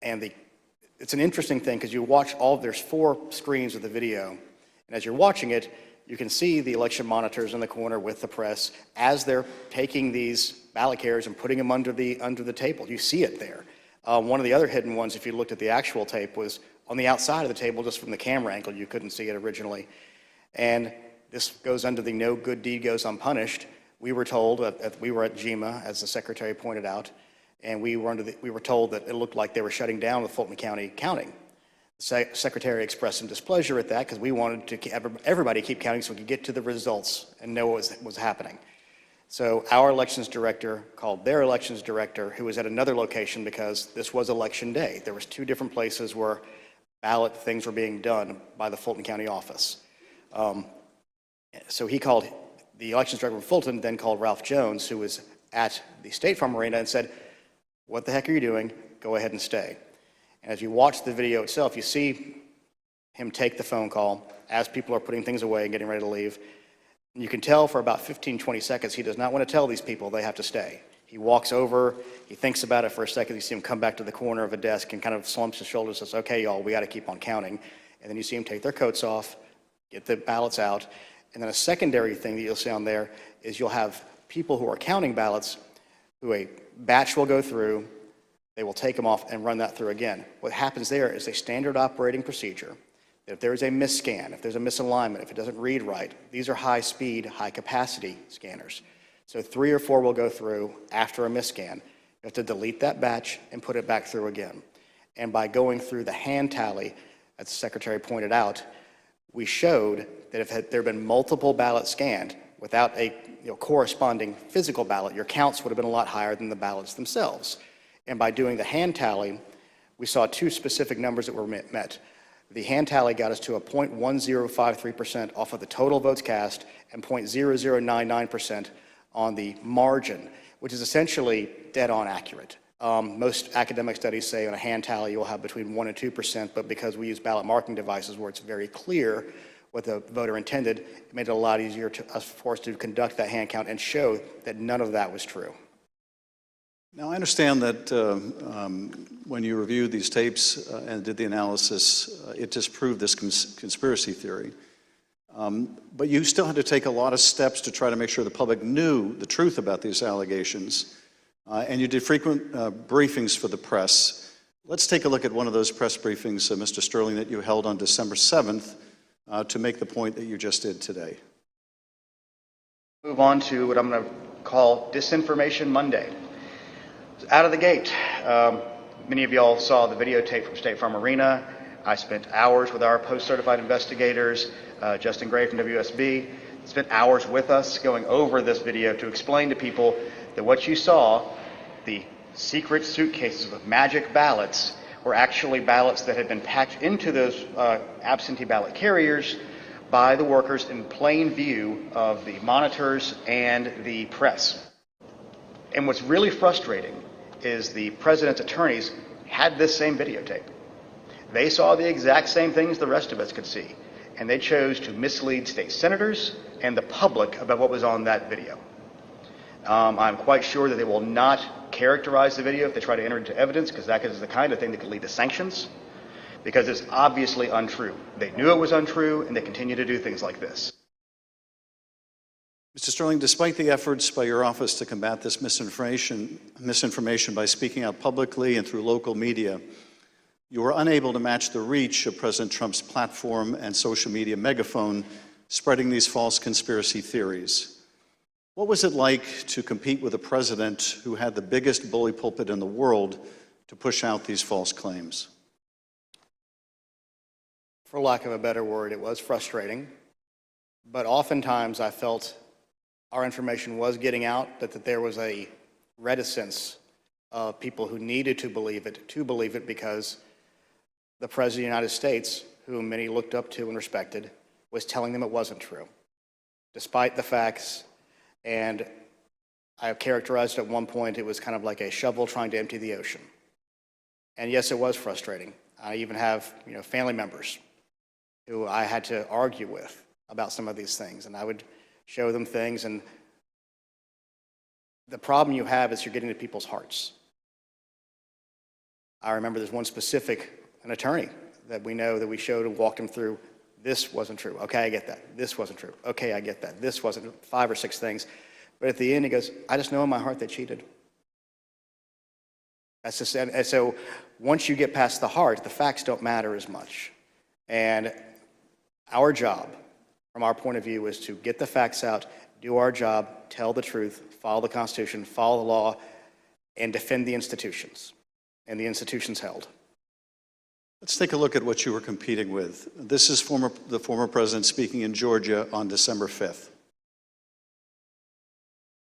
It's an interesting thing because you watch there's 4 screens of the video, and as you're watching it, you can see the election monitors in the corner with the press as they're taking these ballot carriers and putting them under the table. You see it there. One of the other hidden ones, if you looked at the actual tape, was on the outside of the table, just from the camera angle. You couldn't see it originally. And this goes under the no good deed goes unpunished. We were told that we were at GEMA, as the secretary pointed out, and we were told that it looked like they were shutting down the Fulton County counting. The secretary expressed some displeasure at that because we wanted to everybody keep counting so we could get to the results and know what was happening. So our elections director called their elections director, who was at another location because this was election day. There was 2 different places where ballot things were being done by the Fulton County office. So he called, the elections director from Fulton then called Ralph Jones, who was at the State Farm Arena, and said, "What the heck are you doing? Go ahead and stay." And as you watch the video itself, you see him take the phone call as people are putting things away and getting ready to leave. And you can tell for about 15, 20 seconds, he does not want to tell these people they have to stay. He walks over, he thinks about it for a second, you see him come back to the corner of a desk and kind of slumps his shoulders and says, "Okay, y'all, we got to keep on counting." And then you see him take their coats off, get the ballots out. And then a secondary thing that you'll see on there is you'll have people who are counting ballots who a batch will go through, they will take them off and run that through again. What happens there is a standard operating procedure. If there is a misscan, if there's a misalignment, if it doesn't read right, these are high-speed, high-capacity scanners. So 3 or 4 will go through after a misscan. You have to delete that batch and put it back through again. And by going through the hand tally, as the Secretary pointed out, we showed that if there had been multiple ballots scanned without a corresponding physical ballot, your counts would have been a lot higher than the ballots themselves. And by doing the hand tally, we saw 2 specific numbers that were met. The hand tally got us to a 0.1053% off of the total votes cast and 0.0099% on the margin, which is essentially dead-on accurate. Most academic studies say on a hand tally you'll have between 1% and 2%, but because we use ballot marking devices where it's very clear what the voter intended, it made it a lot easier for us to conduct that hand count and show that none of that was true. Now, I understand that when you reviewed these tapes and did the analysis, it disproved this conspiracy theory. But you still had to take a lot of steps to try to make sure the public knew the truth about these allegations. And you did frequent briefings for the press. Let's take a look at one of those press briefings, Mr. Sterling, that you held on December 7th to make the point that you just did today. Move on to what I'm going to call Disinformation Monday. Out of the gate, many of y'all saw the videotape from State Farm Arena. I spent hours with our post-certified investigators, Justin Gray from WSB, spent hours with us going over this video to explain to people that what you saw, the secret suitcases with magic ballots, were actually ballots that had been packed into those absentee ballot carriers by the workers in plain view of the monitors and the press. And what's really frustrating is the president's attorneys had this same videotape. They saw the exact same things the rest of us could see, and they chose to mislead state senators and the public about what was on that video. I'm quite sure that they will not characterize the video if they try to enter it into evidence, because that is the kind of thing that could lead to sanctions, because it's obviously untrue. They knew it was untrue, and they continue to do things like this. Mr. Sterling, despite the efforts by your office to combat this misinformation by speaking out publicly and through local media, you were unable to match the reach of President Trump's platform and social media megaphone spreading these false conspiracy theories. What was it like to compete with a president who had the biggest bully pulpit in the world to push out these false claims? For lack of a better word, it was frustrating, but oftentimes I felt our information was getting out, but that there was a reticence of people who needed to believe it because the President of the United States, whom many looked up to and respected, was telling them it wasn't true, despite the facts. And I have characterized at one point it was kind of like a shovel trying to empty the ocean. And yes, it was frustrating. I even have family members who I had to argue with about some of these things, and I would show them things, and the problem you have is you're getting to people's hearts. I remember there's one specific, an attorney that we know that we showed and walked him through, this wasn't true, okay, I get that, this wasn't true, okay, I get that, this wasn't, 5 or 6 things, but at the end he goes, I just know in my heart they cheated. That's just, and so once you get past the heart, the facts don't matter as much. And our job, from our point of view, is to get the facts out, do our job, tell the truth, follow the Constitution, follow the law, and defend the institutions, and the institutions held. Let's take a look at what you were competing with. This is the former president speaking in Georgia on December 5th.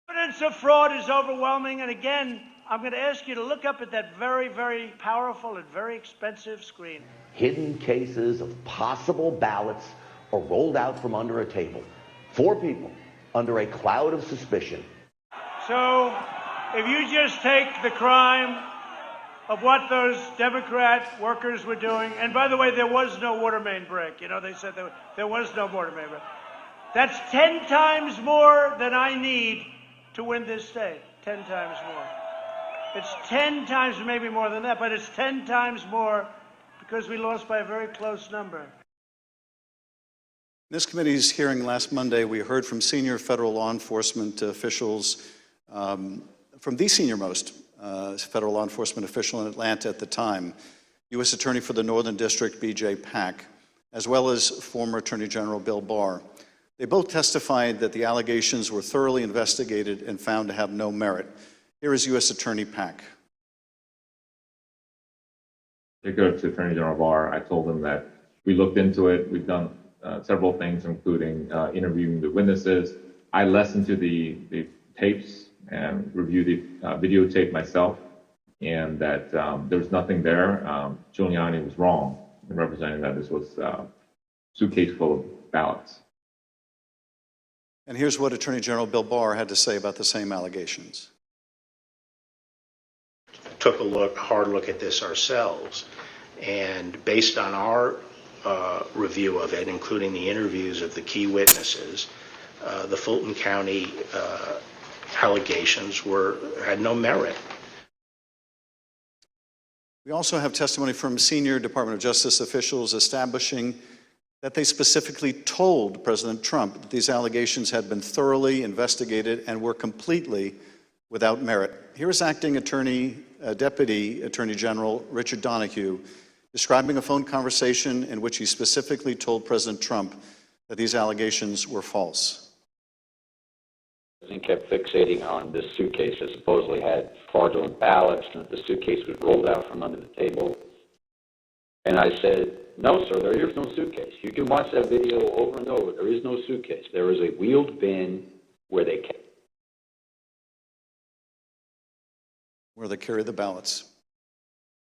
Evidence of fraud is overwhelming, and again, I'm going to ask you to look up at that very, very powerful and very expensive screen. Hidden cases of possible ballots are rolled out from under a table. 4 people under a cloud of suspicion. So, if you just take the crime of what those Democrat workers were doing, and by the way, there was no water main break. You know, they said there was no water main break. That's 10 times more than I need to win this state. 10 times more. It's 10 times, maybe more than that, but it's 10 times more because we lost by a very close number. In this committee's hearing last Monday, we heard from senior federal law enforcement officials, from the senior-most federal law enforcement official in Atlanta at the time, U.S. Attorney for the Northern District, B.J. Pack, as well as former Attorney General Bill Barr. They both testified that the allegations were thoroughly investigated and found to have no merit. Here is U.S. Attorney Pack. To go to Attorney General Barr, I told him that we looked into it. We've done several things, including interviewing the witnesses. I listened to the tapes and reviewed the videotape myself, and that there was nothing there. Giuliani was wrong in representing that this was a suitcase full of ballots. And here's what Attorney General Bill Barr had to say about the same allegations. Took a hard look at this ourselves, and based on our review of it, including the interviews of the key witnesses, the Fulton County allegations had no merit. We also have testimony from senior Department of Justice officials establishing that they specifically told President Trump that these allegations had been thoroughly investigated and were completely without merit. Here is Acting Deputy Attorney General Richard Donahue describing a phone conversation in which he specifically told President Trump that these allegations were false. And kept fixating on this suitcase that supposedly had fraudulent ballots, and that the suitcase was rolled out from under the table. And I said, no, sir, there is no suitcase. You can watch that video over and over. There is no suitcase. There is a wheeled bin where they carry the ballots.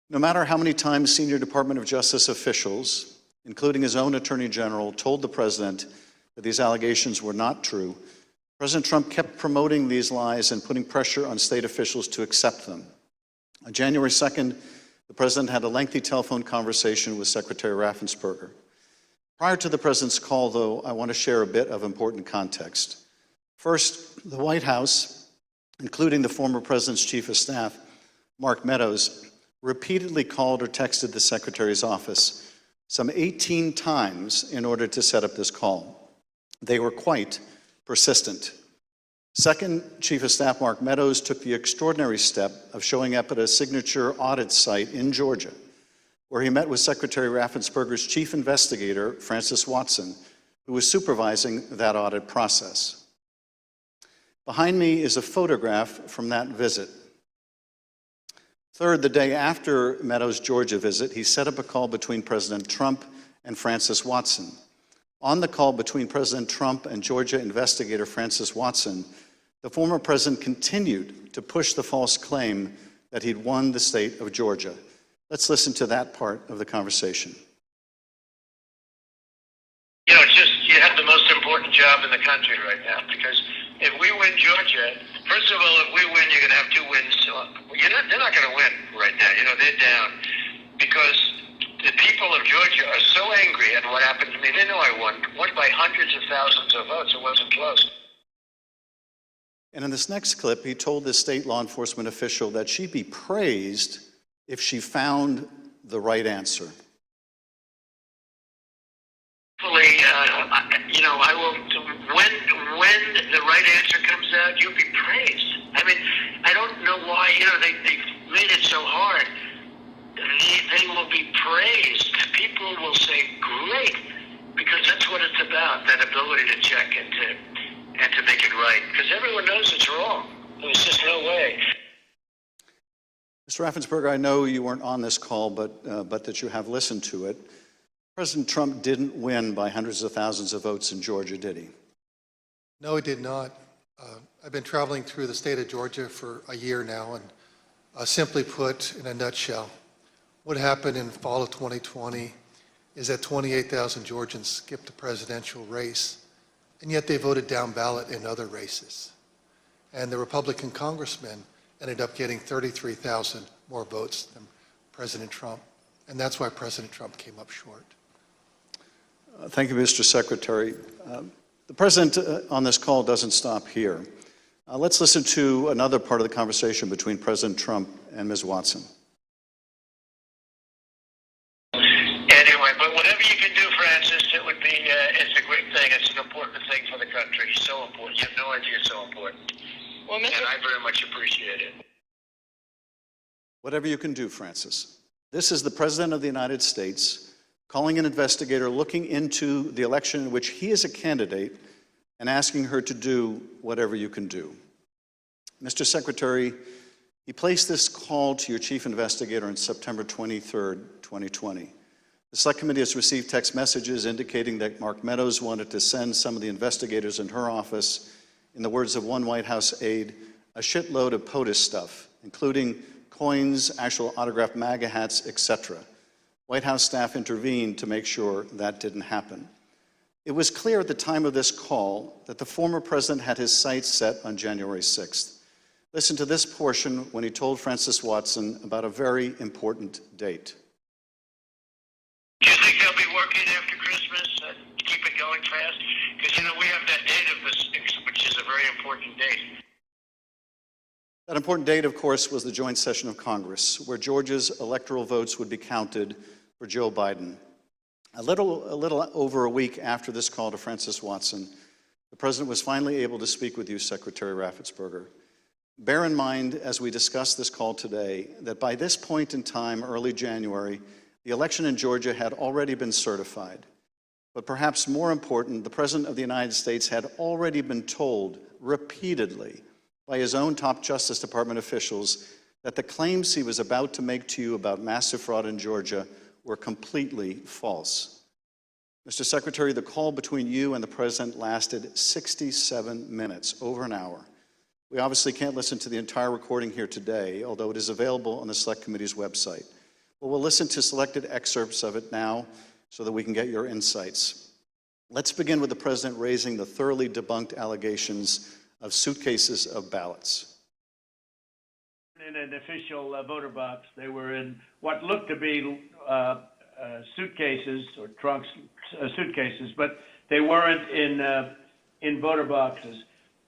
No matter how many times senior Department of Justice officials, including his own Attorney General, told the president that these allegations were not true, President Trump kept promoting these lies and putting pressure on state officials to accept them. On January 2nd, the president had a lengthy telephone conversation with Secretary Raffensperger. Prior to the president's call, though, I want to share a bit of important context. First, the White House, including the former president's chief of staff, Mark Meadows, repeatedly called or texted the secretary's office some 18 times in order to set up this call. They were quite persistent. Second, Chief of Staff Mark Meadows took the extraordinary step of showing up at a signature audit site in Georgia, where he met with Secretary Raffensperger's chief investigator, Francis Watson, who was supervising that audit process. Behind me is a photograph from that visit. Third, the day after Meadows' Georgia visit, he set up a call between President Trump and Francis Watson. On the call between President Trump and Georgia investigator Francis Watson, the former president continued to push the false claim that he'd won the state of Georgia. Let's listen to that part of the conversation. You know, you have the most important job in the country right now, because if we win Georgia, first of all, if we win, you're going to have 2 wins. They're not going to win right now. You know, they're down because the people of Georgia are so angry at what happened to me. They know I won by hundreds of thousands of votes. It wasn't close. And in this next clip, he told this state law enforcement official that she'd be praised if she found the right answer. Hopefully, you know, I will. When the right answer comes out, you'll be praised. I mean, I don't know why. You know, they've made it so hard. They will be praised. People will say, "Great," because that's what it's about. That ability to check and to make it right, because everyone knows it's wrong. There's just no way. Mr. Raffensperger, I know you weren't on this call, but that you have listened to it. President Trump didn't win by hundreds of thousands of votes in Georgia, did he? No, he did not. I've been traveling through the state of Georgia for a year now, and simply put, in a nutshell, what happened in fall of 2020 is that 28,000 Georgians skipped the presidential race and yet they voted down ballot in other races. And the Republican congressman ended up getting 33,000 more votes than President Trump, and that's why President Trump came up short. Thank you, Mr. Secretary. The President on this call doesn't stop here. Let's listen to another part of the conversation between President Trump and Ms. Watson. Anyway, but whatever you can do, Francis, it would be, it's a great thing. It's an important thing for the country. So important. You have no idea it's so important. Well, and I very much appreciate it. Whatever you can do, Francis. This is the President of the United States calling an investigator looking into the election in which he is a candidate and asking her to do whatever you can do. Mr. Secretary, he placed this call to your chief investigator on September 23rd, 2020. The Select Committee has received text messages indicating that Mark Meadows wanted to send some of the investigators in her office, in the words of one White House aide, a shitload of POTUS stuff, including coins, actual autographed MAGA hats, etc. White House staff intervened to make sure that didn't happen. It was clear at the time of this call that the former president had his sights set on January 6th. Listen to this portion when he told Francis Watson about a very important date. Do you think they'll be working after Christmas and keep it going fast? Because, you know, we have that date of the 6th, which is a very important date. That important date, of course, was the joint session of Congress, where Georgia's electoral votes would be counted for Joe Biden. A little over a week after this call to Francis Watson, the President was finally able to speak with you, Secretary Raffensperger. Bear in mind, as we discuss this call today, that by this point in time, early January, the election in Georgia had already been certified. But perhaps more important, the President of the United States had already been told repeatedly by his own top Justice Department officials that the claims he was about to make to you about massive fraud in Georgia were completely false. Mr. Secretary, the call between you and the President lasted 67 minutes, over an hour. We obviously can't listen to the entire recording here today, although it is available on the Select Committee's website. But we'll listen to selected excerpts of it now so that we can get your insights. Let's begin with the President raising the thoroughly debunked allegations of suitcases of ballots. In an official voter box, they were in what looked to be suitcases or trunks, suitcases, but they weren't in voter boxes.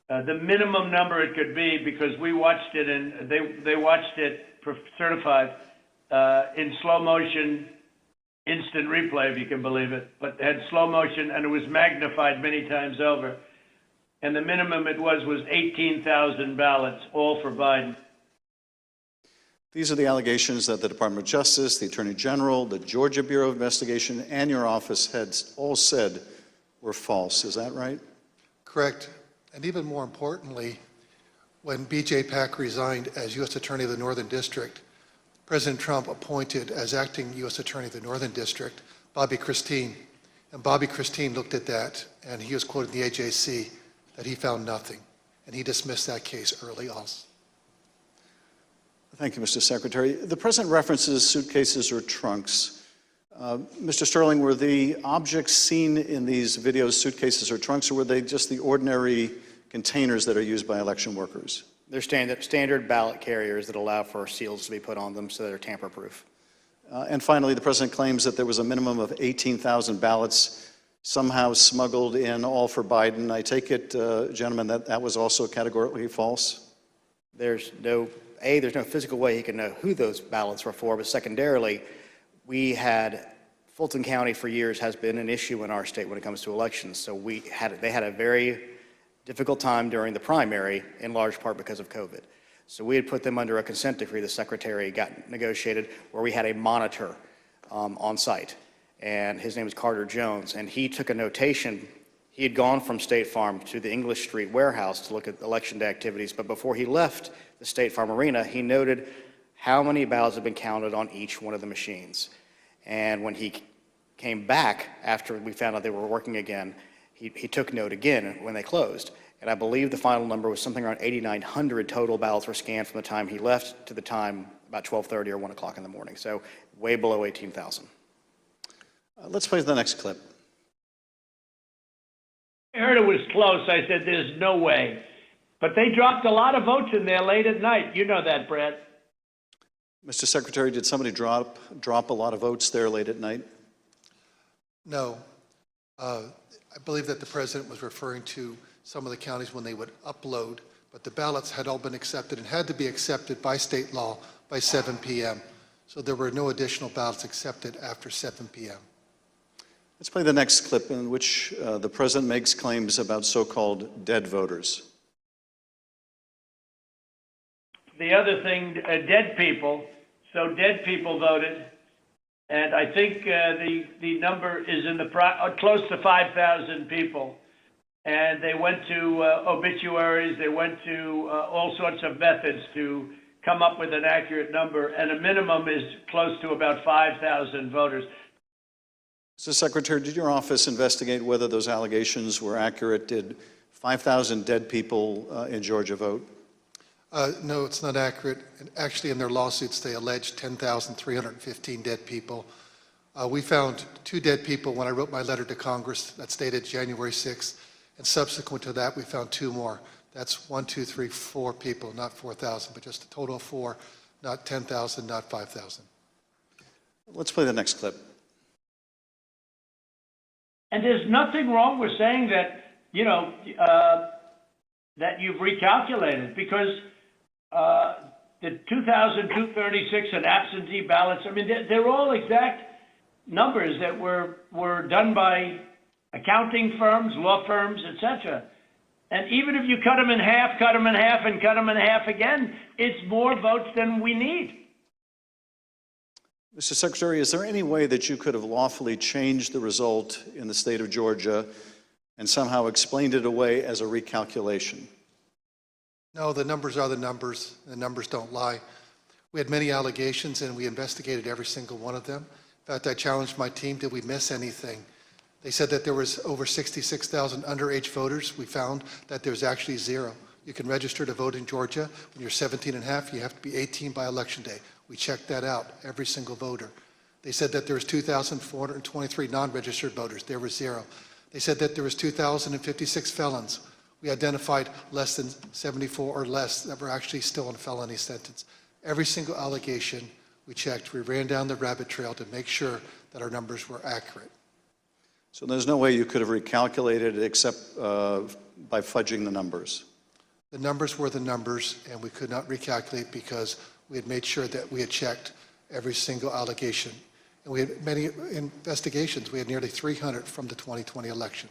The minimum number it could be, because we watched it and they watched it certified in slow motion, instant replay, if you can believe it, but had slow motion and it was magnified many times over. And the minimum it was 18,000 ballots, all for Biden. These are the allegations that the Department of Justice, the Attorney General, the Georgia Bureau of Investigation, and your office had all said were false. Is that right? Correct. And even more importantly, when B.J. Pack resigned as U.S. Attorney of the Northern District, President Trump appointed as acting U.S. Attorney of the Northern District, Bobby Christine. And Bobby Christine looked at that, and he was quoted in the AJC that he found nothing. And he dismissed that case early also. Thank you, Mr. Secretary. The President references suitcases or trunks. Mr. Sterling, were the objects seen in these videos suitcases or trunks, or were they just the ordinary containers that are used by election workers? They're standard ballot carriers that allow for seals to be put on them so they're tamper-proof. And finally, the President claims that there was a minimum of 18,000 ballots somehow smuggled in, all for Biden. I take it, gentlemen, that was also categorically false? There's no physical way he can know who those ballots were for, but secondarily, Fulton County for years has been an issue in our state when it comes to elections. So they had a very difficult time during the primary, in large part because of COVID. So we had put them under a consent decree the Secretary got negotiated, where we had a monitor on site. And his name was Carter Jones, and he took a notation. He had gone from State Farm to the English Street warehouse to look at election day activities, but before he left the State Farm Arena, he noted how many ballots had been counted on each one of the machines. And when he came back after we found out they were working again, he took note again when they closed. And I believe the final number was something around 8,900 total ballots were scanned from the time he left to the time about 12:30 or 1 o'clock in the morning. So way below 18,000. Let's play the next clip. I heard it was close. I said, there's no way. But they dropped a lot of votes in there late at night. You know that, Brad. Mr. Secretary, did somebody drop a lot of votes there late at night? No. I believe that the president was referring to some of the counties when they would upload, but the ballots had all been accepted and had to be accepted by state law by 7 p.m. So there were no additional ballots accepted after 7 p.m. Let's play the next clip in which the president makes claims about so-called dead voters. The other thing, dead people. So dead people voted. And I think the number is in the close to 5,000 people. And they went to obituaries, they went to all sorts of methods to come up with an accurate number, and a minimum is close to about 5,000 voters. Mr. Secretary, did your office investigate whether those allegations were accurate? Did 5,000 dead people in Georgia vote? No, it's not accurate. And actually, in their lawsuits, they alleged 10,315 dead people. We found 2 dead people when I wrote my letter to Congress that stated January 6th. And subsequent to that, we found 2 more. That's 1, 2, 3, 4 people, not 4,000, but just a total of 4, not 10,000, not 5,000. Let's play the next clip. And there's nothing wrong with saying that, you know, that you've recalculated, because the 2,236 and absentee ballots, I mean, they're all exact numbers that were done by accounting firms, law firms, etc. And even if you cut them in half, and cut them in half again, it's more votes than we need. Mr. Secretary, is there any way that you could have lawfully changed the result in the state of Georgia and somehow explained it away as a recalculation? No, the numbers are the numbers. The numbers don't lie. We had many allegations, and we investigated every single one of them. In fact, I challenged my team, did we miss anything? They said that there was over 66,000 underage voters. We found that there's actually 0. You can register to vote in Georgia. When you're 17 and a half, you have to be 18 by Election Day. We checked that out, every single voter. They said that there was 2,423 non-registered voters. There was 0. They said that there was 2,056 felons. We identified less than 74 or less that were actually still in felony sentence. Every single allegation we checked, we ran down the rabbit trail to make sure that our numbers were accurate. So there's no way you could have recalculated it except by fudging the numbers? The numbers were the numbers, and we could not recalculate because we had made sure that we had checked every single allegation. And we had many investigations. We had nearly 300 from the 2020 election.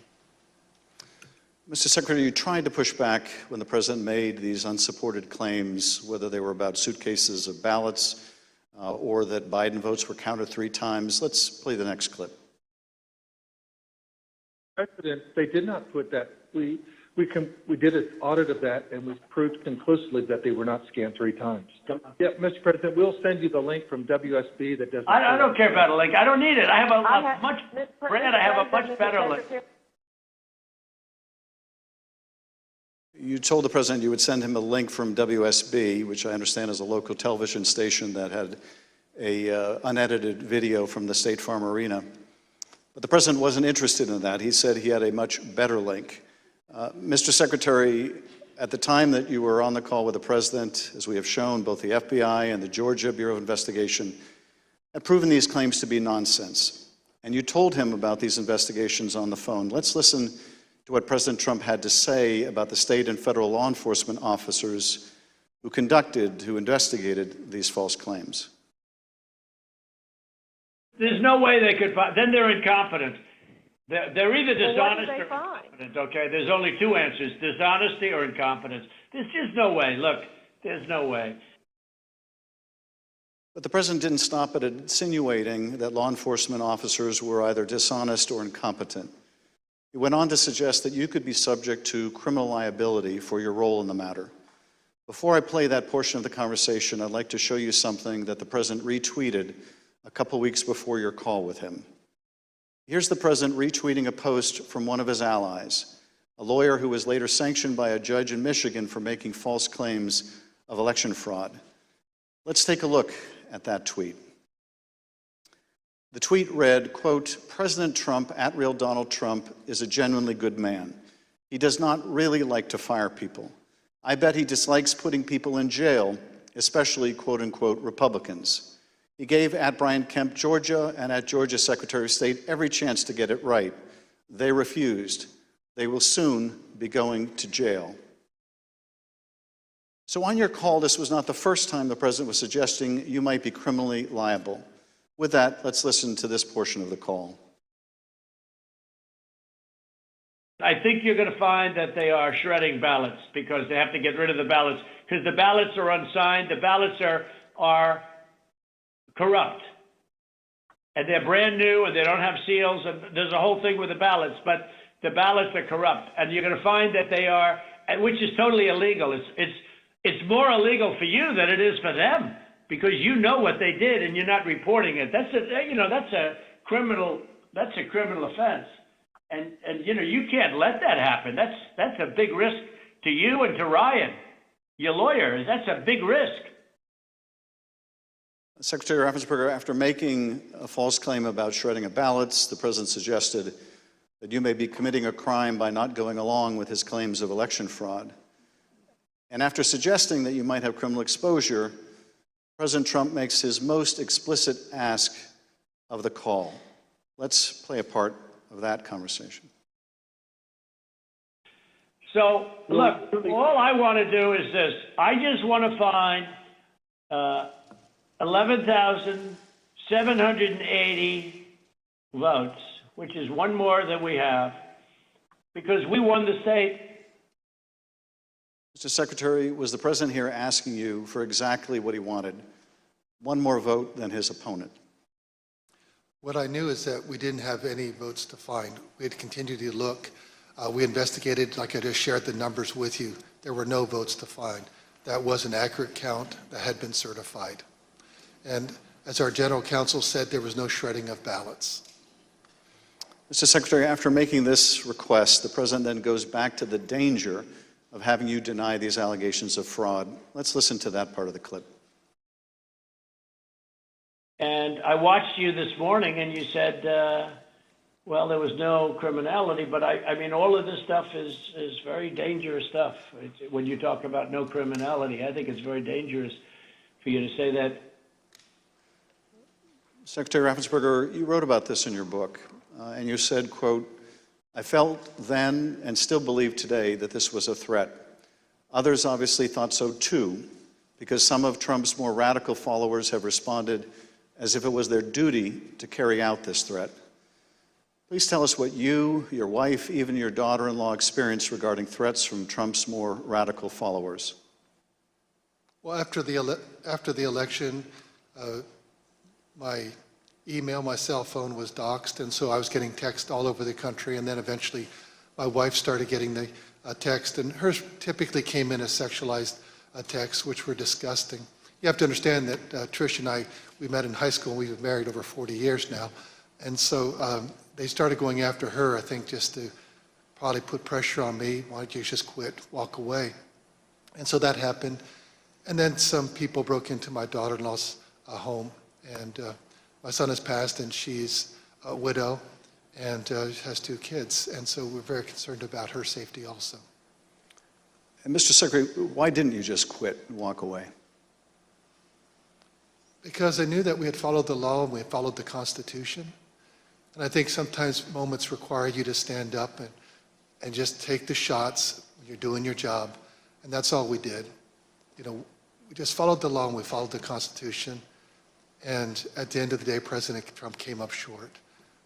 Mr. Secretary, you tried to push back when the president made these unsupported claims, whether they were about suitcases of ballots or that Biden votes were counted 3 times. Let's play the next clip. President, they did not put that. We did an audit of that, and was proved conclusively that they were not scanned 3 times. Yeah, Mr. President, we'll send you the link from WSB that does. I don't care about a link. I don't need it. I have a much better link. You told the president you would send him a link from WSB, which I understand is a local television station that had a unedited video from the State Farm Arena. But the president wasn't interested in that. He said he had a much better link. Mr. Secretary, at the time that you were on the call with the president, as we have shown, both the FBI and the Georgia Bureau of Investigation had proven these claims to be nonsense. And you told him about these investigations on the phone. Let's listen to what President Trump had to say about the state and federal law enforcement officers who investigated these false claims. There's no way they could find, then they're incompetent. They're either dishonest or incompetent, okay? There's only 2 answers, dishonesty or incompetence. There's just no way, look, there's no way. But the president didn't stop at insinuating that law enforcement officers were either dishonest or incompetent. He went on to suggest that you could be subject to criminal liability for your role in the matter. Before I play that portion of the conversation, I'd like to show you something that the president retweeted a couple weeks before your call with him. Here's the president retweeting a post from one of his allies, a lawyer who was later sanctioned by a judge in Michigan for making false claims of election fraud. Let's take a look at that tweet. The tweet read, quote, "President Trump, @real Donald Trump, is a genuinely good man. He does not really like to fire people. I bet he dislikes putting people in jail, especially quote-unquote Republicans. He gave at Brian Kemp, Georgia, and at Georgia Secretary of State every chance to get it right. They refused. They will soon be going to jail. So on your call, this was not the first time the president was suggesting you might be criminally liable. With that, let's listen to this portion of the call. I think you're going to find that they are shredding ballots because they have to get rid of the ballots because the ballots are unsigned. The ballots are corrupt. And they're brand new and they don't have seals. And there's a whole thing with the ballots, but the ballots are corrupt. And you're going to find that they are, which is totally illegal. It's more illegal for you than it is for them because you know what they did and you're not reporting it. That's a criminal offense. And you can't let that happen. That's a big risk to you and to Ryan, your lawyer. That's a big risk. Secretary Raffensperger, after making a false claim about shredding of ballots, the president suggested that you may be committing a crime by not going along with his claims of election fraud. And after suggesting that you might have criminal exposure, President Trump makes his most explicit ask of the call. Let's play a part of that conversation. So, look, all I want to do is this. I just want to find 11,780 votes, which is one more than we have, because we won the state. Mr. Secretary, was the president here asking you for exactly what he wanted? One more vote than his opponent. What I knew is that we didn't have any votes to find. We had continued to look. We investigated, like I just shared the numbers with you. There were no votes to find. That was an accurate count that had been certified. And as our general counsel said, there was no shredding of ballots. Mr. Secretary, after making this request, the president then goes back to the danger of having you deny these allegations of fraud. Let's listen to that part of the clip. And I watched you this morning and you said, well, there was no criminality, but I mean, all of this stuff is very dangerous stuff. When you talk about no criminality, I think it's very dangerous for you to say that. Secretary Raffensperger, you wrote about this in your book, and you said, quote, I felt then and still believe today that this was a threat. Others obviously thought so too, because some of Trump's more radical followers have responded as if it was their duty to carry out this threat. Please tell us what you, your wife, even your daughter-in-law experienced regarding threats from Trump's more radical followers. Well, after the election, my email, my cell phone was doxxed, and so I was getting texts all over the country, and then eventually my wife started getting the text, and hers typically came in as sexualized texts, which were disgusting. You have to understand that Trish and I, we met in high school, and we've been married over 40 years now, and so they started going after her, I think, just to probably put pressure on me. Why don't you just quit, walk away? And so that happened, and then some people broke into my daughter-in-law's home, and my son has passed, and she's a widow and has 2 kids, and so we're very concerned about her safety also. And Mr. Secretary, why didn't you just quit and walk away? Because I knew that we had followed the law and we had followed the Constitution, and I think sometimes moments require you to stand up and just take the shots when you're doing your job, and that's all we did. You know, we just followed the law and we followed the Constitution. And at the end of the day, President Trump came up short.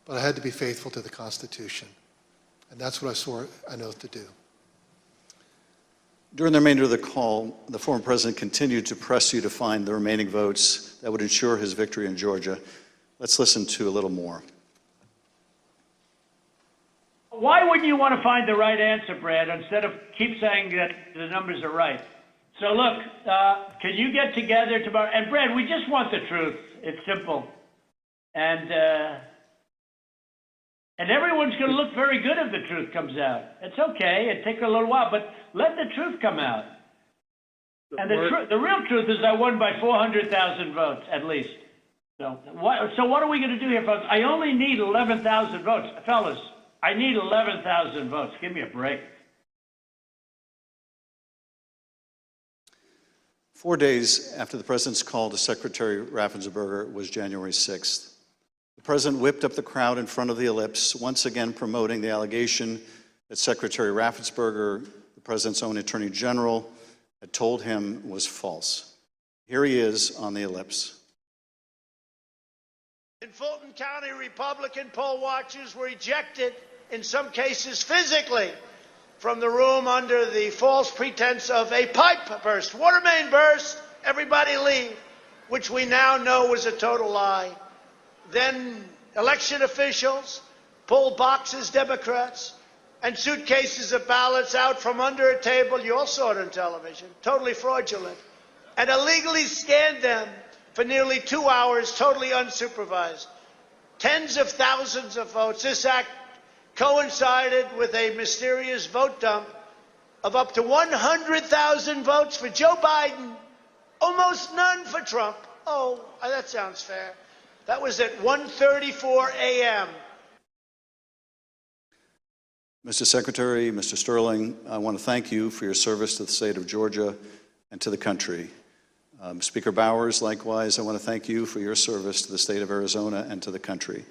But I had to be faithful to the Constitution. And that's what I swore an oath to do. During the remainder of the call, the former president continued to press you to find the remaining votes that would ensure his victory in Georgia. Let's listen to a little more. Why wouldn't you want to find the right answer, Brad, instead of keep saying that the numbers are right? So look, can you get together tomorrow? And Brad, we just want the truth. It's simple. And everyone's going to look very good if the truth comes out. It's okay. It takes a little while, but let the truth come out. And the real truth is I won by 400,000 votes, at least. So what are we going to do here, folks? I only need 11,000 votes. Fellas, I need 11,000 votes. Give me a break. 4 days after the president's call to Secretary Raffensperger was January 6th. The president whipped up the crowd in front of the ellipse, once again promoting the allegation that Secretary Raffensperger, the president's own attorney general, had told him was false. Here he is on the ellipse. In Fulton County, Republican poll watchers were ejected, in some cases physically, from the room under the false pretense of a pipe burst, water main burst, everybody leave, which we now know was a total lie. Then election officials pulled boxes, Democrats, and suitcases of ballots out from under a table, you all saw it on television, totally fraudulent, and illegally scanned them for nearly 2 hours, totally unsupervised. Tens of thousands of votes. This act coincided with a mysterious vote dump of up to 100,000 votes for Joe Biden, almost none for Trump. Oh, that sounds fair. That was at 1:34 a.m. Mr. Secretary, Mr. Sterling, I want to thank you for your service to the state of Georgia and to the country. Speaker Bowers, likewise, I want to thank you for your service to the state of Arizona and to the country.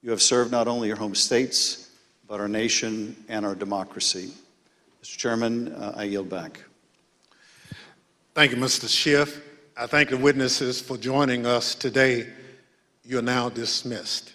You have served not only your home states, but our nation and our democracy. Mr. Chairman, I yield back. Thank you, Mr. Schiff. I thank the witnesses for joining us today. You're now dismissed.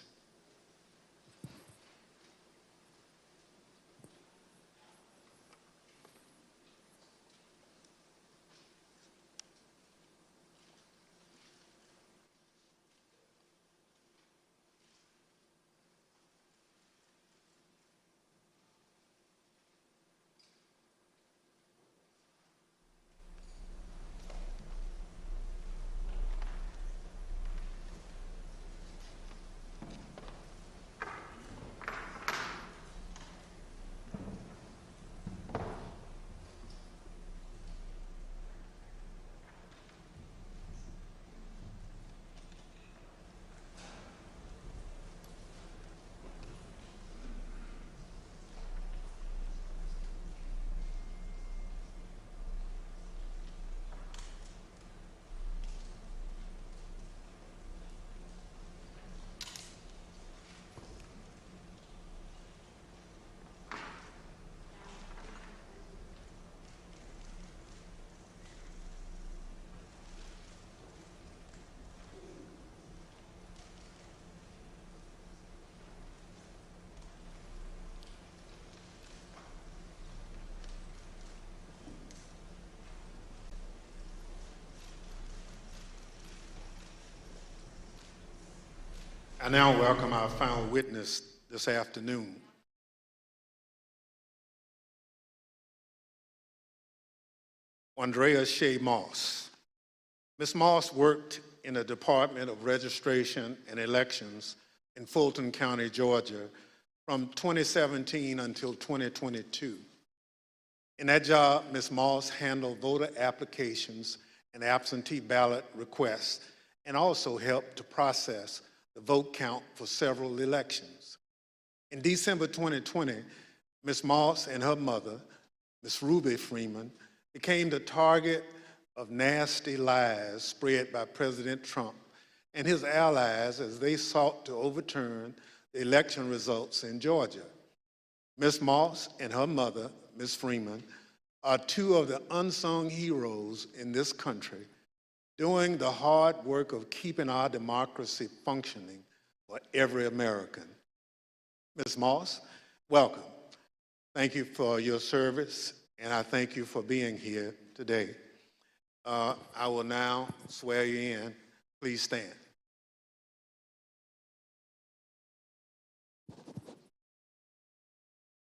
I now welcome our final witness this afternoon. Andrea Shea Moss. Ms. Moss worked in the Department of Registration and Elections in Fulton County, Georgia, from 2017 until 2022. In that job, Ms. Moss handled voter applications and absentee ballot requests, and also helped to process the vote count for several elections. In December 2020, Ms. Moss and her mother, Ms. Ruby Freeman, became the target of nasty lies spread by President Trump and his allies as they sought to overturn the election results in Georgia. Ms. Moss and her mother, Ms. Freeman, are two of the unsung heroes in this country, doing the hard work of keeping our democracy functioning for every American. Ms. Moss, welcome. Thank you for your service, and I thank you for being here today. I will now swear you in. Please stand.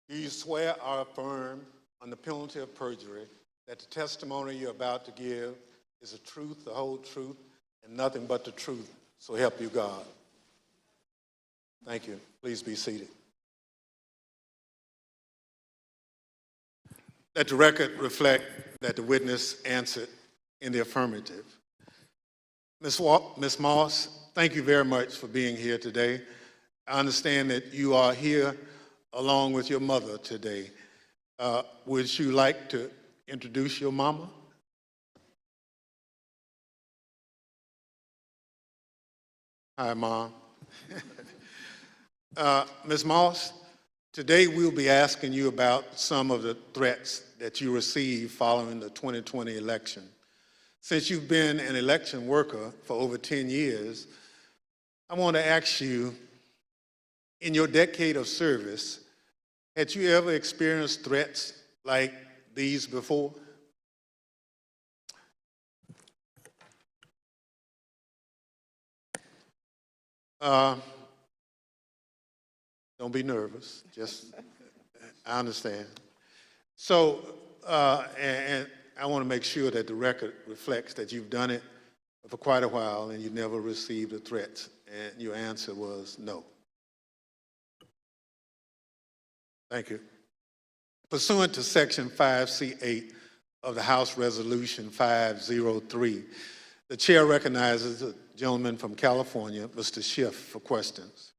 Do you swear or affirm on the penalty of perjury that the testimony you're about to give is the truth, the whole truth, and nothing but the truth, so help you God? Thank you. Please be seated. Let the record reflect that the witness answered in the affirmative. Ms. Moss, thank you very much for being here today. I understand that you are here along with your mother today. Would you like to introduce your mama? Hi, Mom. Ms. Moss, today we'll be asking you about some of the threats that you received following the 2020 election. Since you've been an election worker for over 10 years, I want to ask you, in your decade of service, had you ever experienced threats like these before? Don't be nervous. I understand. So, and I want to make sure that the record reflects that you've done it for quite a while and you never received a threat. And your answer was no. Thank you. Pursuant to Section 5C8 of the House Resolution 503, the chair recognizes the gentleman from California, Mr. Schiff, for questions.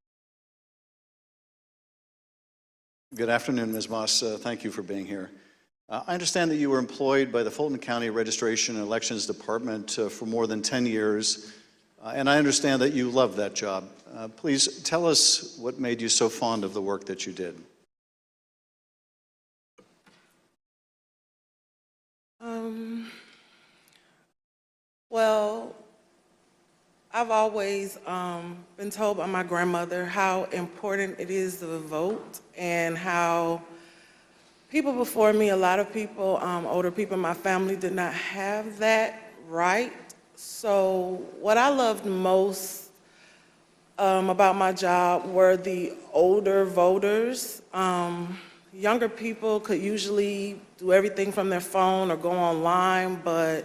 Good afternoon, Ms. Moss. Thank you for being here. I understand that you were employed by the Fulton County Registration and Elections Department for more than 10 years, and I understand that you love that job. Please tell us what made you so fond of the work that you did. Well, I've always been told by my grandmother how important it is to vote, and how people before me, a lot of people, older people in my family, did not have that right. So what I loved most about my job were the older voters. Younger people could usually do everything from their phone or go online, but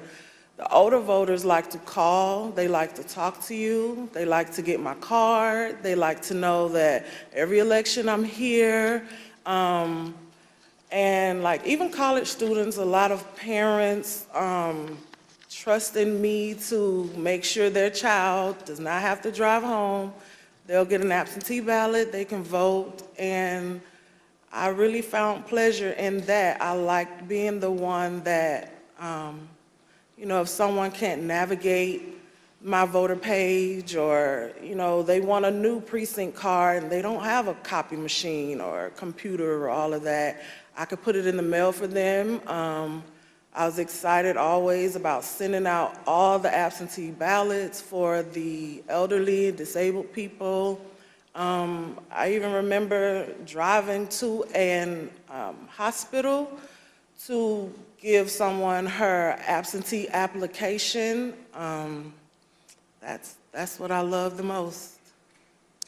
the older voters like to call, they like to talk to you, they like to get my card, they like to know that every election I'm here. And like even college students, a lot of parents trust in me to make sure their child does not have to drive home. They'll get an absentee ballot, they can vote, and I really found pleasure in that. I liked being the one that, you know, if someone can't navigate my voter page, or, you know, they want a new precinct card and they don't have a copy machine or a computer or all of that, I could put it in the mail for them. I was excited always about sending out all the absentee ballots for the elderly and disabled people. I even remember driving to an hospital to give someone her absentee application. That's what I love the most.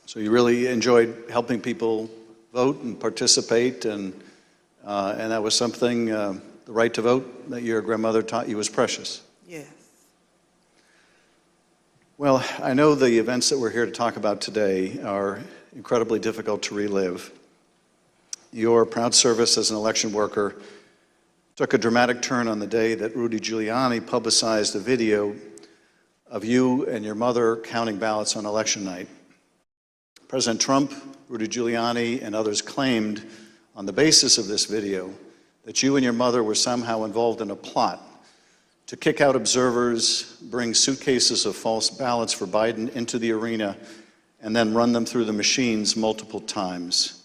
So you really enjoyed helping people vote and participate, and that was something, the right to vote, that your grandmother taught you was precious. Yes. Well, I know the events that we're here to talk about today are incredibly difficult to relive. Your proud service as an election worker took a dramatic turn on the day that Rudy Giuliani publicized a video of you and your mother counting ballots on election night. President Trump, Rudy Giuliani, and others claimed on the basis of this video that you and your mother were somehow involved in a plot to kick out observers, bring suitcases of false ballots for Biden into the arena, and then run them through the machines multiple times.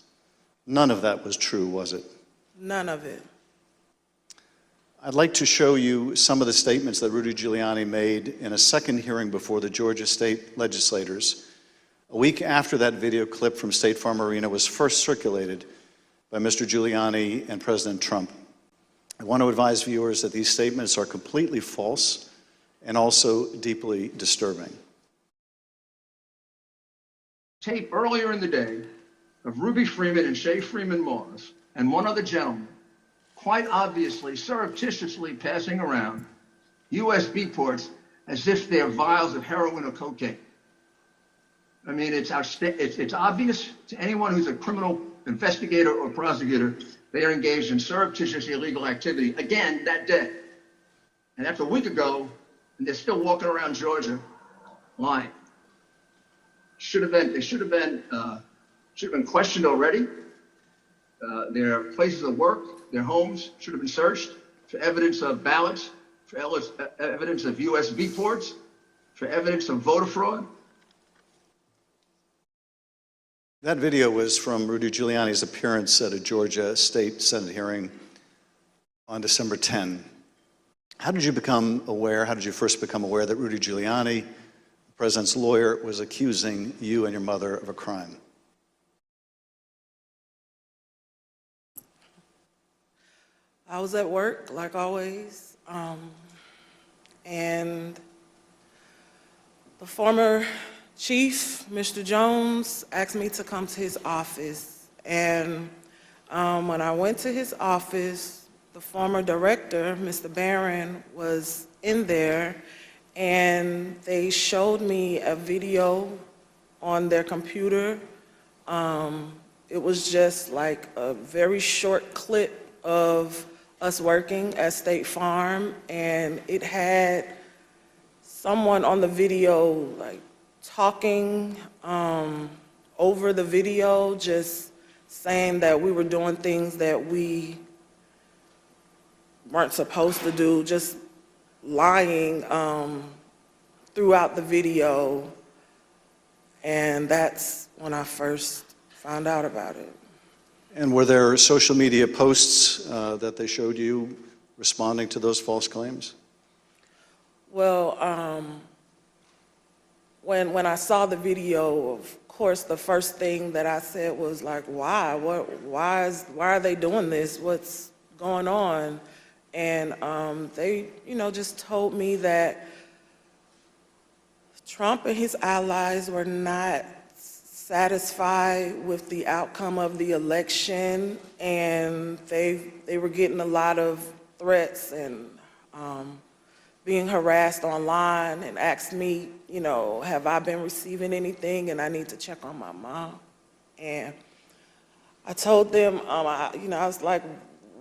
None of that was true, was it? None of it. I'd like to show you some of the statements that Rudy Giuliani made in a second hearing before the Georgia State Legislators, a week after that video clip from State Farm Arena was first circulated by Mr. Giuliani and President Trump. I want to advise viewers that these statements are completely false and also deeply disturbing. Tape earlier in the day of Ruby Freeman and Shea Freeman Moss and one other gentleman quite obviously surreptitiously passing around USB ports as if they're vials of heroin or cocaine. I mean, it's obvious to anyone who's a criminal investigator or prosecutor they are engaged in surreptitious illegal activity again that day. And that's a week ago, and they're still walking around Georgia lying. They should have been questioned already. Their places of work, their homes should have been searched for evidence of ballots, for evidence of USB ports, for evidence of voter fraud. That video was from Rudy Giuliani's appearance at a Georgia State Senate hearing on December 10. How did you first become aware that Rudy Giuliani, the president's lawyer, was accusing you and your mother of a crime? I was at work, like always, and the former chief, Mr. Jones, asked me to come to his office. And when I went to his office, the former director, Mr. Barron, was in there, and they showed me a video on their computer. It was just like a very short clip of us working at State Farm, and it had someone on the video like talking over the video, just saying that we were doing things that we weren't supposed to do, just lying throughout the video. And that's when I first found out about it. And were there social media posts that they showed you responding to those false claims? Well, when I saw the video, of course, the first thing that I said was like, why? Why are they doing this? What's going on? And they, just told me that Trump and his allies were not satisfied with the outcome of the election, and they were getting a lot of threats and being harassed online, and asked me, have I been receiving anything, and I need to check on my mom. And I told them, I was like,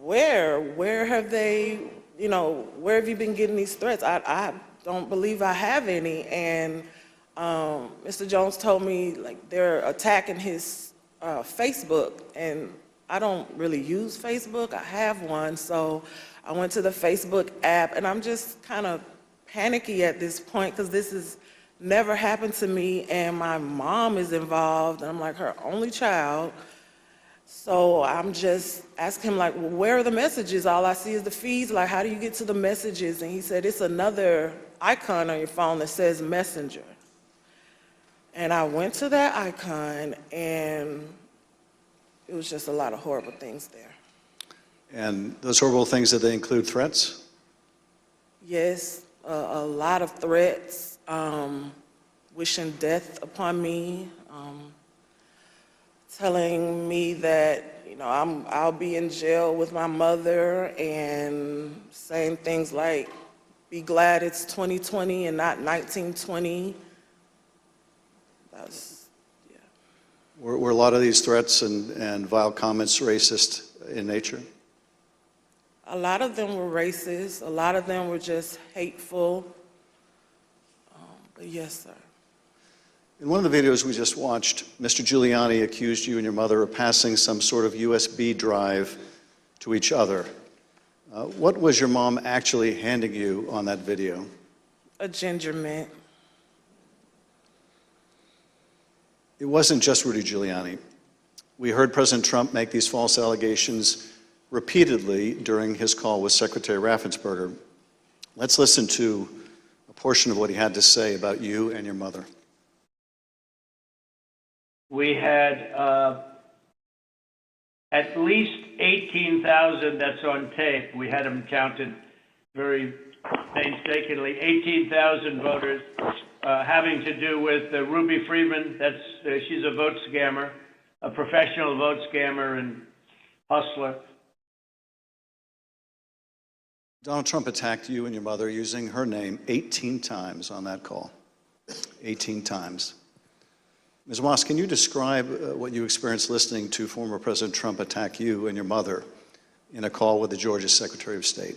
where have they, where have you been getting these threats? I don't believe I have any. And Mr. Jones told me, like, they're attacking his Facebook, and I don't really use Facebook. I have one, so I went to the Facebook app, and I'm just kind of panicky at this point because this has never happened to me, and my mom is involved, and I'm like her only child. So I'm just asking him, like, well, where are the messages? All I see is the feeds. Like, how do you get to the messages? And he said, it's another icon on your phone that says Messenger. And I went to that icon, and it was just a lot of horrible things there. And those horrible things, did they include threats? Yes, a lot of threats, wishing death upon me, telling me that, I'll be in jail with my mother, and saying things like, be glad it's 2020 and not 1920. Were a lot of these threats and vile comments racist in nature? A lot of them were racist. A lot of them were just hateful. But yes, sir. In one of the videos we just watched, Mr. Giuliani accused you and your mother of passing some sort of USB drive to each other. What was your mom actually handing you on that video? A ginger mint. It wasn't just Rudy Giuliani. We heard President Trump make these false allegations repeatedly during his call with Secretary Raffensperger. Let's listen to a portion of what he had to say about you and your mother. We had at least 18,000, that's on tape. We had them counted very painstakingly, 18,000 voters having to do with Ruby Freeman. She's a vote scammer, a professional vote scammer and hustler. Donald Trump attacked you and your mother using her name 18 times on that call. 18 times. Ms. Moss, can you describe what you experienced listening to former President Trump attack you and your mother in a call with the Georgia Secretary of State?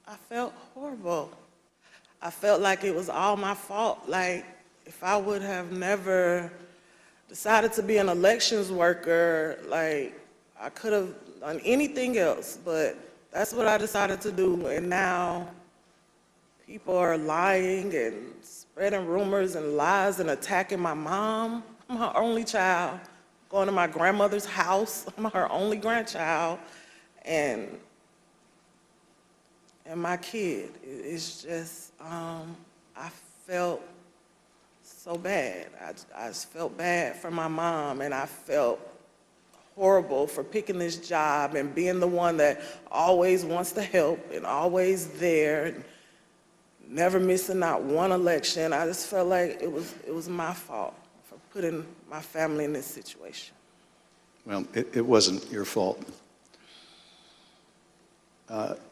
I felt horrible. I felt like it was all my fault. Like, if I would have never decided to be an elections worker, like, I could have done anything else, but that's what I decided to do. And now people are lying and spreading rumors and lies and attacking my mom. I'm her only child. Going to my grandmother's house. I'm her only grandchild. And my kid. It's just, I felt so bad. I just felt bad for my mom, and I felt horrible for picking this job and being the one that always wants to help and always there, and never missing out one election. I just felt like it was my fault for putting my family in this situation. Well, it wasn't your fault.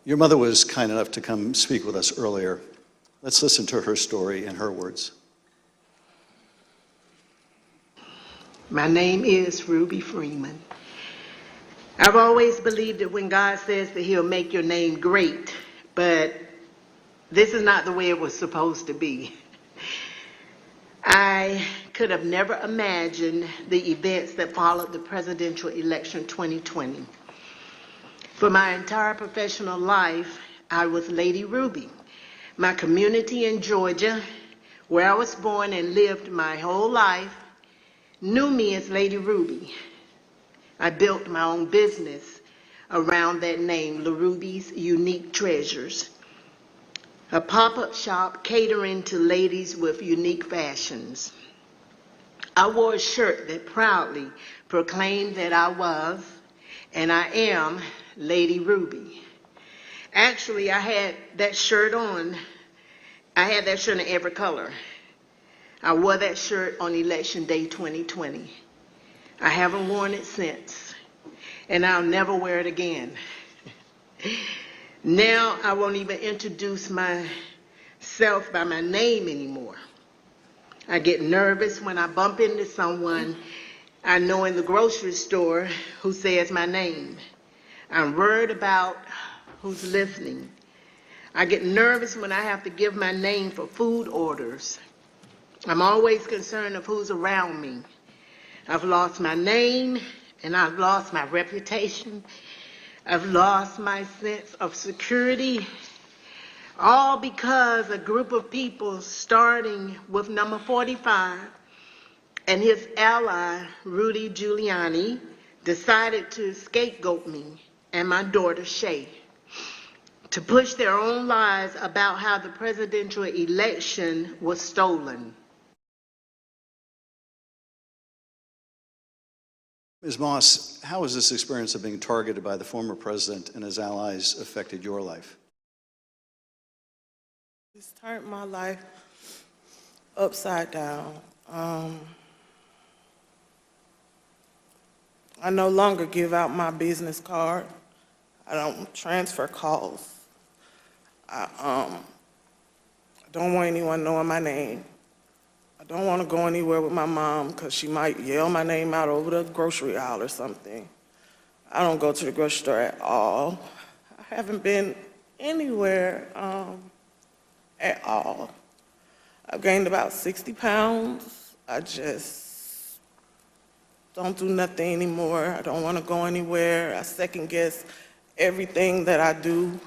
Your mother was kind enough to come speak with us earlier. Let's listen to her story in her words. My name is Ruby Freeman. I've always believed that when God says that he'll make your name great, but this is not the way it was supposed to be. I could have never imagined the events that followed the presidential election 2020. For my entire professional life, I was Lady Ruby. My community in Georgia, where I was born and lived my whole life, knew me as Lady Ruby. I built my own business around that name, La Ruby's Unique Treasures, a pop-up shop catering to ladies with unique fashions. I wore a shirt that proudly proclaimed that I was, and I am, Lady Ruby. Actually, I had that shirt on. I had that shirt in every color. I wore that shirt on Election Day 2020. I haven't worn it since, and I'll never wear it again. Now I won't even introduce myself by my name anymore. I get nervous when I bump into someone I know in the grocery store who says my name. I'm worried about who's listening. I get nervous when I have to give my name for food orders. I'm always concerned of who's around me. I've lost my name, and I've lost my reputation. I've lost my sense of security, all because a group of people, starting with number 45 and his ally, Rudy Giuliani, decided to scapegoat me and my daughter, Shea, to push their own lies about how the presidential election was stolen. Ms. Moss, how has this experience of being targeted by the former president and his allies affected your life? It's turned my life upside down. I no longer give out my business card. I don't transfer calls. I don't want anyone knowing my name. I don't want to go anywhere with my mom because she might yell my name out over the grocery aisle or something. I don't go to the grocery store at all. I haven't been anywhere at all. I've gained about 60 pounds. I just don't do nothing anymore. I don't want to go anywhere. I second guess everything that I do.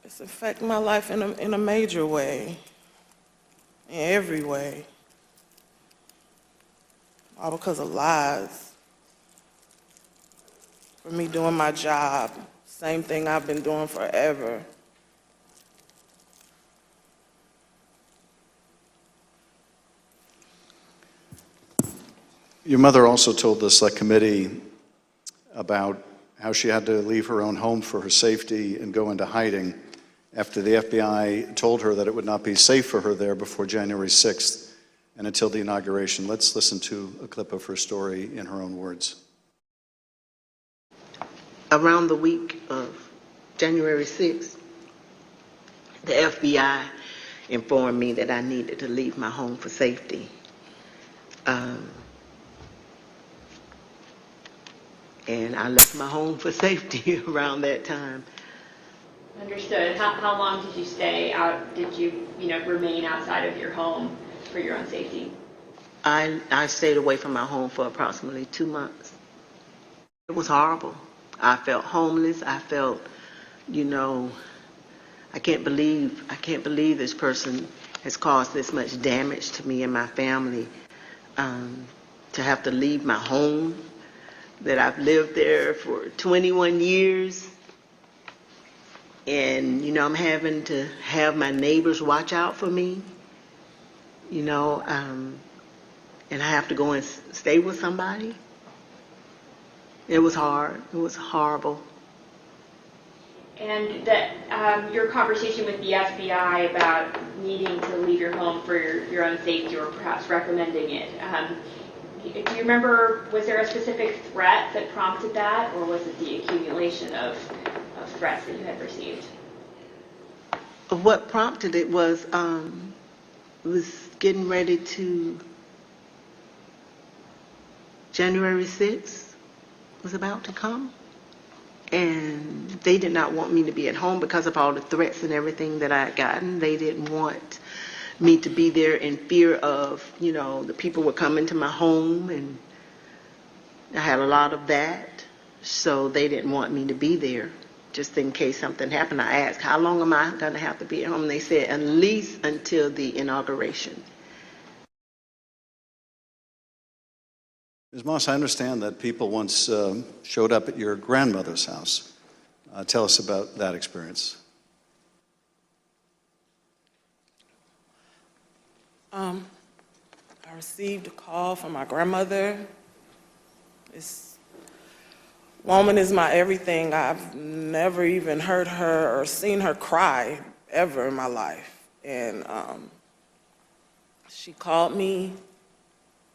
It's affecting my life in a major way. In every way, all because of lies. For me doing my job, same thing I've been doing forever. Your mother also told the select committee about how she had to leave her own home for her safety and go into hiding after the FBI told her that it would not be safe for her there before January 6th and until the inauguration. Let's listen to a clip of her story in her own words. Around the week of January 6th, the FBI informed me that I needed to leave my home for safety. And I left my home for safety around that time. Understood. How long did you stay out? Did you, remain outside of your home for your own safety? I stayed away from my home for approximately 2 months. It was horrible. I felt homeless. I felt, I can't believe this person has caused this much damage to me and my family. To have to leave my home, that I've lived there for 21 years. And, you know, I'm having to have my neighbors watch out for me, you know, and I have to go and stay with somebody. It was hard. It was horrible. And that your conversation with the FBI about needing to leave your home for your own safety, or perhaps recommending it, do you remember, was there a specific threat that prompted that, or was it the accumulation of threats that you had received? What prompted it was getting ready to, January 6th was about to come. And they did not want me to be at home because of all the threats and everything that I had gotten. They didn't want me to be there in fear of, you know, the people were coming to my home, and I had a lot of that. So they didn't want me to be there just in case something happened. I asked, how long am I going to have to be at home? And they said, at least until the inauguration. Ms. Moss, I understand that people once showed up at your grandmother's house. Tell us about that experience. I received a call from my grandmother. This woman is my everything. I've never even heard her or seen her cry ever in my life. And she called me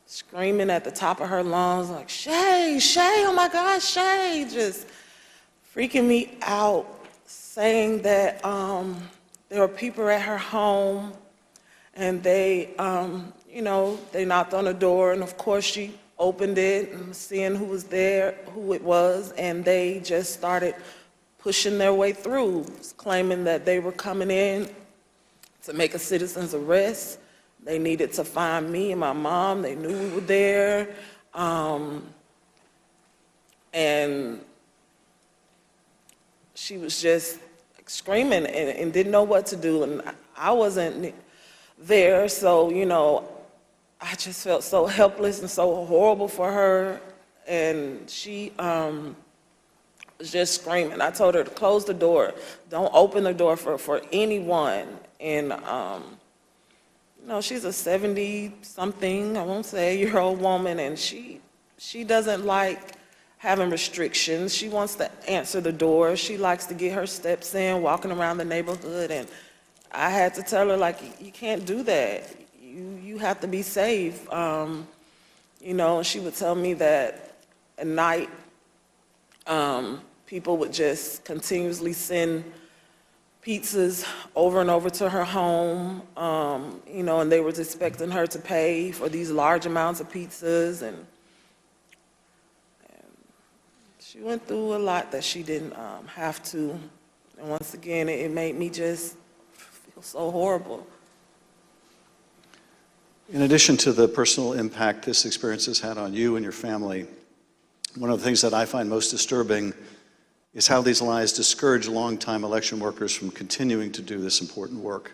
screaming at the top of her lungs, like, Shea, Shea, oh my God, Shea, just freaking me out, saying that there were people at her home, and they, you know, they knocked on the door, and of course she opened it and seeing who was there, who it was, and they just started pushing their way through, claiming that they were coming in to make a citizen's arrest. They needed to find me and my mom. They knew we were there. And she was just screaming and didn't know what to do. And I wasn't there, so, you know, I just felt so helpless and so horrible for her. And she was just screaming. I told her to close the door. Don't open the door for anyone. And you know, she's a 70-something, I won't say year-old woman, and she doesn't like having restrictions. She wants to answer the door. She likes to get her steps in, walking around the neighborhood, and I had to tell her, like, you can't do that. You have to be safe. You know, and she would tell me that at night, people would just continuously send pizzas over and over to her home, you know, and they were expecting her to pay for these large amounts of pizzas, and she went through a lot that she didn't have to. And once again, it made me just feel so horrible. In addition to the personal impact this experience has had on you and your family, one of the things that I find most disturbing is how these lies discourage longtime election workers from continuing to do this important work.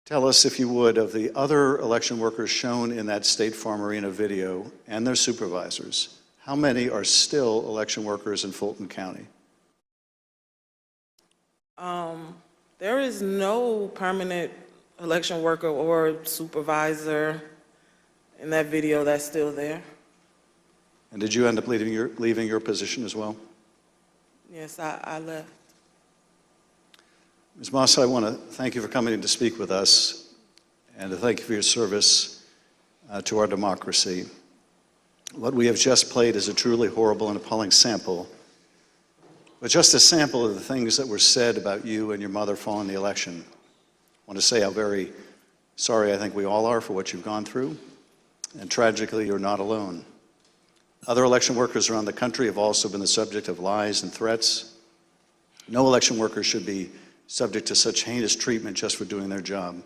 Tell us, if you would, of the other election workers shown in that State Farm Arena video and their supervisors. How many are still election workers in Fulton County? There is no permanent election worker or supervisor in that video that's still there. And did you end up leaving your position as well? Yes, I left. Ms. Moss, I want to thank you for coming in to speak with us, and to thank you for your service to our democracy. What we have just played is a truly horrible and appalling sample, but just a sample of the things that were said about you and your mother following the election. I want to say how very sorry I think we all are for what you've gone through, and tragically, you're not alone. Other election workers around the country have also been the subject of lies and threats. No election worker should be subject to such heinous treatment just for doing their job.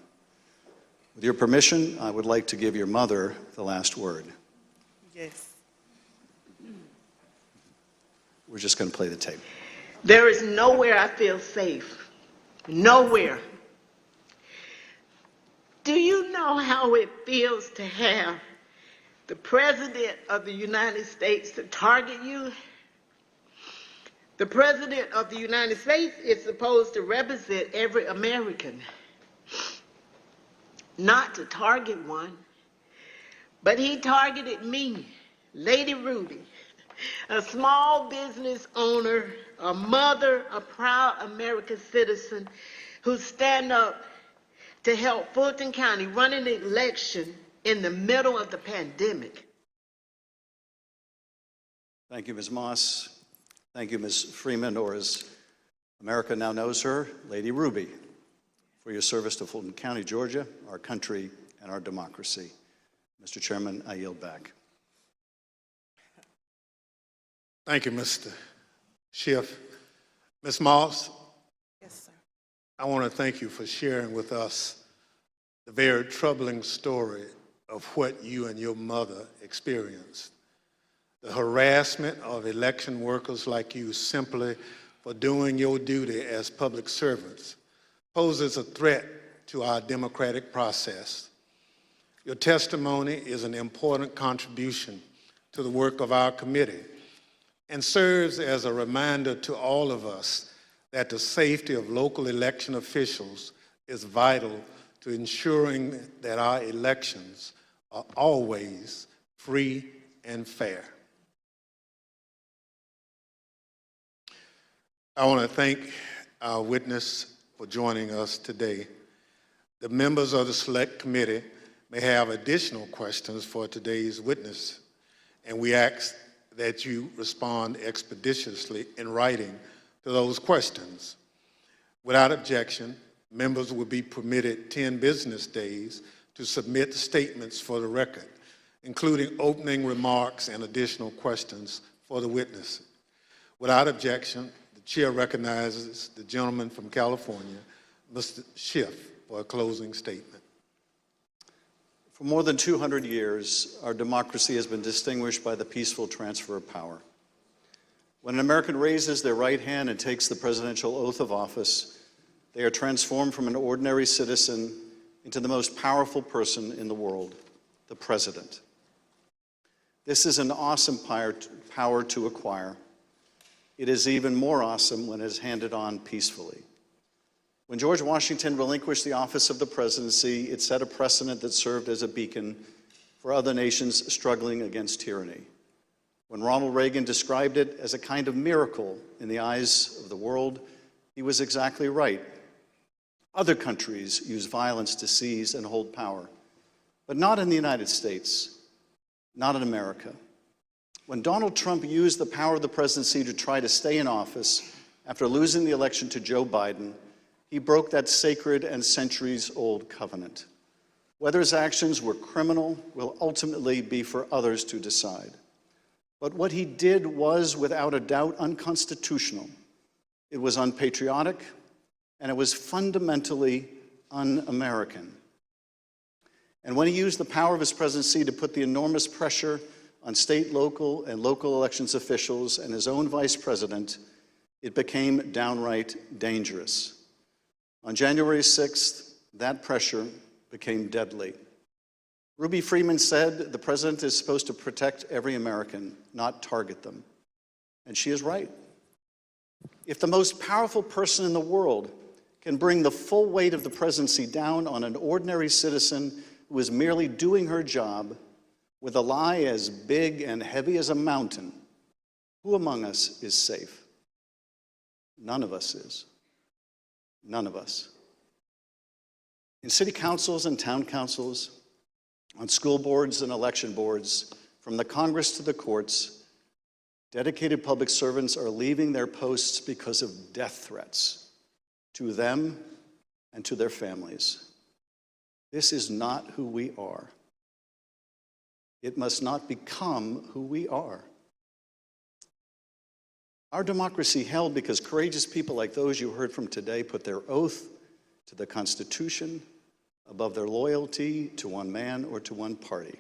With your permission, I would like to give your mother the last word. Yes. We're just going to play the tape. There is nowhere I feel safe Nowhere. Do you know how it feels to have the President of the United States to target you? The President of the United States is supposed to represent every American, not to target one. But he targeted me, Lady Ruby, a small business owner, a mother, a proud American citizen who stand up to help Fulton County run an election in the middle of the pandemic. Thank you, Ms. Moss. Thank you, Ms. Freeman, or as America now knows her, Lady Ruby, for your service to Fulton County, Georgia, our country, and our democracy. Mr. Chairman, I yield back. Thank you, Mr. Schiff. Ms. Moss? Yes, sir. I want to thank you for sharing with us the very troubling story of what you and your mother experienced. The harassment of election workers like you simply for doing your duty as public servants poses a threat to our democratic process. Your testimony is an important contribution to the work of our committee and serves as a reminder to all of us that the safety of local election officials is vital to ensuring that our elections are always free and fair. I want to thank our witness for joining us today. The members of the Select Committee may have additional questions for today's witness, and we ask that you respond expeditiously in writing to those questions. Without objection, members will be permitted 10 business days to submit statements for the record, including opening remarks and additional questions for the witness. Without objection, the chair recognizes the gentleman from California, Mr. Schiff, for a closing statement. For more than 200 years, our democracy has been distinguished by the peaceful transfer of power. When an American raises their right hand and takes the presidential oath of office, they are transformed from an ordinary citizen into the most powerful person in the world, the president. This is an awesome power to acquire. It is even more awesome when it is handed on peacefully. When George Washington relinquished the office of the presidency, it set a precedent that served as a beacon for other nations struggling against tyranny. When Ronald Reagan described it as a kind of miracle in the eyes of the world, he was exactly right. Other countries use violence to seize and hold power, but not in the United States, not in America. When Donald Trump used the power of the presidency to try to stay in office after losing the election to Joe Biden, he broke that sacred and centuries-old covenant. Whether his actions were criminal will ultimately be for others to decide. But what he did was, without a doubt, unconstitutional. It was unpatriotic, and it was fundamentally un-American. And when he used the power of his presidency to put the enormous pressure on state, local, and local elections officials and his own vice president, it became downright dangerous. On January 6th, that pressure became deadly. Ruby Freeman said the president is supposed to protect every American, not target them. And she is right. If the most powerful person in the world can bring the full weight of the presidency down on an ordinary citizen who is merely doing her job with a lie as big and heavy as a mountain, who among us is safe? None of us is. None of us. In city councils and town councils, on school boards and election boards, from the Congress to the courts, dedicated public servants are leaving their posts because of death threats to them and to their families. This is not who we are. It must not become who we are. Our democracy held because courageous people like those you heard from today put their oath to the Constitution above their loyalty to one man or to one party.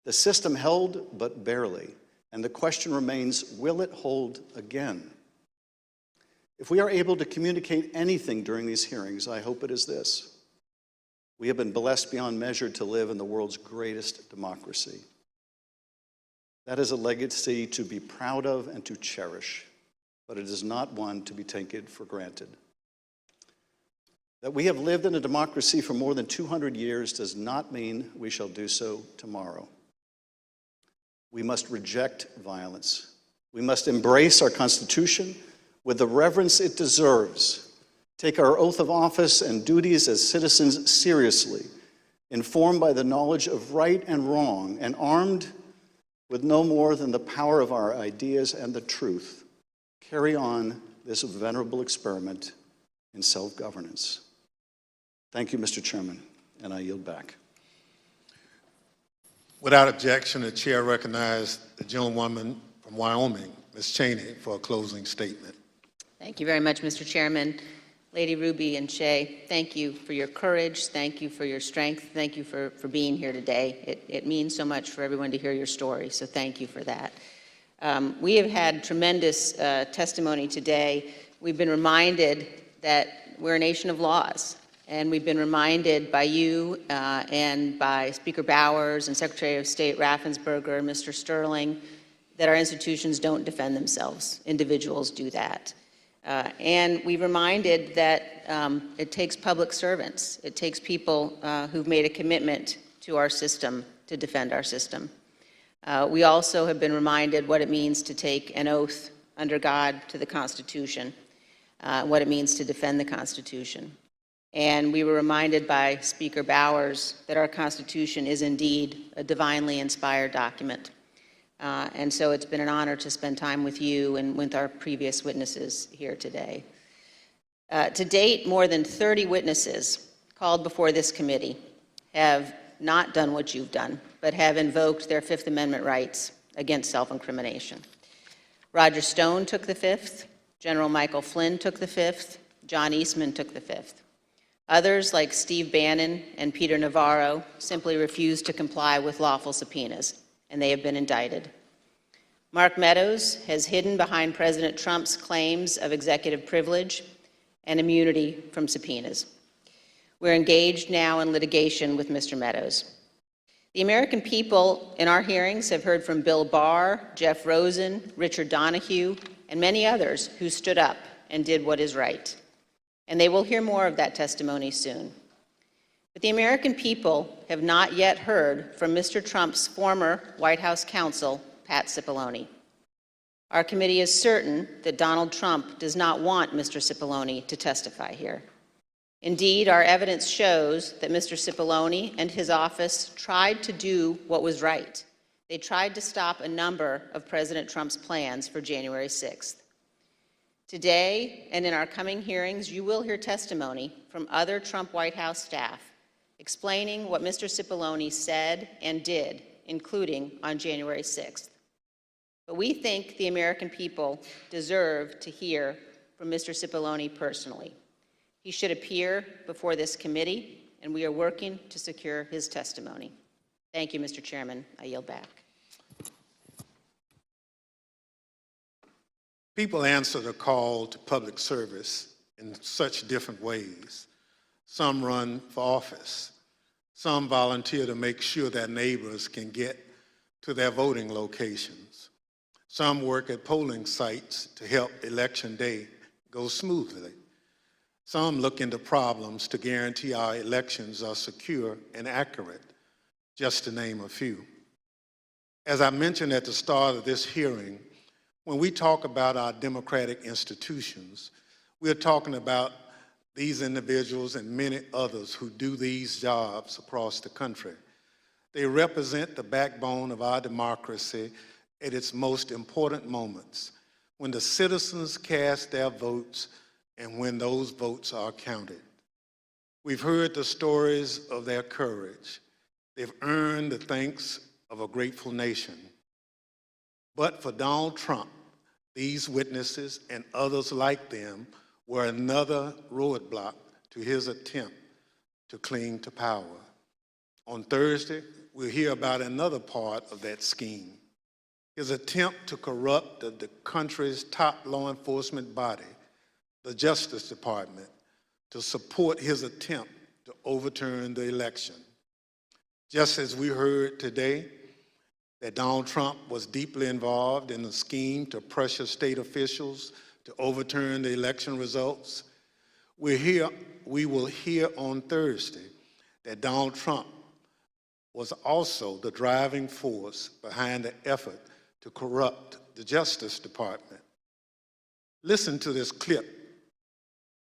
The system held, but barely, and the question remains, will it hold again? If we are able to communicate anything during these hearings, I hope it is this: we have been blessed beyond measure to live in the world's greatest democracy. That is a legacy to be proud of and to cherish, but it is not one to be taken for granted. That we have lived in a democracy for more than 200 years does not mean we shall do so tomorrow. We must reject violence. We must embrace our Constitution with the reverence it deserves, take our oath of office and duties as citizens seriously, informed by the knowledge of right and wrong, and armed with no more than the power of our ideas and the truth, carry on this venerable experiment in self-governance. Thank you, Mr. Chairman, and I yield back. Without objection, the chair recognizes the gentlewoman from Wyoming, Ms. Chaney, for a closing statement. Thank you very much, Mr. Chairman. Lady Ruby and Shea, thank you for your courage. Thank you for your strength. Thank you for being here today. It means so much for everyone to hear your story, so thank you for that. We have had tremendous testimony today. We've been reminded that we're a nation of laws, and we've been reminded by you and by Speaker Bowers and Secretary of State Raffensperger and Mr. Sterling that our institutions don't defend themselves. Individuals do that. And we've reminded that it takes public servants. It takes people who've made a commitment to our system to defend our system. We also have been reminded what it means to take an oath under God to the Constitution, what it means to defend the Constitution. And we were reminded by Speaker Bowers that our Constitution is indeed a divinely inspired document. And so it's been an honor to spend time with you and with our previous witnesses here today. To date, more than 30 witnesses called before this committee have not done what you've done, but have invoked their Fifth Amendment rights against self-incrimination. Roger Stone took the Fifth, General Michael Flynn took the Fifth, John Eastman took the Fifth. Others, like Steve Bannon and Peter Navarro, simply refused to comply with lawful subpoenas, and they have been indicted. Mark Meadows has hidden behind President Trump's claims of executive privilege and immunity from subpoenas. We're engaged now in litigation with Mr. Meadows. The American people in our hearings have heard from Bill Barr, Jeff Rosen, Richard Donahue, and many others who stood up and did what is right. And they will hear more of that testimony soon. But the American people have not yet heard from Mr. Trump's former White House counsel, Pat Cipollone. Our committee is certain that Donald Trump does not want Mr. Cipollone to testify here. Indeed, our evidence shows that Mr. Cipollone and his office tried to do what was right. They tried to stop a number of President Trump's plans for January 6th. Today, and in our coming hearings, you will hear testimony from other Trump White House staff explaining what Mr. Cipollone said and did, including on January 6th. But we think the American people deserve to hear from Mr. Cipollone personally. He should appear before this committee, and we are working to secure his testimony. Thank you, Mr. Chairman. I yield back. People answer the call to public service in such different ways. Some run for office. Some volunteer to make sure their neighbors can get to their voting locations. Some work at polling sites to help election day go smoothly. Some look into problems to guarantee our elections are secure and accurate, just to name a few. As I mentioned at the start of this hearing, when we talk about our democratic institutions, we're talking about these individuals and many others who do these jobs across the country. They represent the backbone of our democracy at its most important moments, when the citizens cast their votes and when those votes are counted. We've heard the stories of their courage. They've earned the thanks of a grateful nation. But for Donald Trump, these witnesses and others like them were another roadblock to his attempt to cling to power. On Thursday, we'll hear about another part of that scheme, his attempt to corrupt the country's top law enforcement body the Justice Department to support his attempt to overturn the election. Just as we heard today that Donald Trump was deeply involved in a scheme to pressure state officials to overturn the election results, we will hear on Thursday that Donald Trump was also the driving force behind the effort to corrupt the Justice Department. Listen to this clip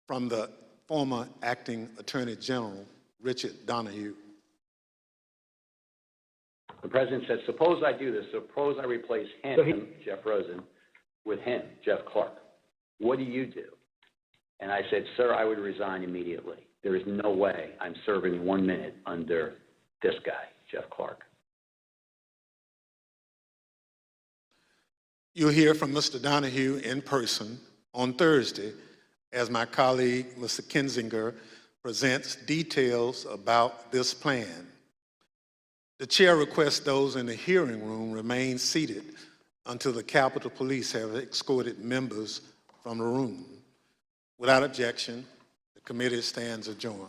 from the former acting Attorney General, Richard Donahue. The president said, suppose I do this. Suppose I replace him, Jeff Rosen, with him, Jeff Clark. What do you do? And I said, sir, I would resign immediately. There is no way I'm serving 1 minute under this guy, Jeff Clark. You'll hear from Mr. Donahue in person on Thursday as my colleague, Mr. Kinzinger, presents details about this plan. The chair requests those in the hearing room remain seated until the Capitol Police have escorted members from the room. Without objection, the committee stands adjourned.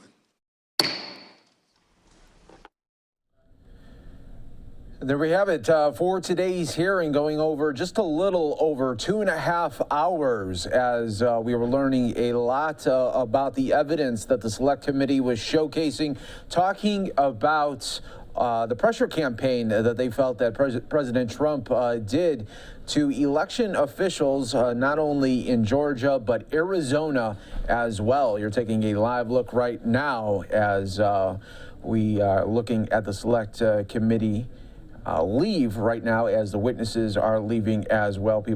There we have it for today's hearing, going over just a little over 2.5 hours as we were learning a lot about the evidence that the Select Committee was showcasing, talking about the pressure campaign that they felt that President Trump did to election officials, not only in Georgia, but Arizona as well. You're taking a live look right now as we are looking at the Select Committee leave right now as the witnesses are leaving as well. People